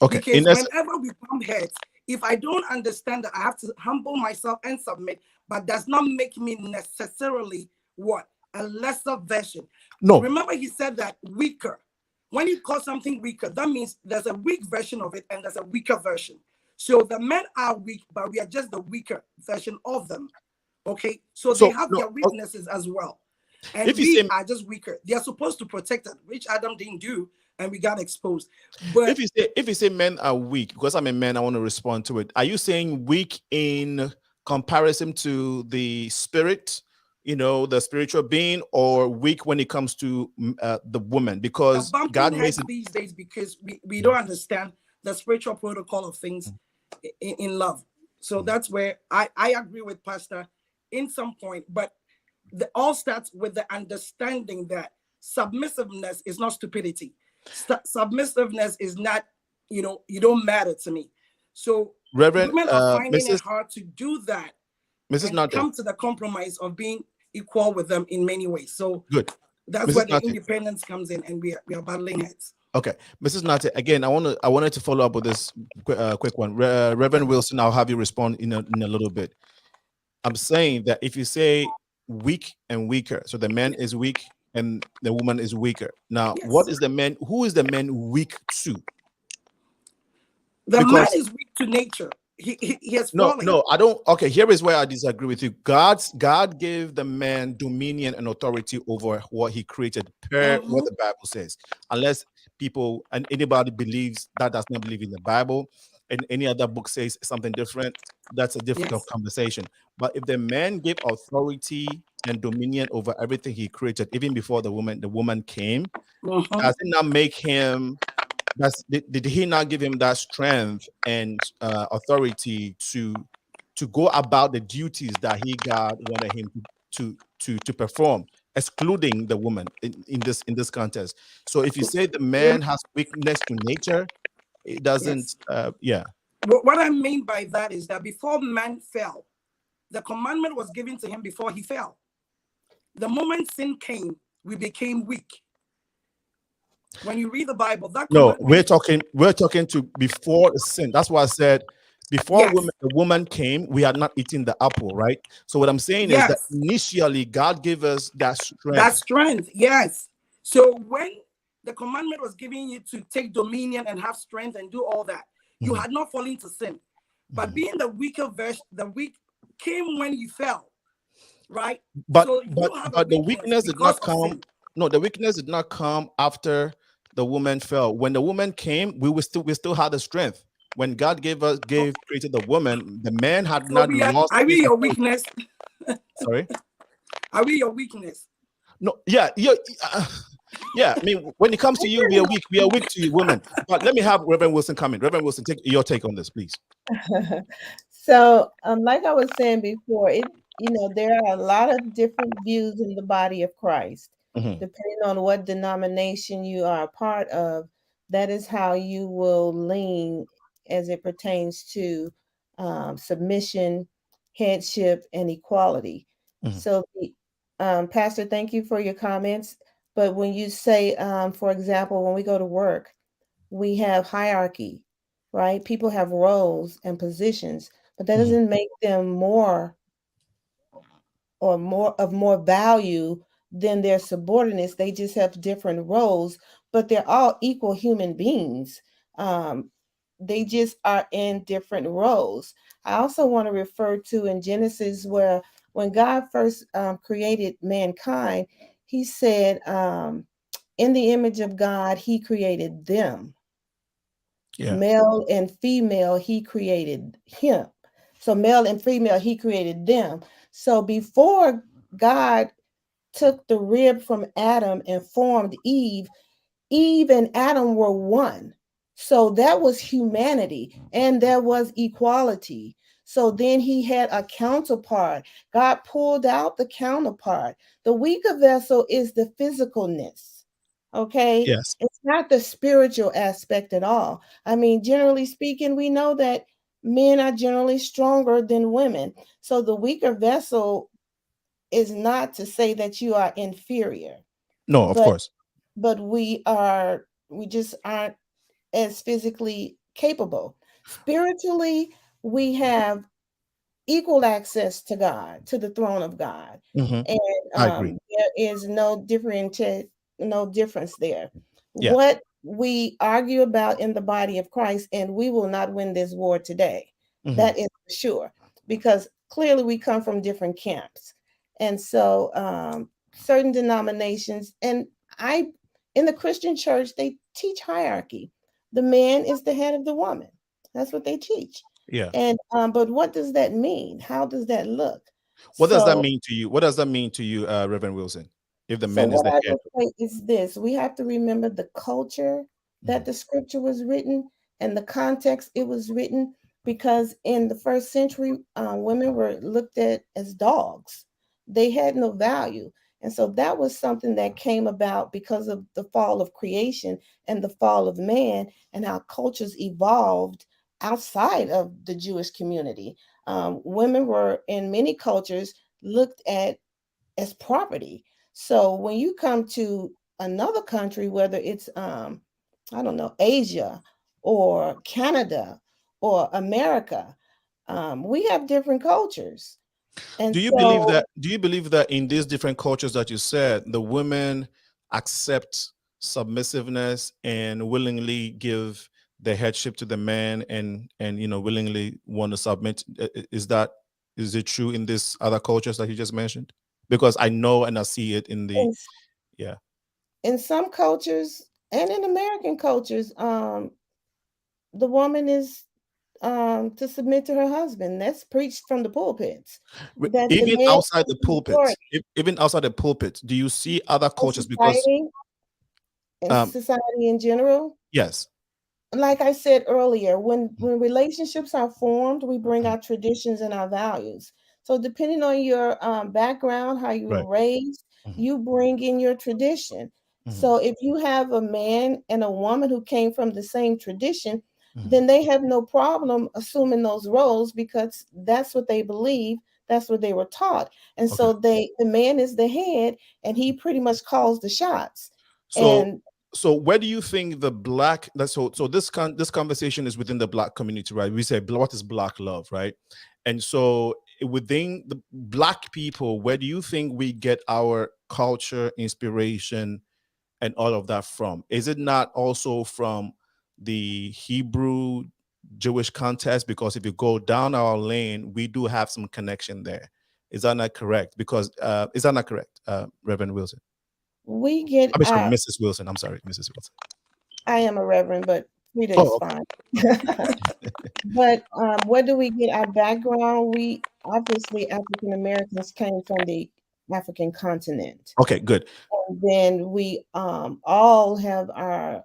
Speaker 2: Okay.
Speaker 5: Because whenever we bump heads, if I don't understand that I have to humble myself and submit, but does not make me necessarily what? A lesser version.
Speaker 2: No.
Speaker 5: Remember, he said that weaker. When you call something weaker, that means there's a weak version of it and there's a weaker version. So the men are weak, but we are just the weaker version of them. Okay? So they have their weaknesses as well. And we are just weaker. They are supposed to protect us, which Adam didn't do, and we got exposed. But
Speaker 2: if you say men are weak, because I'm a man, I want to respond to it. Are you saying weak in comparison to the spirit, the spiritual being, or weak when it comes to the woman? Because God makes it
Speaker 5: these days because we don't understand the spiritual protocol of things in love. So that's where I agree with Pastor in some point, but all starts with the understanding that submissiveness is not stupidity. Submissiveness is not, you don't matter to me. So
Speaker 2: Reverend,
Speaker 5: women are finding it hard to do that.
Speaker 2: Mrs.
Speaker 5: And
Speaker 2: NARTEY,
Speaker 5: come to the compromise of being equal with them in many ways. So
Speaker 2: good.
Speaker 5: That's where the independence comes in, and we are battling heads.
Speaker 2: Okay, Mrs. NARTEY, again, I wanted to follow up with this quick one. Reverend Wilson, I'll have you respond in a little bit. I'm saying that if you say weak and weaker, so the man is weak and the woman is weaker. Now, what is the man? Who is the man weak to?
Speaker 5: The man is weak to nature. He has fallen.
Speaker 2: No, I don't. Okay, here is where I disagree with you. God gave the man dominion and authority over what he created, per what the Bible says. Unless people and anybody believes that does not believe in the Bible, and any other book says something different, that's a difficult conversation. But if the man gave authority and dominion over everything he created, even before the woman came, does it not make him? Did he not give him that strength and authority to go about the duties that God wanted him to perform? excluding the woman in this context. So if you say the man has weakness to nature, it doesn't. Yeah.
Speaker 5: What I mean by that is that before man fell, the commandment was given to him before he fell. The moment sin came, we became weak. When you read the Bible, that
Speaker 2: no,
Speaker 5: commandment,
Speaker 2: we're talking to before the sin. That's why I said before the woman came, we had not eaten the apple, right? So what I'm saying is that initially God gave us that strength.
Speaker 5: That strength, yes. So when the commandment was giving you to take dominion and have strength and do all that, you had not fallen to sin. But being the weaker version, the weak came when you fell, right?
Speaker 2: But
Speaker 5: so
Speaker 2: but the weakness did not come. No, the weakness did not come after the woman fell. When the woman came, we still had the strength. When God created the woman, the man had not lost.
Speaker 5: Are we your weakness?
Speaker 2: Sorry?
Speaker 5: Are we your weakness?
Speaker 2: No, yeah. I mean, when it comes to you, we are weak to you, women. But let me have Reverend Wilson come in. Reverend Wilson, take your take on this, please.
Speaker 4: So, like I was saying before, there are a lot of different views in the body of Christ. Depending on what denomination you are a part of, that is how you will lean as it pertains to submission, headship, and equality. So, Pastor, thank you for your comments. But when you say, for example, when we go to work, we have hierarchy, right? People have roles and positions, but that doesn't make them more value than their subordinates. They just have different roles, but they're all equal human beings. They just are in different roles. I also want to refer to in Genesis where when God first created mankind, he said, in the image of God, he created them. Male and female, he created him. So male and female, he created them. So before God took the rib from Adam and formed Eve, Eve and Adam were one. So that was humanity and there was equality. So then he had a counterpart. God pulled out the counterpart. The weaker vessel is the physicalness. Okay.
Speaker 2: Yes.
Speaker 4: It's not the spiritual aspect at all. I mean, generally speaking, we know that men are generally stronger than women. So the weaker vessel is not to say that you are inferior.
Speaker 2: No, of course.
Speaker 4: But we just aren't as physically capable. Spiritually, we have equal access to God, to the throne of God. And
Speaker 2: I agree.
Speaker 4: there is no difference there.
Speaker 2: Yeah.
Speaker 4: What we argue about in the body of Christ, and we will not win this war today. That is for sure, because clearly we come from different camps. And so certain denominations, and in the Christian church, they teach hierarchy. The man is the head of the woman. That's what they teach.
Speaker 2: Yeah.
Speaker 4: And but what does that mean? How does that look?
Speaker 2: What does that mean to you? What does that mean to you, Reverend Wilson? If the man is the head.
Speaker 4: What I would say is this: we have to remember the culture that the scripture was written and the context it was written, because in the first century, women were looked at as dogs. They had no value. And so that was something that came about because of the fall of creation and the fall of man, and how cultures evolved outside of the Jewish community. Women were in many cultures looked at as property. So when you come to another country, whether it's Asia or Canada or America, we have different cultures. And
Speaker 2: do you believe that in these different cultures that you said, the women accept submissiveness and willingly give the headship to the man and willingly want to submit? Is it true in these other cultures that you just mentioned? Because I know and I see it in
Speaker 4: some cultures and in American cultures, the woman is to submit to her husband. That's preached from the pulpits.
Speaker 2: Even outside the pulpits, even outside the pulpit, do you see other cultures?
Speaker 4: Society in general?
Speaker 2: Yes.
Speaker 4: Like I said earlier, when relationships are formed, we bring our traditions and our values. So depending on your background, how you were raised, you bring in your tradition. So if you have a man and a woman who came from the same tradition, then they have no problem assuming those roles because that's what they believe, that's what they were taught. And so the man is the head and he pretty much calls the shots.
Speaker 2: So where do you think the black so this conversation is within the black community, right? We say what is black love, right? And so within the black people, where do you think we get our culture, inspiration, and all of that from? Is it not also from the Hebrew Jewish context? Because if you go down our lane, we do have some connection there. Is that not correct? Because is that not correct, Reverend Wilson?
Speaker 4: We get
Speaker 2: I'm sorry, Mrs. Wilson. I'm sorry, Mrs. Wilson.
Speaker 4: I am a reverend, but Freda is fine. But where do we get our background? We obviously African Americans came from the African continent.
Speaker 2: Okay, good.
Speaker 4: And then we all have our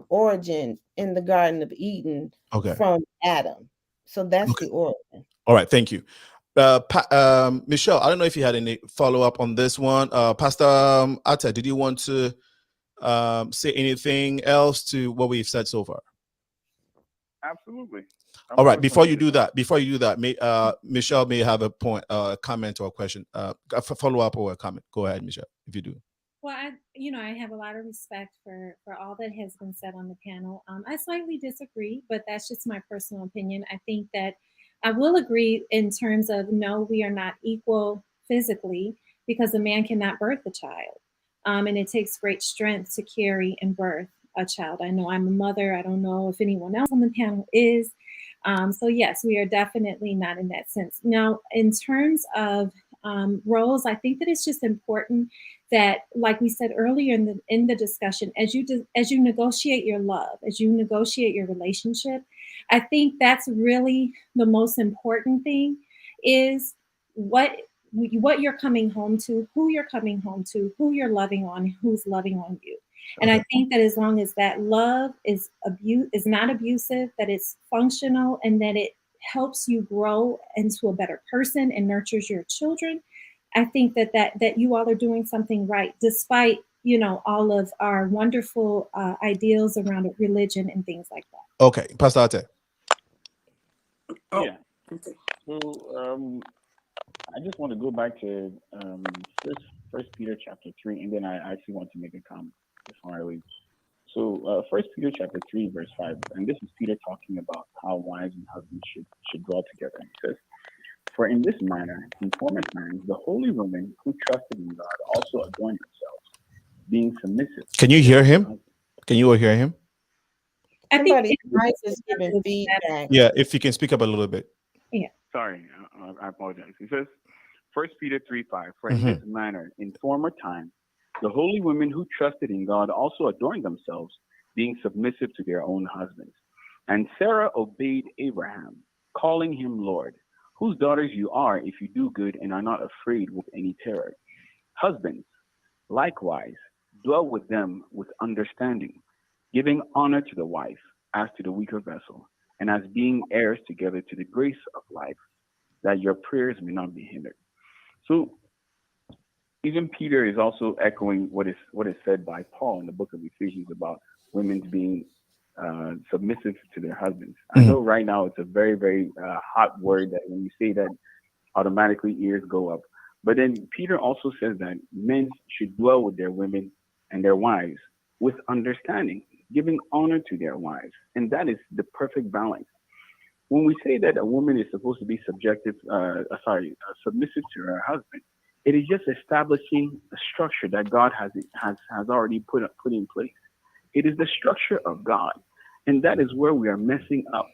Speaker 4: origin in the Garden of Eden from Adam. So that's the origin.
Speaker 2: All right, thank you. Michelle, I don't know if you had any follow-up on this one. Pastor Atta, did you want to say anything else to what we've said so far?
Speaker 12: Absolutely.
Speaker 2: All right, before you do that, Michelle may have a point, comment or a question, a follow-up or a comment. Go ahead, Michelle, if you do.
Speaker 3: Well, I have a lot of respect for all that has been said on the panel. I slightly disagree, but that's just my personal opinion. I think that I will agree in terms of, no, we are not equal physically because a man cannot birth a child. And it takes great strength to carry and birth a child. I know I'm a mother. I don't know if anyone else on the panel is. So yes, we are definitely not in that sense. Now, in terms of roles, I think that it's just important that, like we said earlier in the discussion, as you negotiate your love, as you negotiate your relationship, I think that's really the most important thing is what you're coming home to, who you're coming home to, who you're loving on, who's loving on you. And I think that as long as that love is not abusive, that it's functional, and that it helps you grow into a better person and nurtures your children, I think that you all are doing something right, despite all of our wonderful ideals around religion and things like that.
Speaker 2: Okay, Pastor Ate.
Speaker 12: Yeah. So I just want to go back to First Peter chapter 3, and then I actually want to make a comment before I leave. So First Peter chapter 3, verse 5, and this is Peter talking about how wives and husbands should dwell together. And he says, "For in this manner, in former times, the holy women who trusted in God also adorned themselves, being submissive."
Speaker 2: Can you hear him? Can you all hear him?
Speaker 4: Somebody's mic is giving feedback.
Speaker 2: Yeah, if you can speak up a little bit.
Speaker 3: Yeah.
Speaker 12: Sorry, I apologize. He says, First Peter 3:5, "For in this manner, in former times, the holy women who trusted in God also adorned themselves, being submissive to their own husbands. And Sarah obeyed Abraham, calling him Lord, whose daughters you are if you do good and are not afraid with any terror. Husbands, likewise, dwell with them with understanding, giving honor to the wife as to the weaker vessel, and as being heirs together to the grace of life, that your prayers may not be hindered." So even Peter is also echoing what is said by Paul in the book of Ephesians about women being submissive to their husbands. I know right now it's a very, very hot word that when you say that, automatically ears go up. But then Peter also says that men should dwell with their women and their wives with understanding, giving honor to their wives. And that is the perfect balance. When we say that a woman is supposed to be submissive to her husband, it is just establishing a structure that God has already put in place. It is the structure of God, and that is where we are messing up.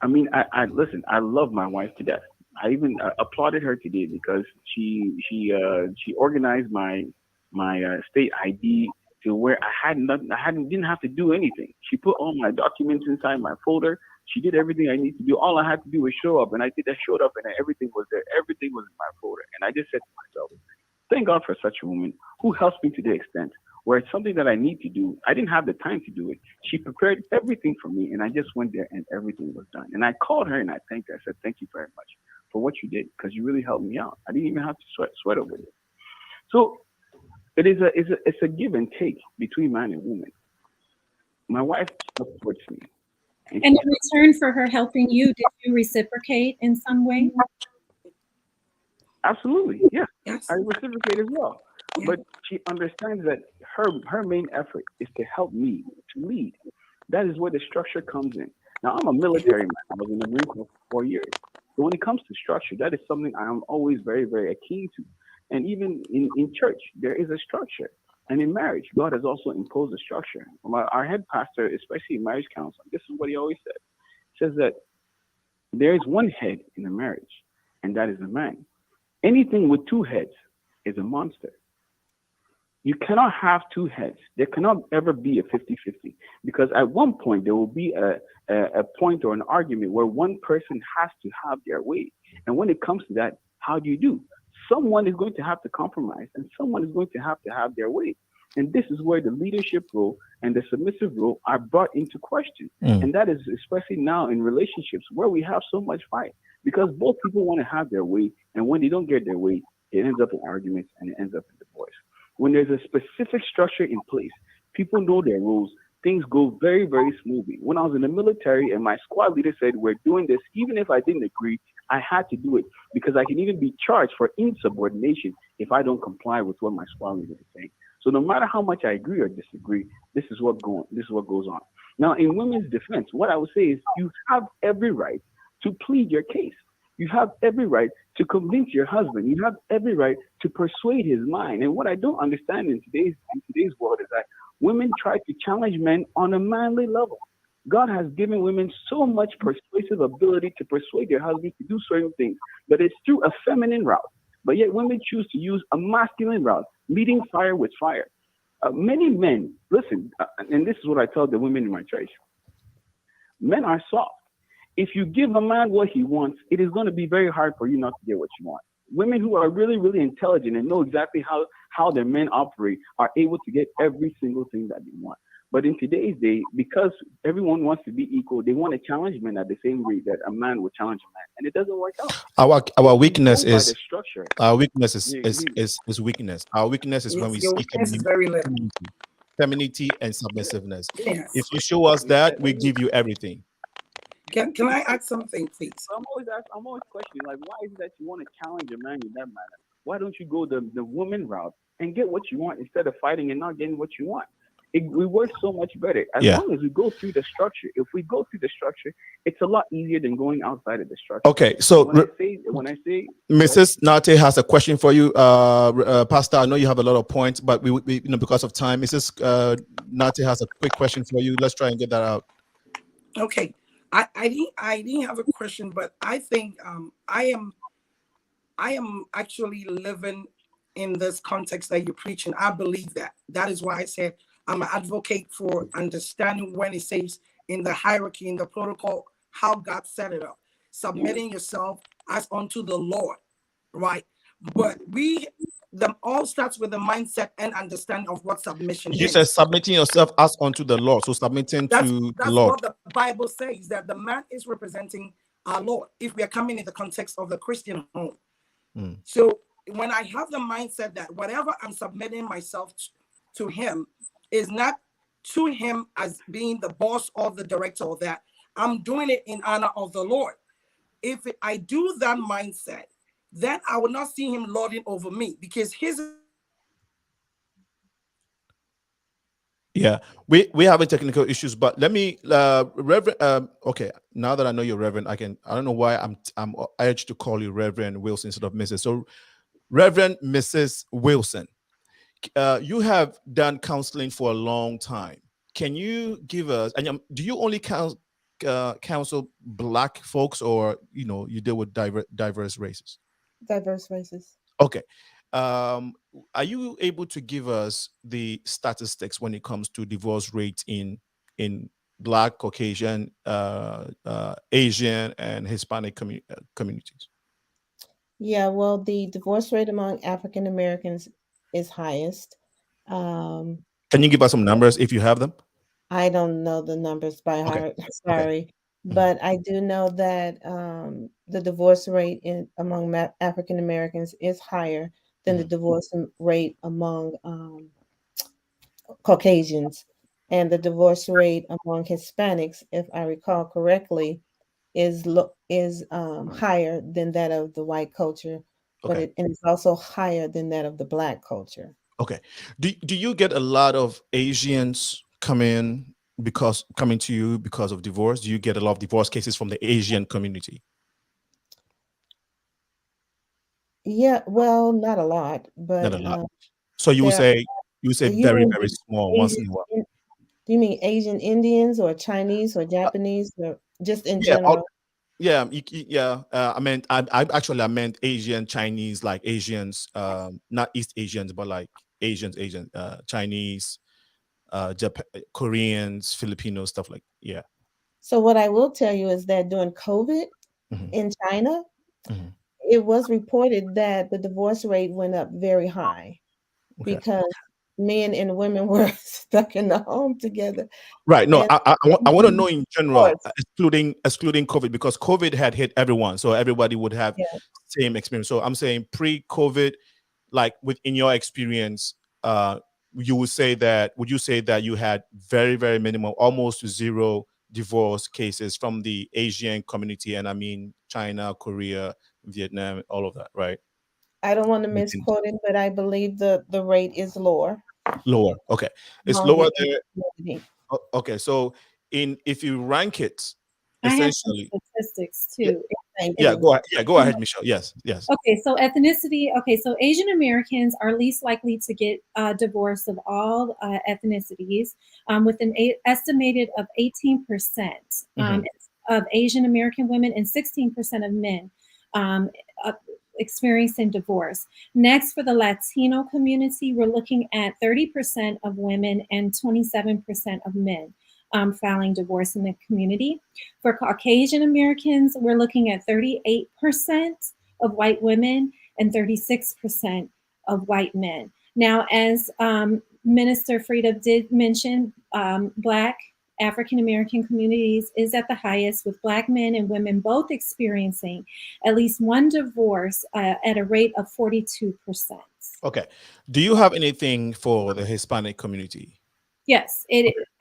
Speaker 12: I mean, I listen. I love my wife to death. I even applauded her today because she organized my state ID to where didn't have to do anything. She put all my documents inside my folder. She did everything I need to do. All I had to do was show up, and I did. I showed up, and everything was there. Everything was in my folder, and I just said to myself, "Thank God for such a woman who helps me to the extent where it's something that I need to do. I didn't have the time to do it. She prepared everything for me, and I just went there, and everything was done." And I called her, and I thanked her. I said, "Thank you very much for what you did because you really helped me out. I didn't even have to sweat over it. So it's a give and take between man and woman. My wife supports me.
Speaker 3: And in return for her helping you, did you reciprocate in some way?
Speaker 12: Absolutely, yeah. Yes. I reciprocate as well. Yeah. But she understands that her main effort is to help me to lead. That is where the structure comes in. Now, I'm a military man. I was in the Marine Corps for 4 years. So when it comes to structure, that is something I am always very, very keen to. And even in church, there is a structure. And in marriage, God has also imposed a structure. Our head pastor, especially in marriage counseling, this is what he always said. He says that there is one head in a marriage, and that is a man. Anything with two heads is a monster. You cannot have two heads. There cannot ever be a 50-50 because at one point there will be a point or an argument where one person has to have their way. And when it comes to that, how do you do? Someone is going to have to compromise and someone is going to have their way. And this is where the leadership role and the submissive role are brought into question. And that is especially now in relationships where we have so much fight because both people want to have their way. And when they don't get their way, it ends up in arguments and it ends up in divorce. When there's a specific structure in place, people know their roles, things go very, very smoothly. When I was in the military and my squad leader said, we're doing this, even if I didn't agree, I had to do it because I can even be charged for insubordination if I don't comply with what my squad leader is saying. So no matter how much I agree or disagree, this is what goes on. Now, in women's defense, what I would say is you have every right to plead your case. You have every right to convince your husband. You have every right to persuade his mind. And what I don't understand in today's world is that women try to challenge men on a manly level. God has given women so much persuasive ability to persuade their husbands to do certain things, but it's through a feminine route. But yet women choose to use a masculine route, meeting fire with fire. Many men, listen, and this is what I tell the women in my church. Men are soft. If you give a man what he wants, it is going to be very hard for you not to get what you want. Women who are really, really intelligent and know exactly how their men operate are able to get every single thing that they want. But in today's day, because everyone wants to be equal, they want to challenge men at the same rate that a man would challenge a man, and it doesn't work out.
Speaker 2: Our weakness is
Speaker 12: structure.
Speaker 2: Our weakness is weakness. Our weakness is when we see femininity and submissiveness.
Speaker 5: Yes.
Speaker 2: If you show us that, we give you everything.
Speaker 5: Can I add something, please?
Speaker 12: So I'm always questioning, like, why is it that you want to challenge a man in that manner? Why don't you go the woman route and get what you want instead of fighting and not getting what you want? We work so much better as long as we go through the structure. If we go through the structure, it's a lot easier than going outside of the structure.
Speaker 2: Okay, so
Speaker 12: when I say
Speaker 2: Mrs. NARTEY has a question for you, Pastor. I know you have a lot of points, but we because of time, Mrs. NARTEY has a quick question for you. Let's try and get that out.
Speaker 5: Okay, I didn't have a question, but I think I am actually living in this context that you're preaching. I believe that. That is why I said I'm an advocate for understanding when it says in the hierarchy, in the protocol, how God set it up. Submitting yourself as unto the Lord, right? But all starts with the mindset and understanding of what submission is.
Speaker 2: You said submitting yourself as unto the Lord. So submitting to the Lord.
Speaker 5: That's what the Bible says, that the man is representing our Lord, if we are coming in the context of the Christian home. So when I have the mindset that whatever I'm submitting myself to him is not to him as being the boss or the director or that, I'm doing it in honor of the Lord. If I do that mindset, then I will not see him lording over me, because his...
Speaker 2: Yeah, we having technical issues, but let me Reverend okay, now that I know you're Reverend, I don't know why I'm urged to call you Reverend Wilson instead of Mrs. So Reverend Mrs. Wilson, you have done counseling for a long time. Can you give us, and do you only counsel Black folks, or you deal with diverse races?
Speaker 4: Diverse races.
Speaker 2: Okay. Are you able to give us the statistics when it comes to divorce rates in Black, Caucasian, Asian, and Hispanic communities?
Speaker 4: Yeah, well, the divorce rate among African Americans is highest.
Speaker 2: Can you give us some numbers if you have them?
Speaker 4: I don't know the numbers by heart. Sorry. but I do know that the divorce rate among African Americans is higher than the divorce rate among Caucasians, and the divorce rate among Hispanics, if I recall correctly, is higher than that of the white culture, but
Speaker 2: Okay.
Speaker 4: it's also higher than that of the Black culture.
Speaker 2: Okay. Do you get a lot of Asians coming to you because of divorce? Do you get a lot of divorce cases from the Asian community?
Speaker 4: Yeah, well, not a lot,
Speaker 2: Not
Speaker 4: but
Speaker 2: a lot. So you would
Speaker 4: there
Speaker 2: say
Speaker 4: you
Speaker 2: very,
Speaker 4: mean
Speaker 2: very small once
Speaker 4: Asian,
Speaker 2: in a while.
Speaker 4: do you mean Asian Indians or Chinese or Japanese or just in
Speaker 2: Yeah,
Speaker 4: general?
Speaker 2: yeah, yeah. I meant Asian, Chinese, like Asians, not East Asians, but like Asians, Chinese, Japan, Koreans, Filipinos, stuff like, yeah.
Speaker 4: So what I will tell you is that during COVID in China, it was reported that the divorce rate went up very high because men and women were stuck in the home together.
Speaker 2: Right. No,
Speaker 4: And
Speaker 2: I want to know in general, excluding COVID, because COVID had hit everyone, so everybody would have same experience. So I'm saying pre-COVID, like within your experience, would you say that you had very, very minimal, almost zero divorce cases from the Asian community, and I mean China, Korea, Vietnam, all of that, right?
Speaker 4: I don't want to misquote it, but I believe the rate is lower.
Speaker 2: Lower. Okay. It's
Speaker 4: among
Speaker 2: lower
Speaker 4: the
Speaker 2: there.
Speaker 4: Asian community.
Speaker 2: Okay. So if you rank it,
Speaker 3: I have some
Speaker 2: essentially.
Speaker 3: statistics
Speaker 2: Yeah,
Speaker 3: too.
Speaker 2: yeah, go ahead. Yeah, go ahead, Michelle. Yes, yes.
Speaker 3: Okay, so ethnicity. Okay, so Asian Americans are least likely to get divorced of all ethnicities, with an estimated of 18% of Asian American women and 16% of men um, uh, experiencing divorce. Next, for the Latino community, we're looking at 30% of women and 27% of men filing divorce in the community. For Caucasian Americans, we're looking at 38% of white women and 36% of white men. Now, as Minister Freda did mention, Black African American communities is at the highest, with Black men and women both experiencing at least one divorce at a rate of 42%.
Speaker 2: Okay. Do you have anything for the Hispanic community?
Speaker 3: Yes,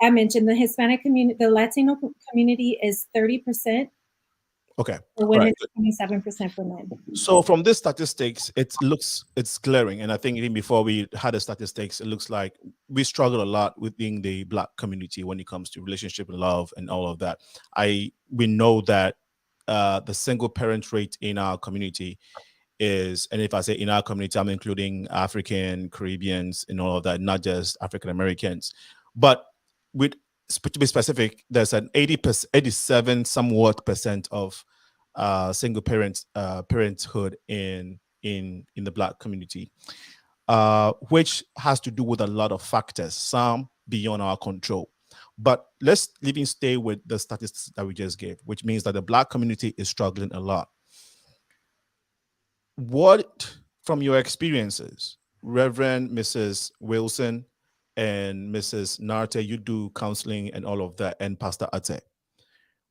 Speaker 3: I mentioned the Hispanic community, the Latino community is 30%.
Speaker 2: Okay.
Speaker 3: For women, 27% for men.
Speaker 2: So from this statistics, it's glaring, and I think even before we had the statistics, it looks like we struggle a lot within the Black community when it comes to relationship and love and all of that. We know that the single parent rate in our community is, and if I say in our community, I'm including African, Caribbeans, and all of that, not just African Americans. But to be specific, there's an 87 somewhat percent of single parenthood in the Black community, which has to do with a lot of factors, some beyond our control. But let's even stay with the statistics that we just gave, which means that the Black community is struggling a lot. What, from your experiences, Reverend Mrs. Wilson and Mrs. NARTEY, you do counseling and all of that, and Pastor Ate,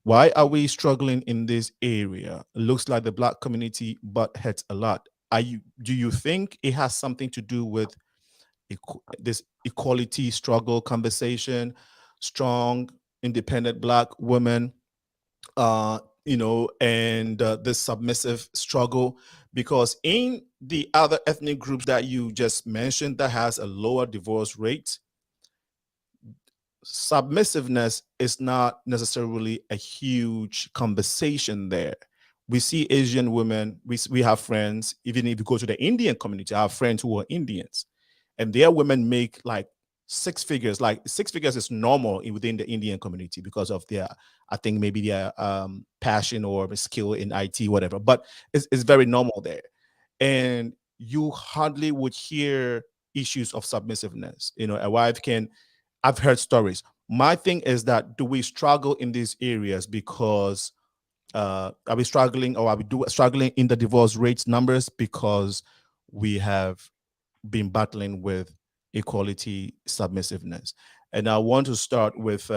Speaker 2: why are we struggling in this area? It looks like the Black community butt heads a lot. Do you think it has something to do with this equality struggle conversation, strong, independent Black women, and this submissive struggle? Because in the other ethnic groups that you just mentioned that has a lower divorce rate, submissiveness is not necessarily a huge conversation there. We see Asian women, we have friends, even if you go to the Indian community, I have friends who are Indians, and their women make like six figures. Like six figures is normal within the Indian community because of their, I think maybe their passion or skill in IT, whatever. But it's very normal there, and you hardly would hear issues of submissiveness. A wife can. I've heard stories. My thing is that, do we struggle in these areas because are we struggling, or are we struggling in the divorce rates numbers because we have been battling with equality submissiveness? And I want to start with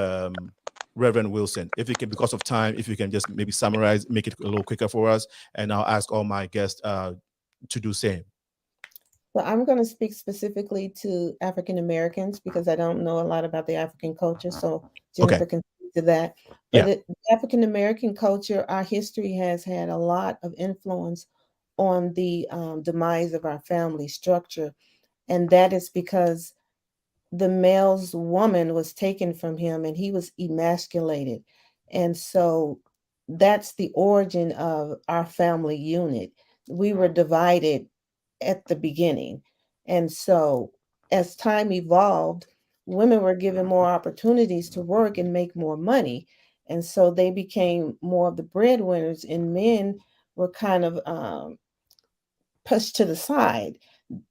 Speaker 2: Reverend Wilson. If you can, because of time, if you can just maybe summarize, make it a little quicker for us, and I'll ask all my guests to do same.
Speaker 4: Well, I'm going to speak specifically to African Americans because I don't know a lot about the African culture. So Jennifer can speak to that. But the African American culture, our history has had a lot of influence on the demise of our family structure. And that is because the male's woman was taken from him and he was emasculated. And so that's the origin of our family unit. We were divided at the beginning. And so as time evolved, women were given more opportunities to work and make more money. And so they became more of the breadwinners, and men were kind of pushed to the side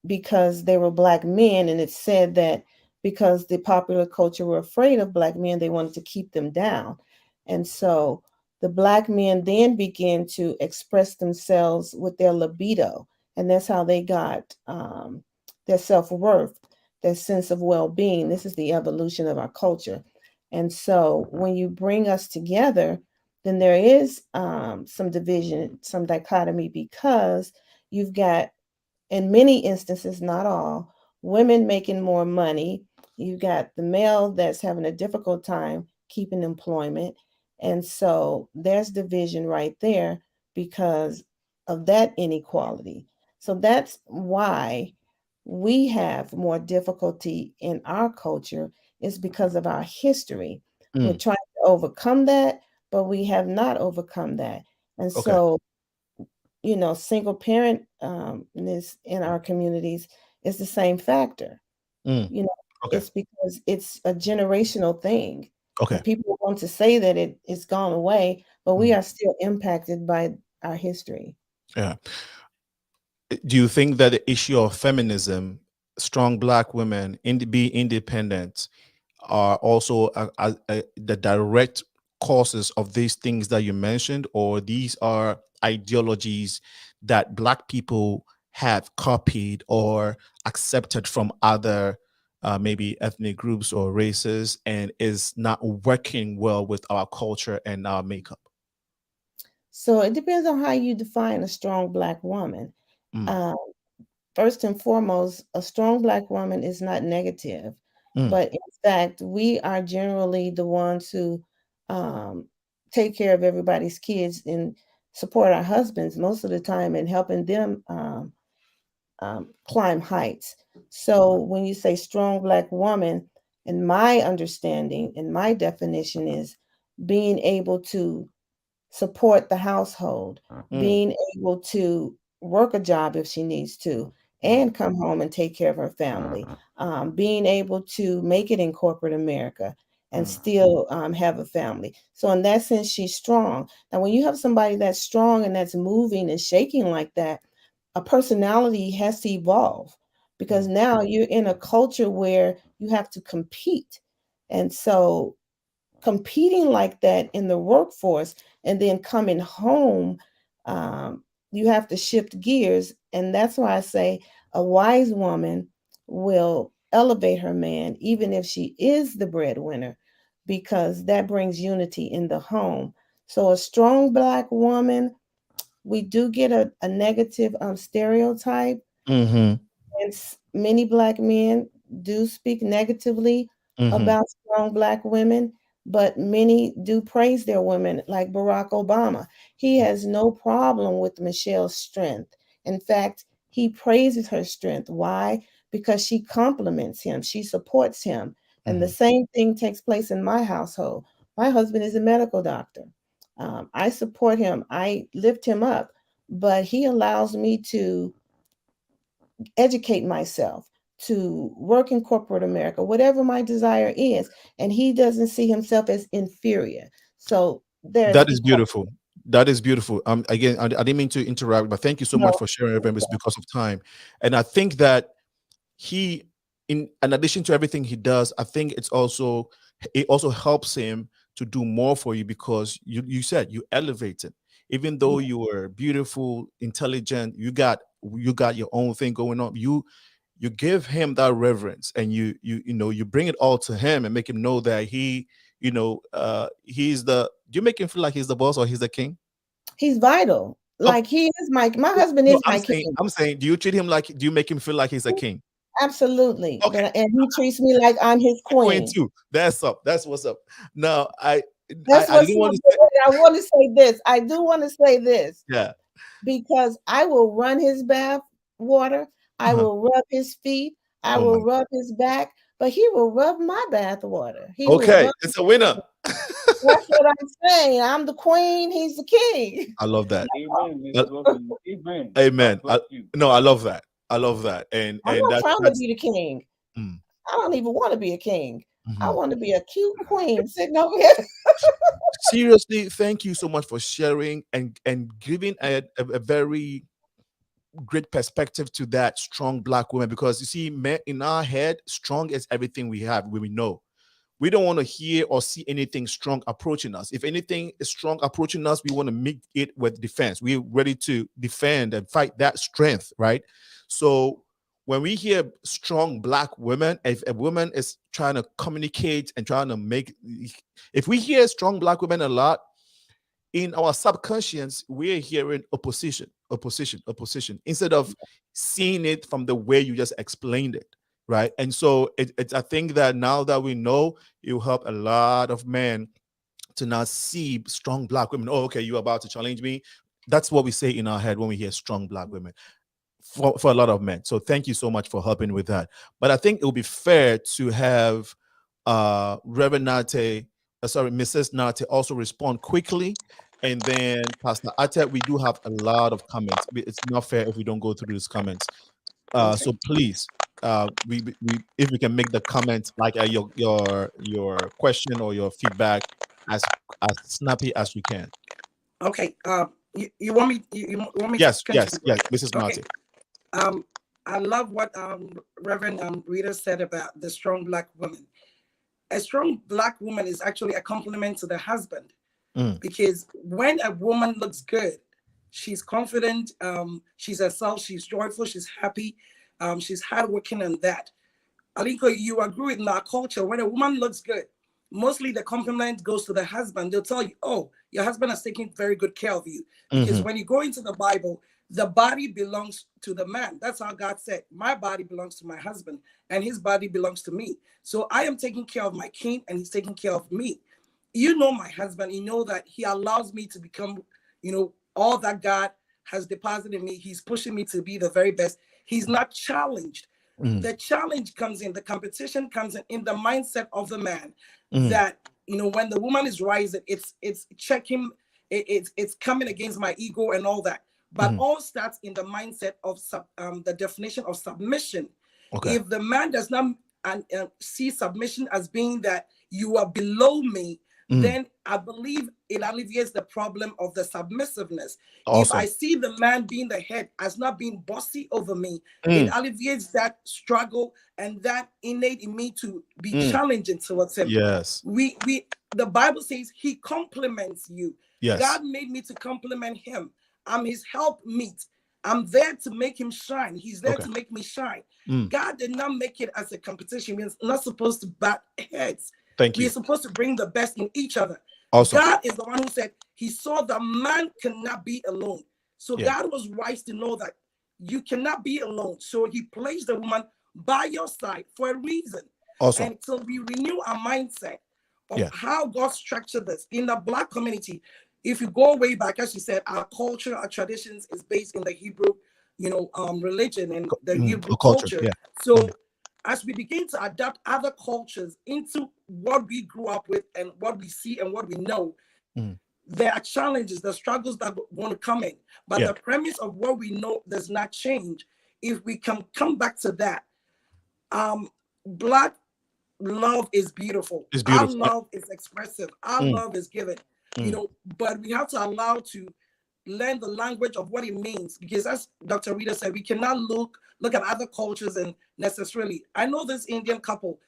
Speaker 4: because they were Black men. And it's said that because the popular culture were afraid of Black men, they wanted to keep them down. And so the Black men then began to express themselves with their libido. And that's how they got their self-worth, their sense of well-being. This is the evolution of our culture. And so when you bring us together, then there is some division, some dichotomy, because you've got, in many instances, not all, women making more money. You've got the male that's having a difficult time keeping employment. And so there's division right there because of that inequality. So that's why we have more difficulty in our culture, is because of our history. We're trying to overcome that, but we have not overcome that. And so, you know, single parent in our communities is the same factor. You know, it's because it's a generational thing. And people want to say that it's gone away, but we are still impacted by our history.
Speaker 2: Yeah. Do you think that the issue of feminism, strong Black women, be independent, are also the direct causes of these things that you mentioned, or these are ideologies that Black people have copied or accepted from other maybe ethnic groups or races, and is not working well with our culture and our makeup?
Speaker 4: So it depends on how you define a strong Black woman. First and foremost, a strong Black woman is not negative, but in fact, we are generally the ones who take care of everybody's kids and support our husbands most of the time and helping them climb heights. So when you say strong Black woman, in my understanding, in my definition, is being able to support the household, being able to work a job if she needs to, and come home and take care of her family, being able to make it in corporate America and still have a family. So in that sense, she's strong. Now, when you have somebody that's strong and that's moving and shaking like that, a personality has to evolve, because now you're in a culture where you have to compete. And so competing like that in the workforce and then coming home, you have to shift gears. And that's why I say a wise woman will elevate her man, even if she is the breadwinner, because that brings unity in the home. So a strong Black woman, we do get a negative stereotype. And many Black men do speak negatively about strong Black women, but many do praise their women, like Barack Obama. He has no problem with Michelle's strength. In fact, he praises her strength. Why? Because she compliments him, she supports him. And the same thing takes place in my household. My husband is a medical doctor. I support him, I lift him up, but he allows me to educate myself, to work in corporate America, whatever my desire is. And he doesn't see himself as inferior. So
Speaker 2: that is beautiful. That is beautiful. Again, I didn't mean to interrupt, but thank you so much for sharing your members because of time. And I think that he, in addition to everything he does, I think it also helps him to do more for you, because you said you elevated. Even though you were beautiful, intelligent, you got your own thing going on. You give him that reverence, and you bring it all to him and make him know that he you know, he's the. Do you make him feel like he's the boss or he's the king?
Speaker 4: He's vital. Like he is my husband
Speaker 2: No,
Speaker 4: is my king.
Speaker 2: I'm saying, do you treat him like? Do you make him feel like he's a king?
Speaker 4: Absolutely.
Speaker 2: Okay.
Speaker 4: But and he treats me like I'm his queen.
Speaker 2: Too. That's up. That's what's up. Now I
Speaker 4: That's
Speaker 2: do want to
Speaker 4: say, I want to say this. I do want to say this.
Speaker 2: Yeah.
Speaker 4: Because I will run his bath water. I will rub his feet. I will rub his back, but he will rub my bath water.
Speaker 2: Okay, it's a winner.
Speaker 4: That's what I'm saying. I'm the queen. He's the king.
Speaker 2: I love that.
Speaker 12: Amen.
Speaker 2: Amen. I love that. I love that. And
Speaker 4: I'm not trying to be the king. I don't even want to be a king. I want to be a cute queen sitting over here.
Speaker 2: Seriously, thank you so much for sharing and giving a very great perspective to that strong Black woman, because you see, in our head, strong is everything we have, we know. We don't want to hear or see anything strong approaching us. If anything is strong approaching us, we want to meet it with defense. We're ready to defend and fight that strength, right? So when we hear strong Black women, if a woman is trying to communicate and trying to make, if we hear strong Black women a lot, in our subconscious, we're hearing opposition, instead of seeing it from the way you just explained it, right? And so I think that now that we know, it will help a lot of men to now see strong Black women. Oh, okay, you're about to challenge me. That's what we say in our head when we hear strong Black women. For a lot of men. So thank you so much for helping with that. But I think it would be fair to have Reverend Nartey, Mrs. Nartey also respond quickly. And then Pastor Atet, we do have a lot of comments. It's not fair if we don't go through these comments. So please, if we can make the comments like your question or your feedback as snappy as we can.
Speaker 5: Okay. You want me? You want me?
Speaker 2: Yes, Mrs. Nartey.
Speaker 5: I love what Reverend Rita said about the strong Black woman. A strong Black woman is actually a compliment to the husband, because when a woman looks good, she's confident, she's herself, she's joyful, she's happy, she's hardworking, and that. Aliko, you agree with our culture, when a woman looks good, mostly the compliment goes to the husband. They'll tell you, oh, your husband is taking very good care of you. Because when you go into the Bible, the body belongs to the man. That's how God said, my body belongs to my husband and his body belongs to me. So I am taking care of my king and he's taking care of me. You know my husband, you know that he allows me to become, all that God has deposited in me. He's pushing me to be the very best. He's not challenged. The challenge comes in, the competition comes in the mindset of the man, that, when the woman is rising, it's checking, it's coming against my ego and all that. But all starts in the mindset of the definition of submission. Okay. If the man does not see submission as being that you are below me, then I believe it alleviates the problem of the submissiveness. Awesome. If I see the man being the head as not being bossy over me, it alleviates that struggle and that innate in me to be challenging towards him. Yes. The Bible says he compliments you. Yes. God made me to compliment him. I'm his helpmeet. I'm there to make him shine. He's there to make me shine. God did not make it as a competition. We're not supposed to bat heads. Thank you. We're supposed to bring the best in each other. Awesome. God is the one who said he saw the man cannot be alone. So God was wise to know that you cannot be alone. So he placed the woman by your side for a reason. Awesome. And so we renew our mindset of how God structured this. In the Black community, if you go way back, as you said, our culture, our traditions is based in the Hebrew, religion and the Hebrew culture. Yeah. So as we begin to adapt other cultures into what we grew up with and what we see and what we know, there are challenges, the struggles that want to come in. But the premise of what we know does not change. If we can come back to that, Black love is beautiful. It's beautiful. Our love is expressive. Our love is given. But we have to allow to learn the language of what it means, because as Dr. Rita said, we cannot look at other cultures and necessarily. I know this Indian couple,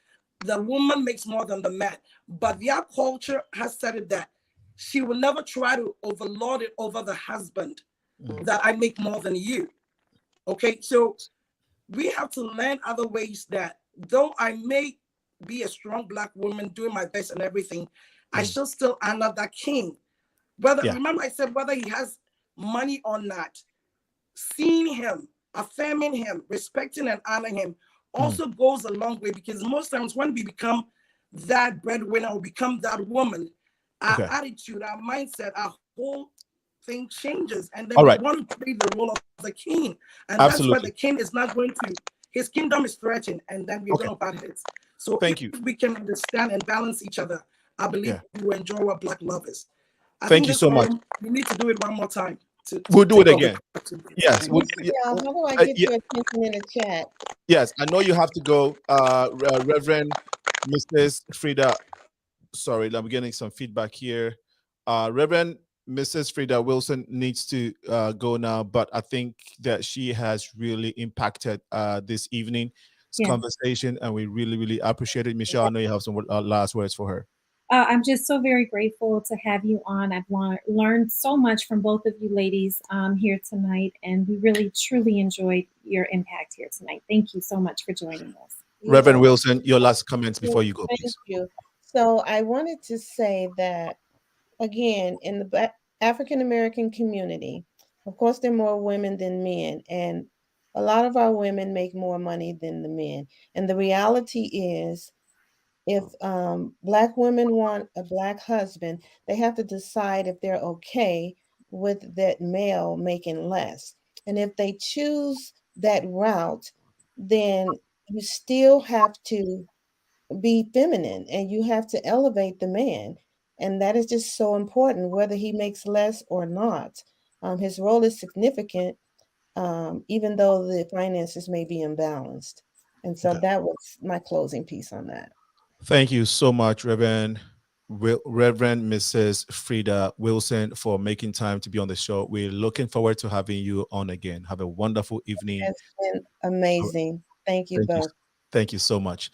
Speaker 5: the woman makes more than the man, but their culture has said it that she will never try to overlord it over the husband, that I make more than you. Okay, so we have to learn other ways that though I may be a strong Black woman, doing my best and everything, I should still honor that king. Whether, remember I said whether he has money or not, seeing him, affirming him, respecting and honoring him also goes a long way, because most times when we become that breadwinner or become that woman, our attitude, our mindset, our whole thing changes, and then we want to play the role of the king, and that's why the king is not going to, his kingdom is threatened, and then we're going to butt heads. So if we can understand and balance each other, I believe we will enjoy what Black love is.
Speaker 2: Thank you so much.
Speaker 5: We need to do it one more time.
Speaker 2: We'll do it again. Yes.
Speaker 4: How do I get your attention in the chat?
Speaker 2: Yes, I know you have to go, Reverend Mrs. Freda. Sorry, I'm getting some feedback here. Reverend Mrs. Freda Wilson needs to go now, but I think that she has really impacted this evening's conversation, and we really, really appreciate it. Michelle, I know you have some last words for her.
Speaker 3: I'm just so very grateful to have you on. I've learned so much from both of you ladies here tonight, and we really, truly enjoyed your impact here tonight. Thank you so much for joining us.
Speaker 2: Reverend Wilson, your last comments before you go, please.
Speaker 4: Thank you. So I wanted to say that, again, in the African-American community, of course, there are more women than men, and a lot of our women make more money than the men. And the reality is, if Black women want a Black husband, they have to decide if they're okay with that male making less. And if they choose that route, then you still have to be feminine and you have to elevate the man. And that is just so important, whether he makes less or not. His role is significant, even though the finances may be imbalanced. And so that was my closing piece on that.
Speaker 2: Thank you so much, Reverend Mrs. Freda Wilson, for making time to be on the show. We're looking forward to having you on again. Have a wonderful evening.
Speaker 4: It's been amazing. Thank you both.
Speaker 2: Thank you so much.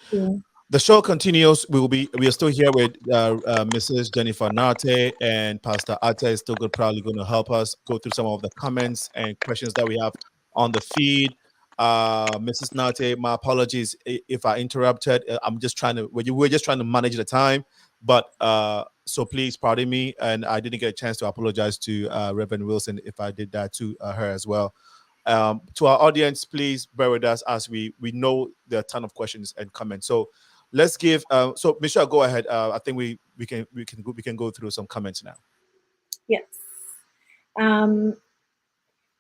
Speaker 2: The show continues. We are still here with Mrs. Jennifer NARTEY, and Pastor Ate is still probably going to help us go through some of the comments and questions that we have on the feed. Mrs. NARTEY, my apologies if I interrupted. I'm just trying to, we're just trying to manage the time, but so please pardon me, and I didn't get a chance to apologize to Reverend Wilson if I did that to her as well. To our audience, please bear with us as we know there are a ton of questions and comments. So let's give. So Michelle, go ahead. I think we can go through some comments now.
Speaker 3: Yes.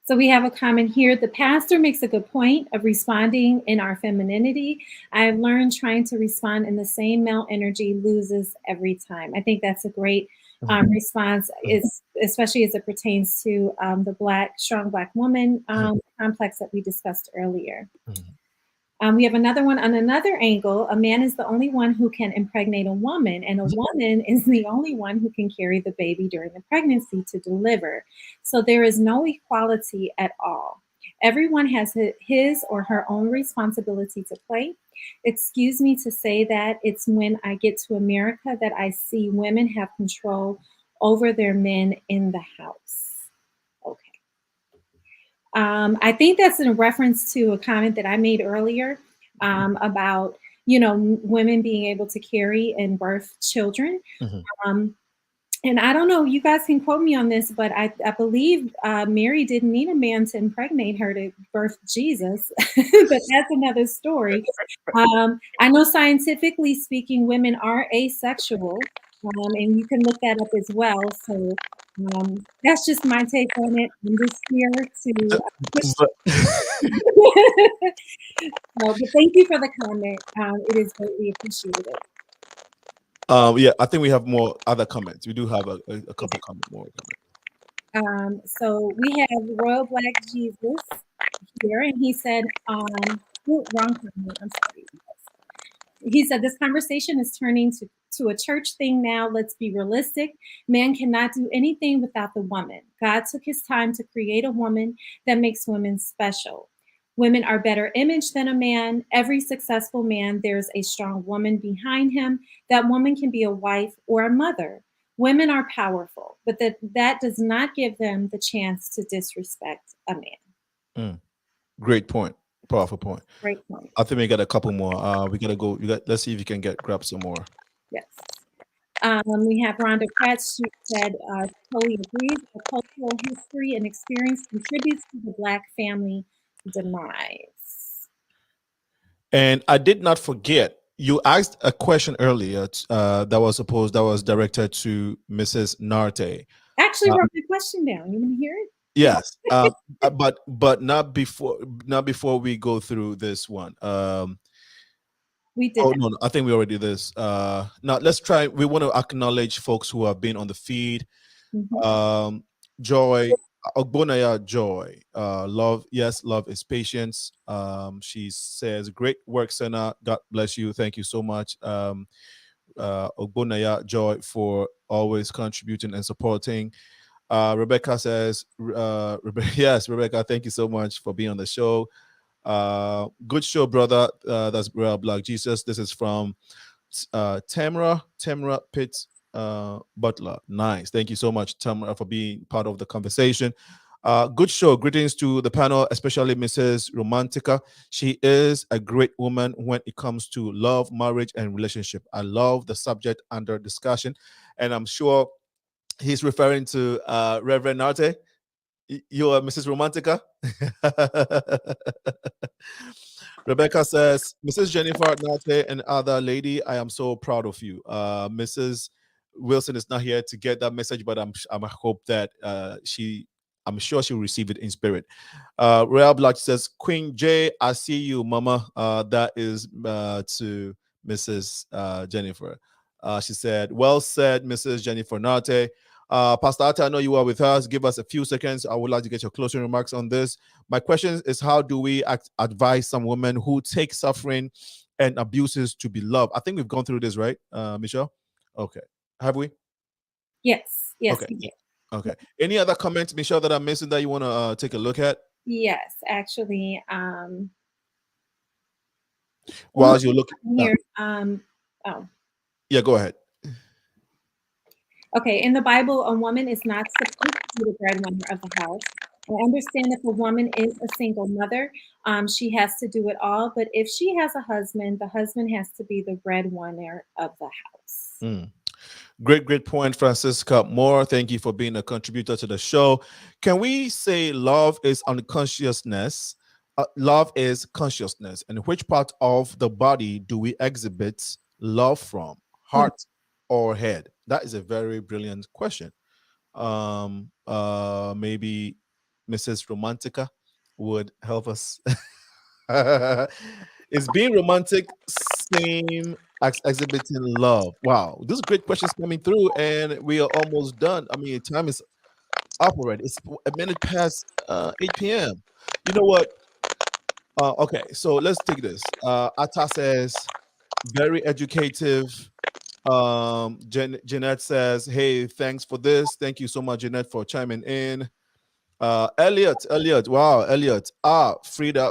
Speaker 3: So we have a comment here. The pastor makes a good point of responding in our femininity. I have learned trying to respond in the same male energy loses every time. I think that's a great response, especially as it pertains to the strong Black woman complex that we discussed earlier. We have another one on another angle. A man is the only one who can impregnate a woman, and a woman is the only one who can carry the baby during the pregnancy to deliver. So there is no equality at all. Everyone has his or her own responsibility to play. Excuse me to say that it's when I get to America that I see women have control over their men in the house. Okay. I think that's in reference to a comment that I made earlier about, women being able to carry and birth children. And I don't know, you guys can quote me on this, but I believe Mary didn't need a man to impregnate her to birth Jesus, but that's another story. I know scientifically speaking, women are asexual, and you can look that up as well. So that's just my take on it. I'm just here to but thank you for the comment. It is greatly appreciated.
Speaker 2: Yeah, I think we have more other comments. We do have a couple more comments.
Speaker 3: So we have Royal Black Jesus here, and he said, wrong comment, I'm sorry. He said, this conversation is turning to a church thing now. Let's be realistic. Man cannot do anything without the woman. God took his time to create a woman that makes women special. Women are better imaged than a man. Every successful man, there's a strong woman behind him. That woman can be a wife or a mother. Women are powerful, but that does not give them the chance to disrespect a man.
Speaker 2: Great point. Powerful point.
Speaker 3: Great point.
Speaker 2: I think we got a couple more. We gotta go. Let's see if you can grab some more.
Speaker 3: Yes. We have Rhonda Pratt. She said, totally agrees. The cultural history and experience contributes to the Black family demise.
Speaker 2: And I did not forget, you asked a question earlier that was directed to Mrs. Narte.
Speaker 3: Actually, wrote the question down. You want to hear it?
Speaker 2: Yes, but not before we go through this one.
Speaker 3: We did.
Speaker 2: Oh no, I think we already did this. Now let's try. We want to acknowledge folks who have been on the feed. Joy, Ogbonaya Joy, love. Yes, love is patience. She says, "Great work, Senna. God bless you. Thank you so much." Ogbonaya Joy for always contributing and supporting. Rebecca says, yes, Rebecca, thank you so much for being on the show. Good show, brother. That's Real Black Jesus. This is from Tamara Pitts Butler. Nice. Thank you so much, Tamara, for being part of the conversation. Good show. Greetings to the panel, especially Mrs. Romantica. She is a great woman when it comes to love, marriage, and relationship. I love the subject under discussion, and I'm sure he's referring to Reverend Narte. You are Mrs. Romantica. Rebecca says, Mrs. Jennifer Narte and other lady, I am so proud of you. Mrs. Wilson is not here to get that message, but I hope that I'm sure she'll receive it in spirit. Real Black says, Queen J, I see you, Mama. That is to Mrs. Jennifer. She said, well said, Mrs. Jennifer Narte. Pastor Ata, I know you are with us. Give us a few seconds. I would like to get your closing remarks on this. My question is, how do we advise some women who take suffering and abuses to be loved? I think we've gone through this, right, Michelle? Okay. Have we?
Speaker 3: Yes. Yes,
Speaker 2: okay.
Speaker 3: we did.
Speaker 2: Okay. Any other comments, Michelle, that I'm missing that you want to take a look at?
Speaker 3: Yes, actually.
Speaker 2: While you're looking
Speaker 3: here,
Speaker 2: yeah, go ahead.
Speaker 3: Okay, in the Bible, a woman is not supposed to be the breadwinner of the house. I understand if a woman is a single mother, she has to do it all. But if she has a husband, the husband has to be the breadwinner of the house.
Speaker 2: Great point, Francisca Moore. Thank you for being a contributor to the show. Can we say love is unconsciousness? Love is consciousness. And which part of the body do we exhibit love from? Heart or head? That is a very brilliant question. Maybe Mrs. Romantica would help us. Is being romantic same as exhibiting love? Wow, these great questions coming through, and we are almost done. I mean, time is up already. It's a minute past 8 p.m. You know what? Okay, so let's take this. Atta says, very educative. Jeanette says, hey, thanks for this. Thank you so much, Jeanette, for chiming in. Elliot, wow, Elliot. Freda.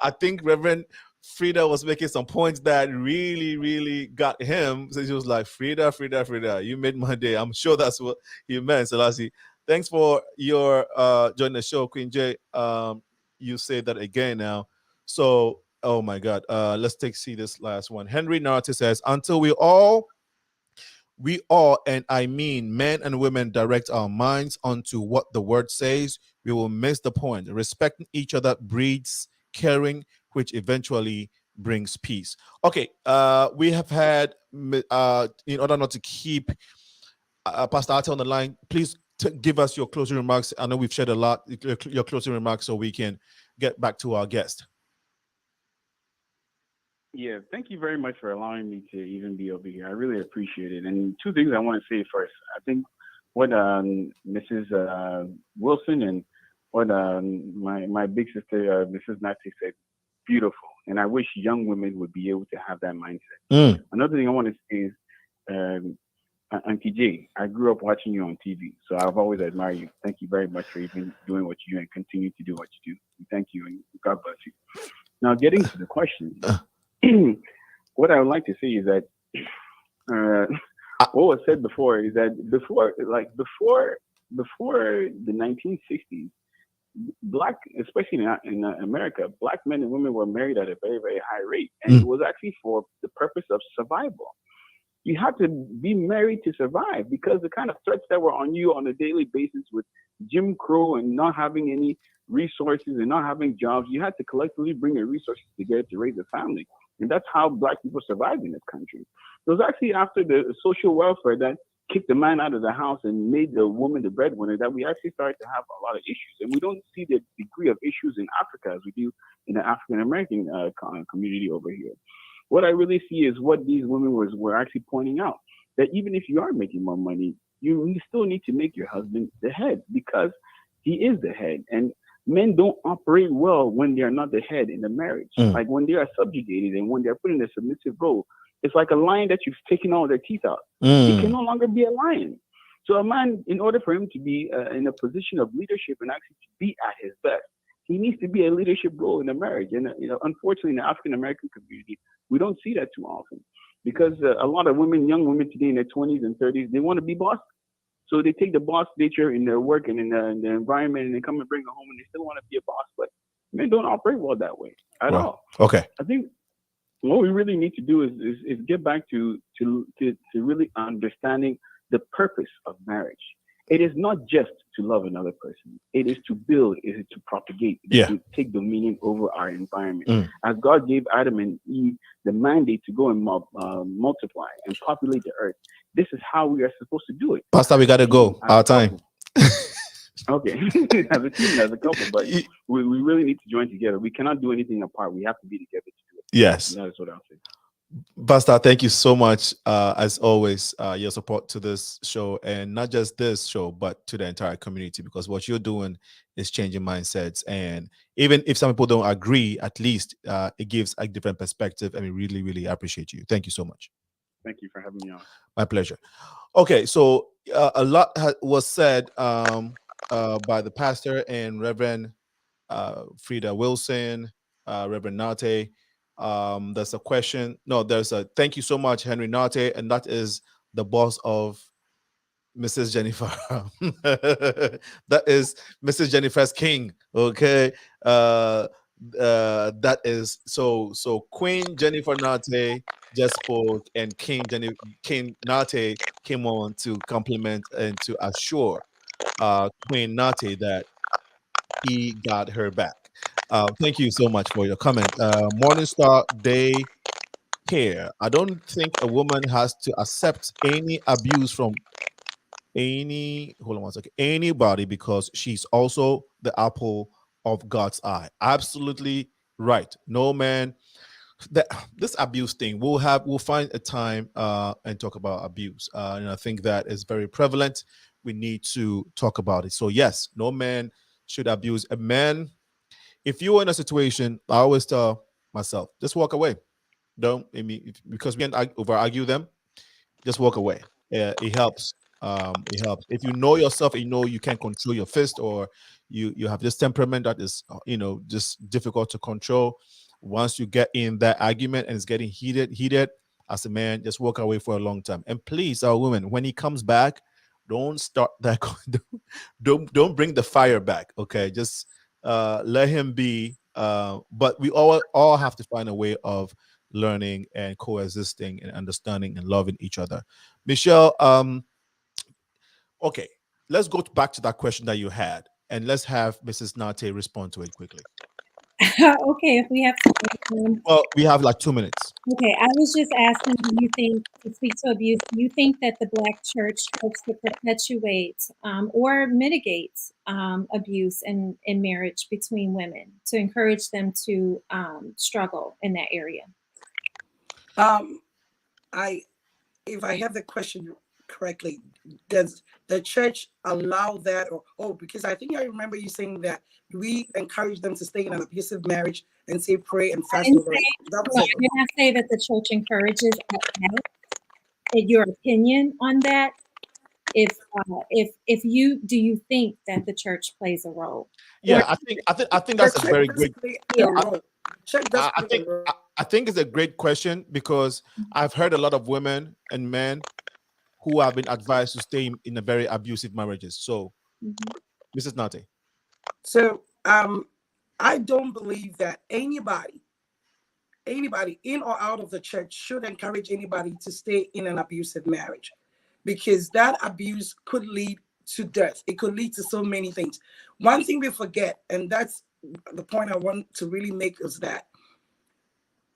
Speaker 2: I think Reverend Freda was making some points that really got him. So he was like, Freda, you made my day. I'm sure that's what he meant. Selassie, thanks for your joining the show, Queen J. You say that again now. So, oh my God. Let's see this last one. Henry Narty says, until we all, and I mean men and women, direct our minds onto what the word says, we will miss the point. Respecting each other breeds caring, which eventually brings peace. Okay, we have had, in order not to keep Pastor Ate on the line, please give us your closing remarks. I know we've shared a lot, your closing remarks, so we can get back to our guest.
Speaker 12: Yeah, thank you very much for allowing me to even be over here. I really appreciate it. And two things I want to say first. I think what Mrs. Wilson and what my big sister, Mrs. Nate, said, beautiful. And I wish young women would be able to have that mindset. Another thing I want to say is, Auntie J, I grew up watching you on TV, so I've always admired you. Thank you very much for even doing what you do and continue to do what you do. Thank you, and God bless you. Now, getting to the question. What I would like to say is that what was said before is that before the 1960s, black, especially in America, black men and women were married at a very, very high rate. And it was actually for the purpose of survival. You had to be married to survive, because the kind of threats that were on you on a daily basis with Jim Crow and not having any resources and not having jobs, you had to collectively bring your resources together to raise a family. And that's how black people survived in this country. It was actually after the social welfare that kicked the man out of the house and made the woman the breadwinner that we actually started to have a lot of issues. And we don't see the degree of issues in Africa as we do in the African American community over here. What I really see is what these women were actually pointing out, that even if you are making more money, you still need to make your husband the head, because he is the head. And men don't operate well when they are not the head in the marriage. Like when they are subjugated and when they're put in a submissive role, it's like a lion that you've taken all their teeth out. He can no longer be a lion. So a man, in order for him to be in a position of leadership and actually to be at his best, he needs to be a leadership role in the marriage. And unfortunately, in the African American community, we don't see that too often, because a lot of women, young women today in their 20s and 30s, they want to be boss. So they take the boss nature in their work and in the environment, and they come and bring it home, and they still want to be a boss. But men don't operate well that way at all.
Speaker 2: Okay.
Speaker 12: I think what we really need to do is get back to really understanding the purpose of marriage. It is not just to love another person. It is to build, it is to propagate, to take dominion over our environment. As God gave Adam and Eve the mandate to go and multiply and populate the earth, this is how we are supposed to do it.
Speaker 2: Pastor, we got to go. Our time.
Speaker 12: Okay. As a team, as a couple, but we really need to join together. We cannot do anything apart. We have to be together to do it.
Speaker 2: Yes.
Speaker 12: That is what I'll say.
Speaker 2: Pastor, thank you so much, as always, your support to this show, and not just this show, but to the entire community, because what you're doing is changing mindsets. And even if some people don't agree, at least it gives a different perspective, and we really, really appreciate you. Thank you so much.
Speaker 12: Thank you for having me on.
Speaker 2: My pleasure. Okay, so a lot was said by the pastor and Reverend Freda Wilson, Reverend NARTEY. There's a question. No, there's a thank you so much, Henry NARTEY, and that is the boss of Mrs. Jennifer. That is Mrs. Jennifer's king. Okay. That is so Queen Jennifer NARTEY just spoke, and King NARTEY came on to compliment and to assure Queen NARTEY that he got her back. Thank you so much for your comment. Morningstar Day Care. I don't think a woman has to accept any abuse from anybody, because she's also the apple of God's eye. Absolutely right. No man. This abuse thing, we'll find a time and talk about abuse. And I think that is very prevalent. We need to talk about it. So yes, no man should abuse a man. If you're in a situation, I always tell myself, just walk away. Don't, because we can't over argue them. Just walk away. It helps. It helps. If you know yourself, and you know you can't control your fist, or you have this temperament that is, just difficult to control. Once you get in that argument and it's getting heated, as a man, just walk away for a long time. And please, our women, when he comes back, don't start that. Don't bring the fire back. Okay, just let him be. But we all have to find a way of learning and coexisting and understanding and loving each other. Michelle, okay, let's go back to that question that you had, and let's have Mrs. NARTEY respond to it quickly.
Speaker 3: Okay, if we have time.
Speaker 2: Well, we have like 2 minutes.
Speaker 3: Okay, I was just asking, do you think, to speak to abuse, do you think that the Black church helps to perpetuate or mitigate abuse in marriage between women, to encourage them to struggle in that area?
Speaker 5: If I have the question correctly, does the church allow that? Or because I think I remember you saying that we encourage them to stay in an abusive marriage and say pray and fast over it.
Speaker 3: I did not say that the church encourages that. Your opinion on that? If you do, you think that the church plays a role?
Speaker 2: Yeah, I think that's a very great. I think it's a great question, because I've heard a lot of women and men who have been advised to stay in a very abusive marriages. So, Mrs. NARTEY.
Speaker 5: So I don't believe that anybody in or out of the church should encourage anybody to stay in an abusive marriage, because that abuse could lead to death. It could lead to so many things. One thing we forget, and that's the point I want to really make, is that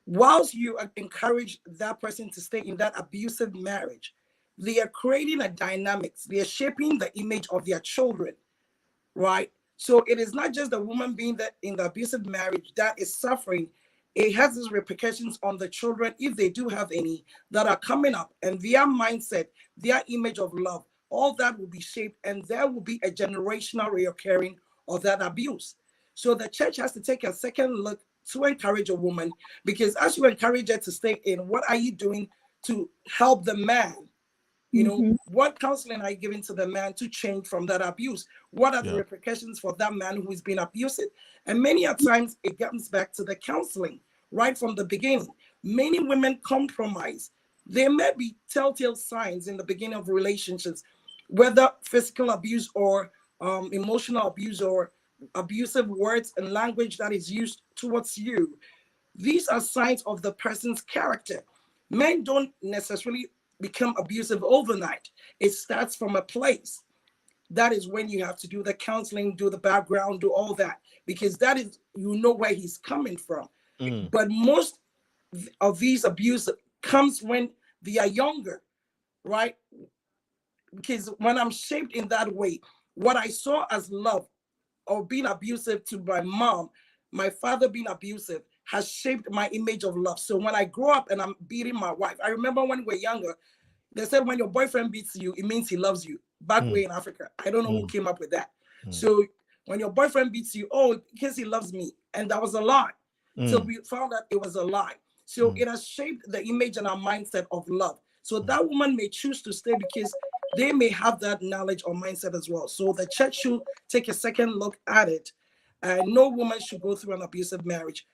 Speaker 5: whilst you encourage that person to stay in that abusive marriage, they are creating a dynamics. They are shaping the image of their children, right? So it is not just the woman being that in the abusive marriage that is suffering. It has its repercussions on the children, if they do have any, that are coming up, and their mindset, their image of love, all that will be shaped, and there will be a generational reoccurring of that abuse. So the church has to take a second look to encourage a woman, because as you encourage her to stay in, what are you doing to help the man? You know, what counseling are you giving to the man to change from that abuse? What are the repercussions for that man who is being abusive? And many a times it comes back to the counseling right from the beginning. Many women compromise. There may be telltale signs in the beginning of relationships, whether physical abuse or emotional abuse or abusive words and language that is used towards you. These are signs of the person's character. Men don't necessarily become abusive overnight. It starts from a place. That is when you have to do the counseling, do the background, do all that, because that is, you know, where he's coming from. But most of these abuse comes when they are younger, right? Because when I'm shaped in that way, what I saw as love or being abusive to my mom, my father being abusive, has shaped my image of love. So when I grow up and I'm beating my wife, I remember when we were younger, they said when your boyfriend beats you, it means he loves you. Back way in Africa. I don't know who came up with that. So when your boyfriend beats you, oh, because he loves me. And that was a lie. So we found out it was a lie. So it has shaped the image and our mindset of love. So that woman may choose to stay because they may have that knowledge or mindset as well. So the church should take a second look at it. No woman should go through an abusive marriage,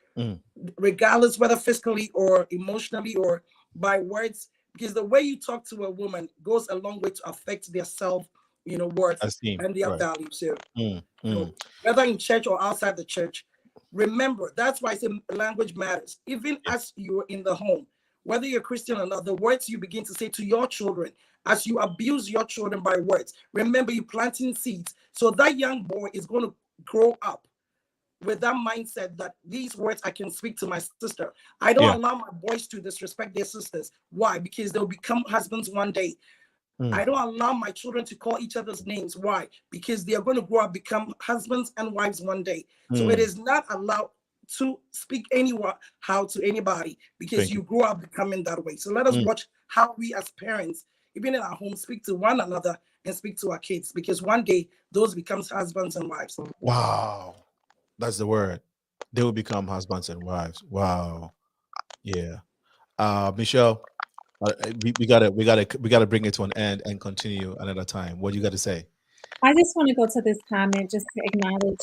Speaker 5: regardless whether physically or emotionally or by words, because the way you talk to a woman goes a long way to affect their self, worth and their value. So, whether in church or outside the church, remember, that's why I say language matters. Even as you're in the home, whether you're Christian or not, the words you begin to say to your children, as you abuse your children by words, remember you're planting seeds. So that young boy is going to grow up with that mindset that these words I can speak to my sister. I don't allow my boys to disrespect their sisters. Why? Because they'll become husbands one day. I don't allow my children to call each other's names. Why? Because they are going to grow up, become husbands and wives one day. So it is not allowed to speak anyone how to anybody, because you grow up becoming that way. So let us watch how we as parents, even in our home, speak to one another and speak to our kids, because one day those becomes husbands and wives.
Speaker 2: Wow. That's the word. They will become husbands and wives. Wow. Yeah. Michelle, we gotta bring it to an end and continue another time. What do you got to say?
Speaker 3: I just want to go to this comment just to acknowledge,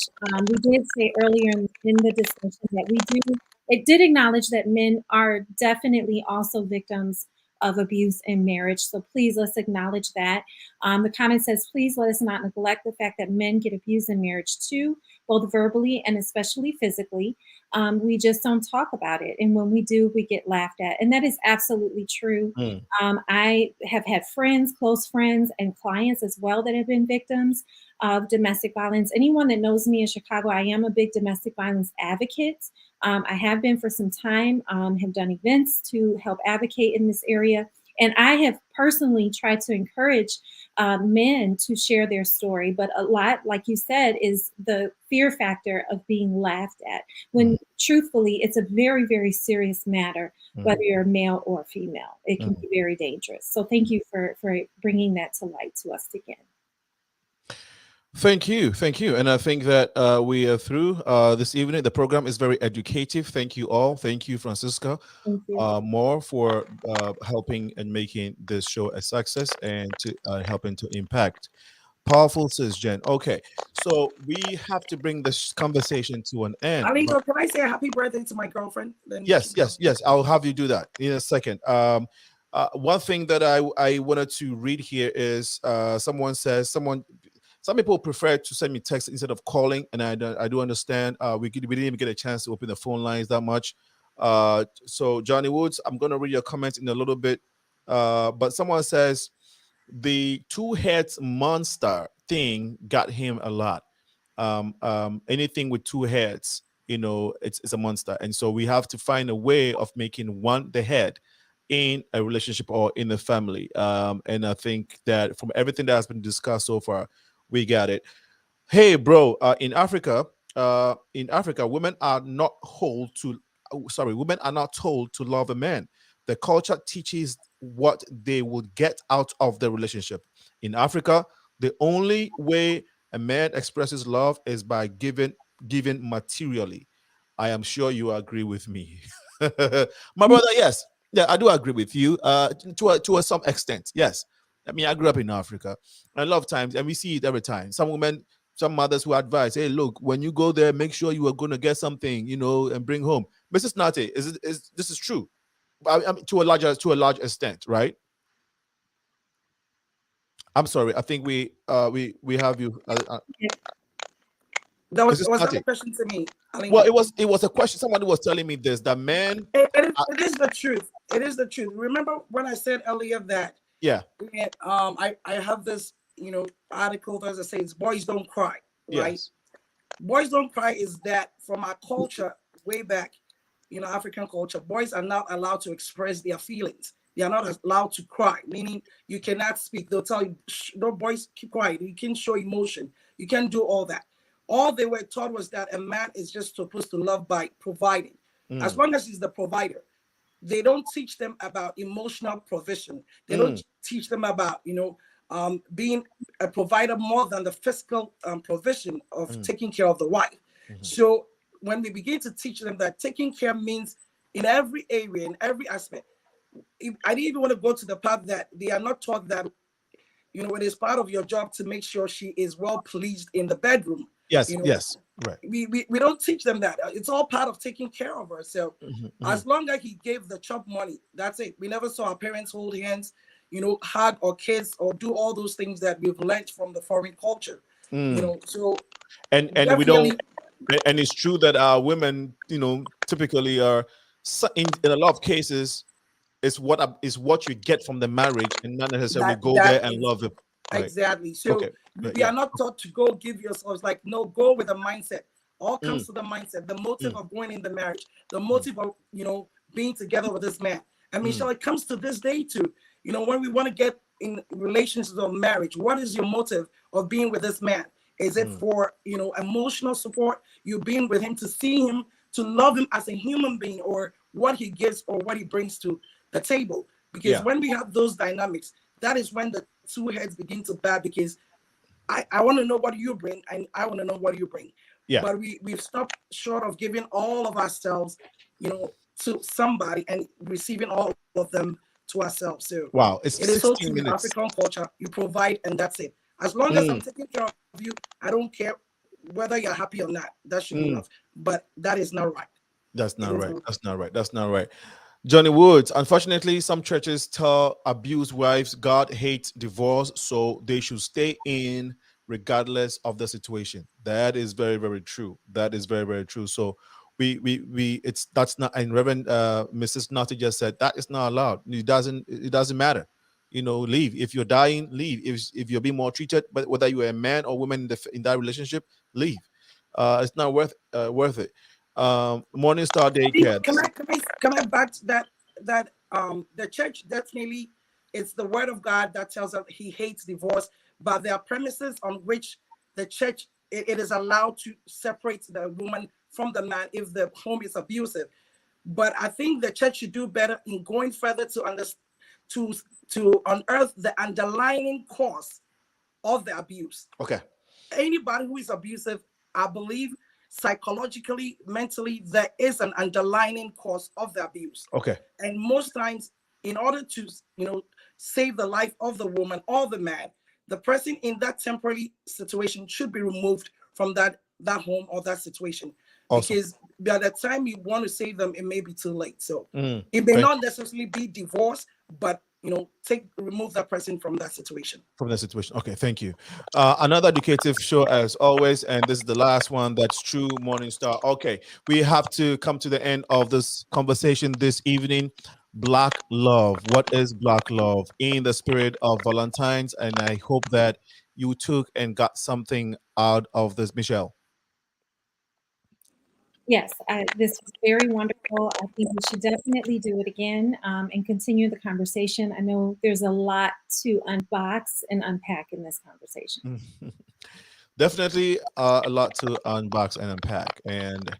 Speaker 3: we did say earlier in the discussion that it did acknowledge that men are definitely also victims of abuse in marriage. So please, let's acknowledge that. The comment says, please let us not neglect the fact that men get abused in marriage too, both verbally and especially physically. We just don't talk about it. And when we do, we get laughed at. And that is absolutely true. I have had friends, close friends, and clients as well that have been victims of domestic violence. Anyone that knows me in Chicago, I am a big domestic violence advocate. I have been for some time, have done events to help advocate in this area. And I have personally tried to encourage men to share their story. But a lot, like you said, is the fear factor of being laughed at. When truthfully, it's a very, very serious matter, whether you're a male or female. It can be very dangerous. So thank you for bringing that to light to us again.
Speaker 2: Thank you. And I think that we are through this evening. The program is very educative. Thank you all. Thank you, Francisca, more for helping and making this show a success and to helping to impact. Powerful, sis Jen. Okay, so we have to bring this conversation to an end.
Speaker 5: Alingo, can I say a happy birthday to my girlfriend?
Speaker 2: Yes. I'll have you do that in a second. One thing that I wanted to read here is someone Some people prefer to send me text instead of calling, and I do understand. We didn't even get a chance to open the phone lines that much. So Johnny Woods, I'm going to read your comments in a little bit. But someone says the two heads monster thing got him a lot. Anything with two heads, it's a monster. And so we have to find a way of making one the head in a relationship or in the family. And I think that from everything that has been discussed so far, we got it. Hey, bro, in Africa, women are not women are not told to love a man. The culture teaches what they would get out of the relationship. In Africa, the only way a man expresses love is by giving materially. I am sure you agree with me. My brother, yes. Yeah, I do agree with you to some extent. Yes. I mean, I grew up in Africa. A lot of times, and we see it every time. Some women, some mothers who advise, hey, look, when you go there, make sure you are going to get something, and bring home. Mrs. NARTEY, this is true. I mean, to a large extent, right? I'm sorry. I think we have you.
Speaker 5: That was that a question to me?
Speaker 2: Well, it was a question. Somebody was telling me this, that man.
Speaker 5: It is the truth. It is the truth. Remember when I said earlier that?
Speaker 2: Yeah.
Speaker 5: I have this article that says boys don't cry, right?
Speaker 2: Yes.
Speaker 5: Boys don't cry is that from our culture way back, African culture, boys are not allowed to express their feelings. They are not allowed to cry, meaning you cannot speak. They'll tell you, no, boys, keep quiet. You can't show emotion. You can't do all that. All they were taught was that a man is just supposed to love by providing. As long as he's the provider. They don't teach them about emotional provision. They don't teach them about, being a provider more than the physical provision of taking care of the wife. So when we begin to teach them that taking care means in every area, in every aspect, I didn't even want to go to the part that they are not taught that, it is part of your job to make sure she is well pleased in the bedroom.
Speaker 2: Yes, yes, right.
Speaker 5: We don't teach them that. It's all part of taking care of her. So as long as he gave the chop money, that's it. We never saw our parents hold hands, hug or kiss or do all those things that we've learned from the foreign culture. So
Speaker 2: and we don't. And it's true that our women, typically are in a lot of cases. It's what you get from the marriage, and not necessarily go there and love it. Right.
Speaker 5: Exactly. So we are not taught to go give yourselves no, go with a mindset. All comes to the mindset, the motive of going in the marriage, the motive of being together with this man. I mean, so it comes to this day too. When we want to get in relationships of marriage, what is your motive of being with this man? Is it for emotional support? You being with him to see him, to love him as a human being, or what he gives or what he brings to the table? Because when we have those dynamics, that is when the two heads begin to bat, because I want to know what you bring and I want to know what you bring. Yeah. But we've stopped short of giving all of ourselves, to somebody and receiving all of them to ourselves. So
Speaker 2: wow, it
Speaker 5: is so true in African culture. You provide and that's it. As long as I'm taking care of you, I don't care whether you're happy or not. That should be enough. But that is not right.
Speaker 2: That's not right. That's not right. That's not right. Johnny Woods, unfortunately, some churches tell abused wives God hates divorce, so they should stay in regardless of the situation. That is very, very true. That is very, very true. So that's not, and Reverend Mrs. NARTEY just said that is not allowed. It doesn't matter. Leave. If you're dying, leave. If you're being maltreated, but whether you're a man or woman in that relationship, leave. It's not worth it. Morning Star Daycare.
Speaker 5: Can I back to that the church definitely, it's the word of God that tells us he hates divorce, but there are premises on which the church it is allowed to separate the woman from the man if the home is abusive. But I think the church should do better in going further to unearth the underlying cause of the abuse.
Speaker 2: Okay.
Speaker 5: Anybody who is abusive, I believe psychologically, mentally, there is an underlying cause of the abuse.
Speaker 2: Okay.
Speaker 5: And most times, in order to save the life of the woman or the man, the person in that temporary situation should be removed from that home or that situation. Awesome. Because by the time you want to save them, it may be too late. So it may not necessarily be divorce, but remove that person from that situation.
Speaker 2: From the situation. Okay, thank you. Another educative show as always, and this is the last one. That's True Morning Star. Okay, we have to come to the end of this conversation this evening. Black love. What is black love in the spirit of Valentines? And I hope that you took and got something out of this, Michelle.
Speaker 3: Yes, this was very wonderful. I think we should definitely do it again and continue the conversation. I know there's a lot to unbox and unpack in this conversation.
Speaker 2: Definitely a lot to unbox and unpack, and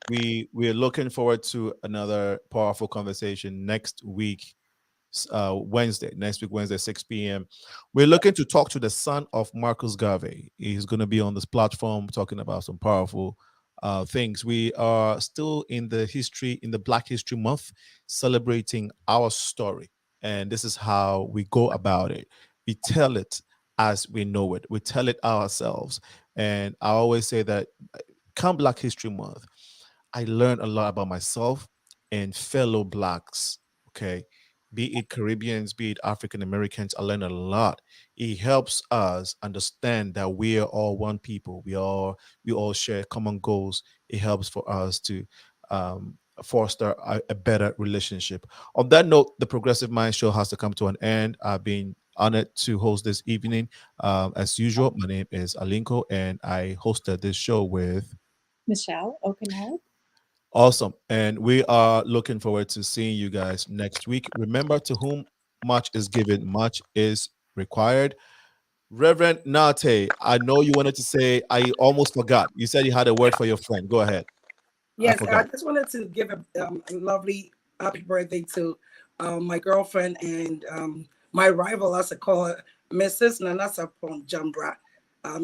Speaker 2: we're looking forward to another powerful conversation next week. Next week, Wednesday, 6 p.m. We're looking to talk to the son of Marcus Garvey. He's going to be on this platform talking about some powerful things. We are still in the Black History Month, celebrating our story. And this is how we go about it. We tell it as we know it. We tell it ourselves. And I always say that come Black History Month, I learned a lot about myself and fellow Blacks. Okay. Be it Caribbeans, be it African Americans, I learned a lot. It helps us understand that we are all one people. We all share common goals. It helps for us to foster a better relationship. On that note, the Progressive Mind Show has to come to an end. I've been honored to host this evening. As usual, my name is Alinko, and I hosted this show with
Speaker 3: Michelle Okenard.
Speaker 2: Awesome. And we are looking forward to seeing you guys next week. Remember, to whom much is given, much is required. Reverend NARTEY, I know you wanted to say, I almost forgot. You said you had a word for your friend. Go ahead.
Speaker 5: Yes, I just wanted to give a lovely happy birthday to my girlfriend and my rival, as I call her, Mrs. Nana Sapon Jambra.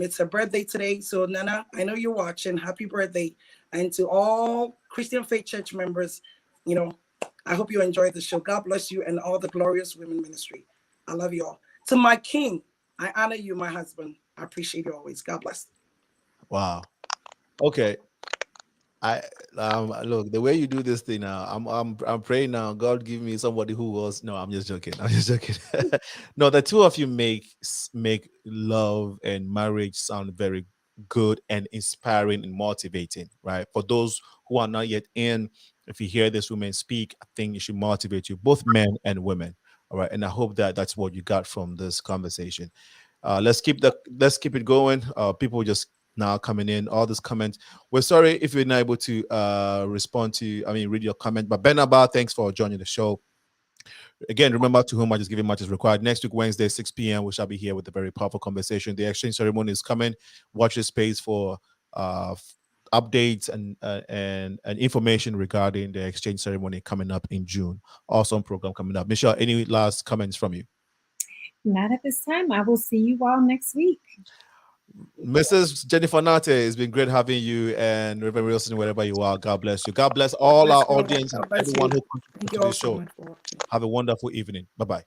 Speaker 5: It's her birthday today. So, Nana, I know you're watching. Happy birthday. And to all Christian Faith Church members, I hope you enjoyed the show. God bless you and all the glorious women ministry. I love you all. To my king, I honor you, my husband. I appreciate you always. God bless.
Speaker 2: Wow. Okay. Look, the way you do this thing now, I'm praying now, God give me somebody who was. No, I'm just joking. No, the two of you make love and marriage sound very good and inspiring and motivating, right? For those who are not yet in, if you hear this woman speak, I think it should motivate you, both men and women. All right, and I hope that that's what you got from this conversation. Let's keep it going. People just now coming in, all these comments. We're sorry if we're not able to read your comment. But Benaba, thanks for joining the show. Again, remember, to whom much is given, much is required. Next week, Wednesday, 6 p.m., we shall be here with a very powerful conversation. The exchange ceremony is coming. Watch this space for updates and information regarding the exchange ceremony coming up in June. Awesome program coming up. Michelle, any last comments from you?
Speaker 3: Not at this time. I will see you all next week.
Speaker 2: Mrs. Jennifer NARTEY, it's been great having you, and Reverend Wilson, wherever you are. God bless you. God bless all our audience and everyone who contributed to this show. Have a wonderful evening. Bye-bye.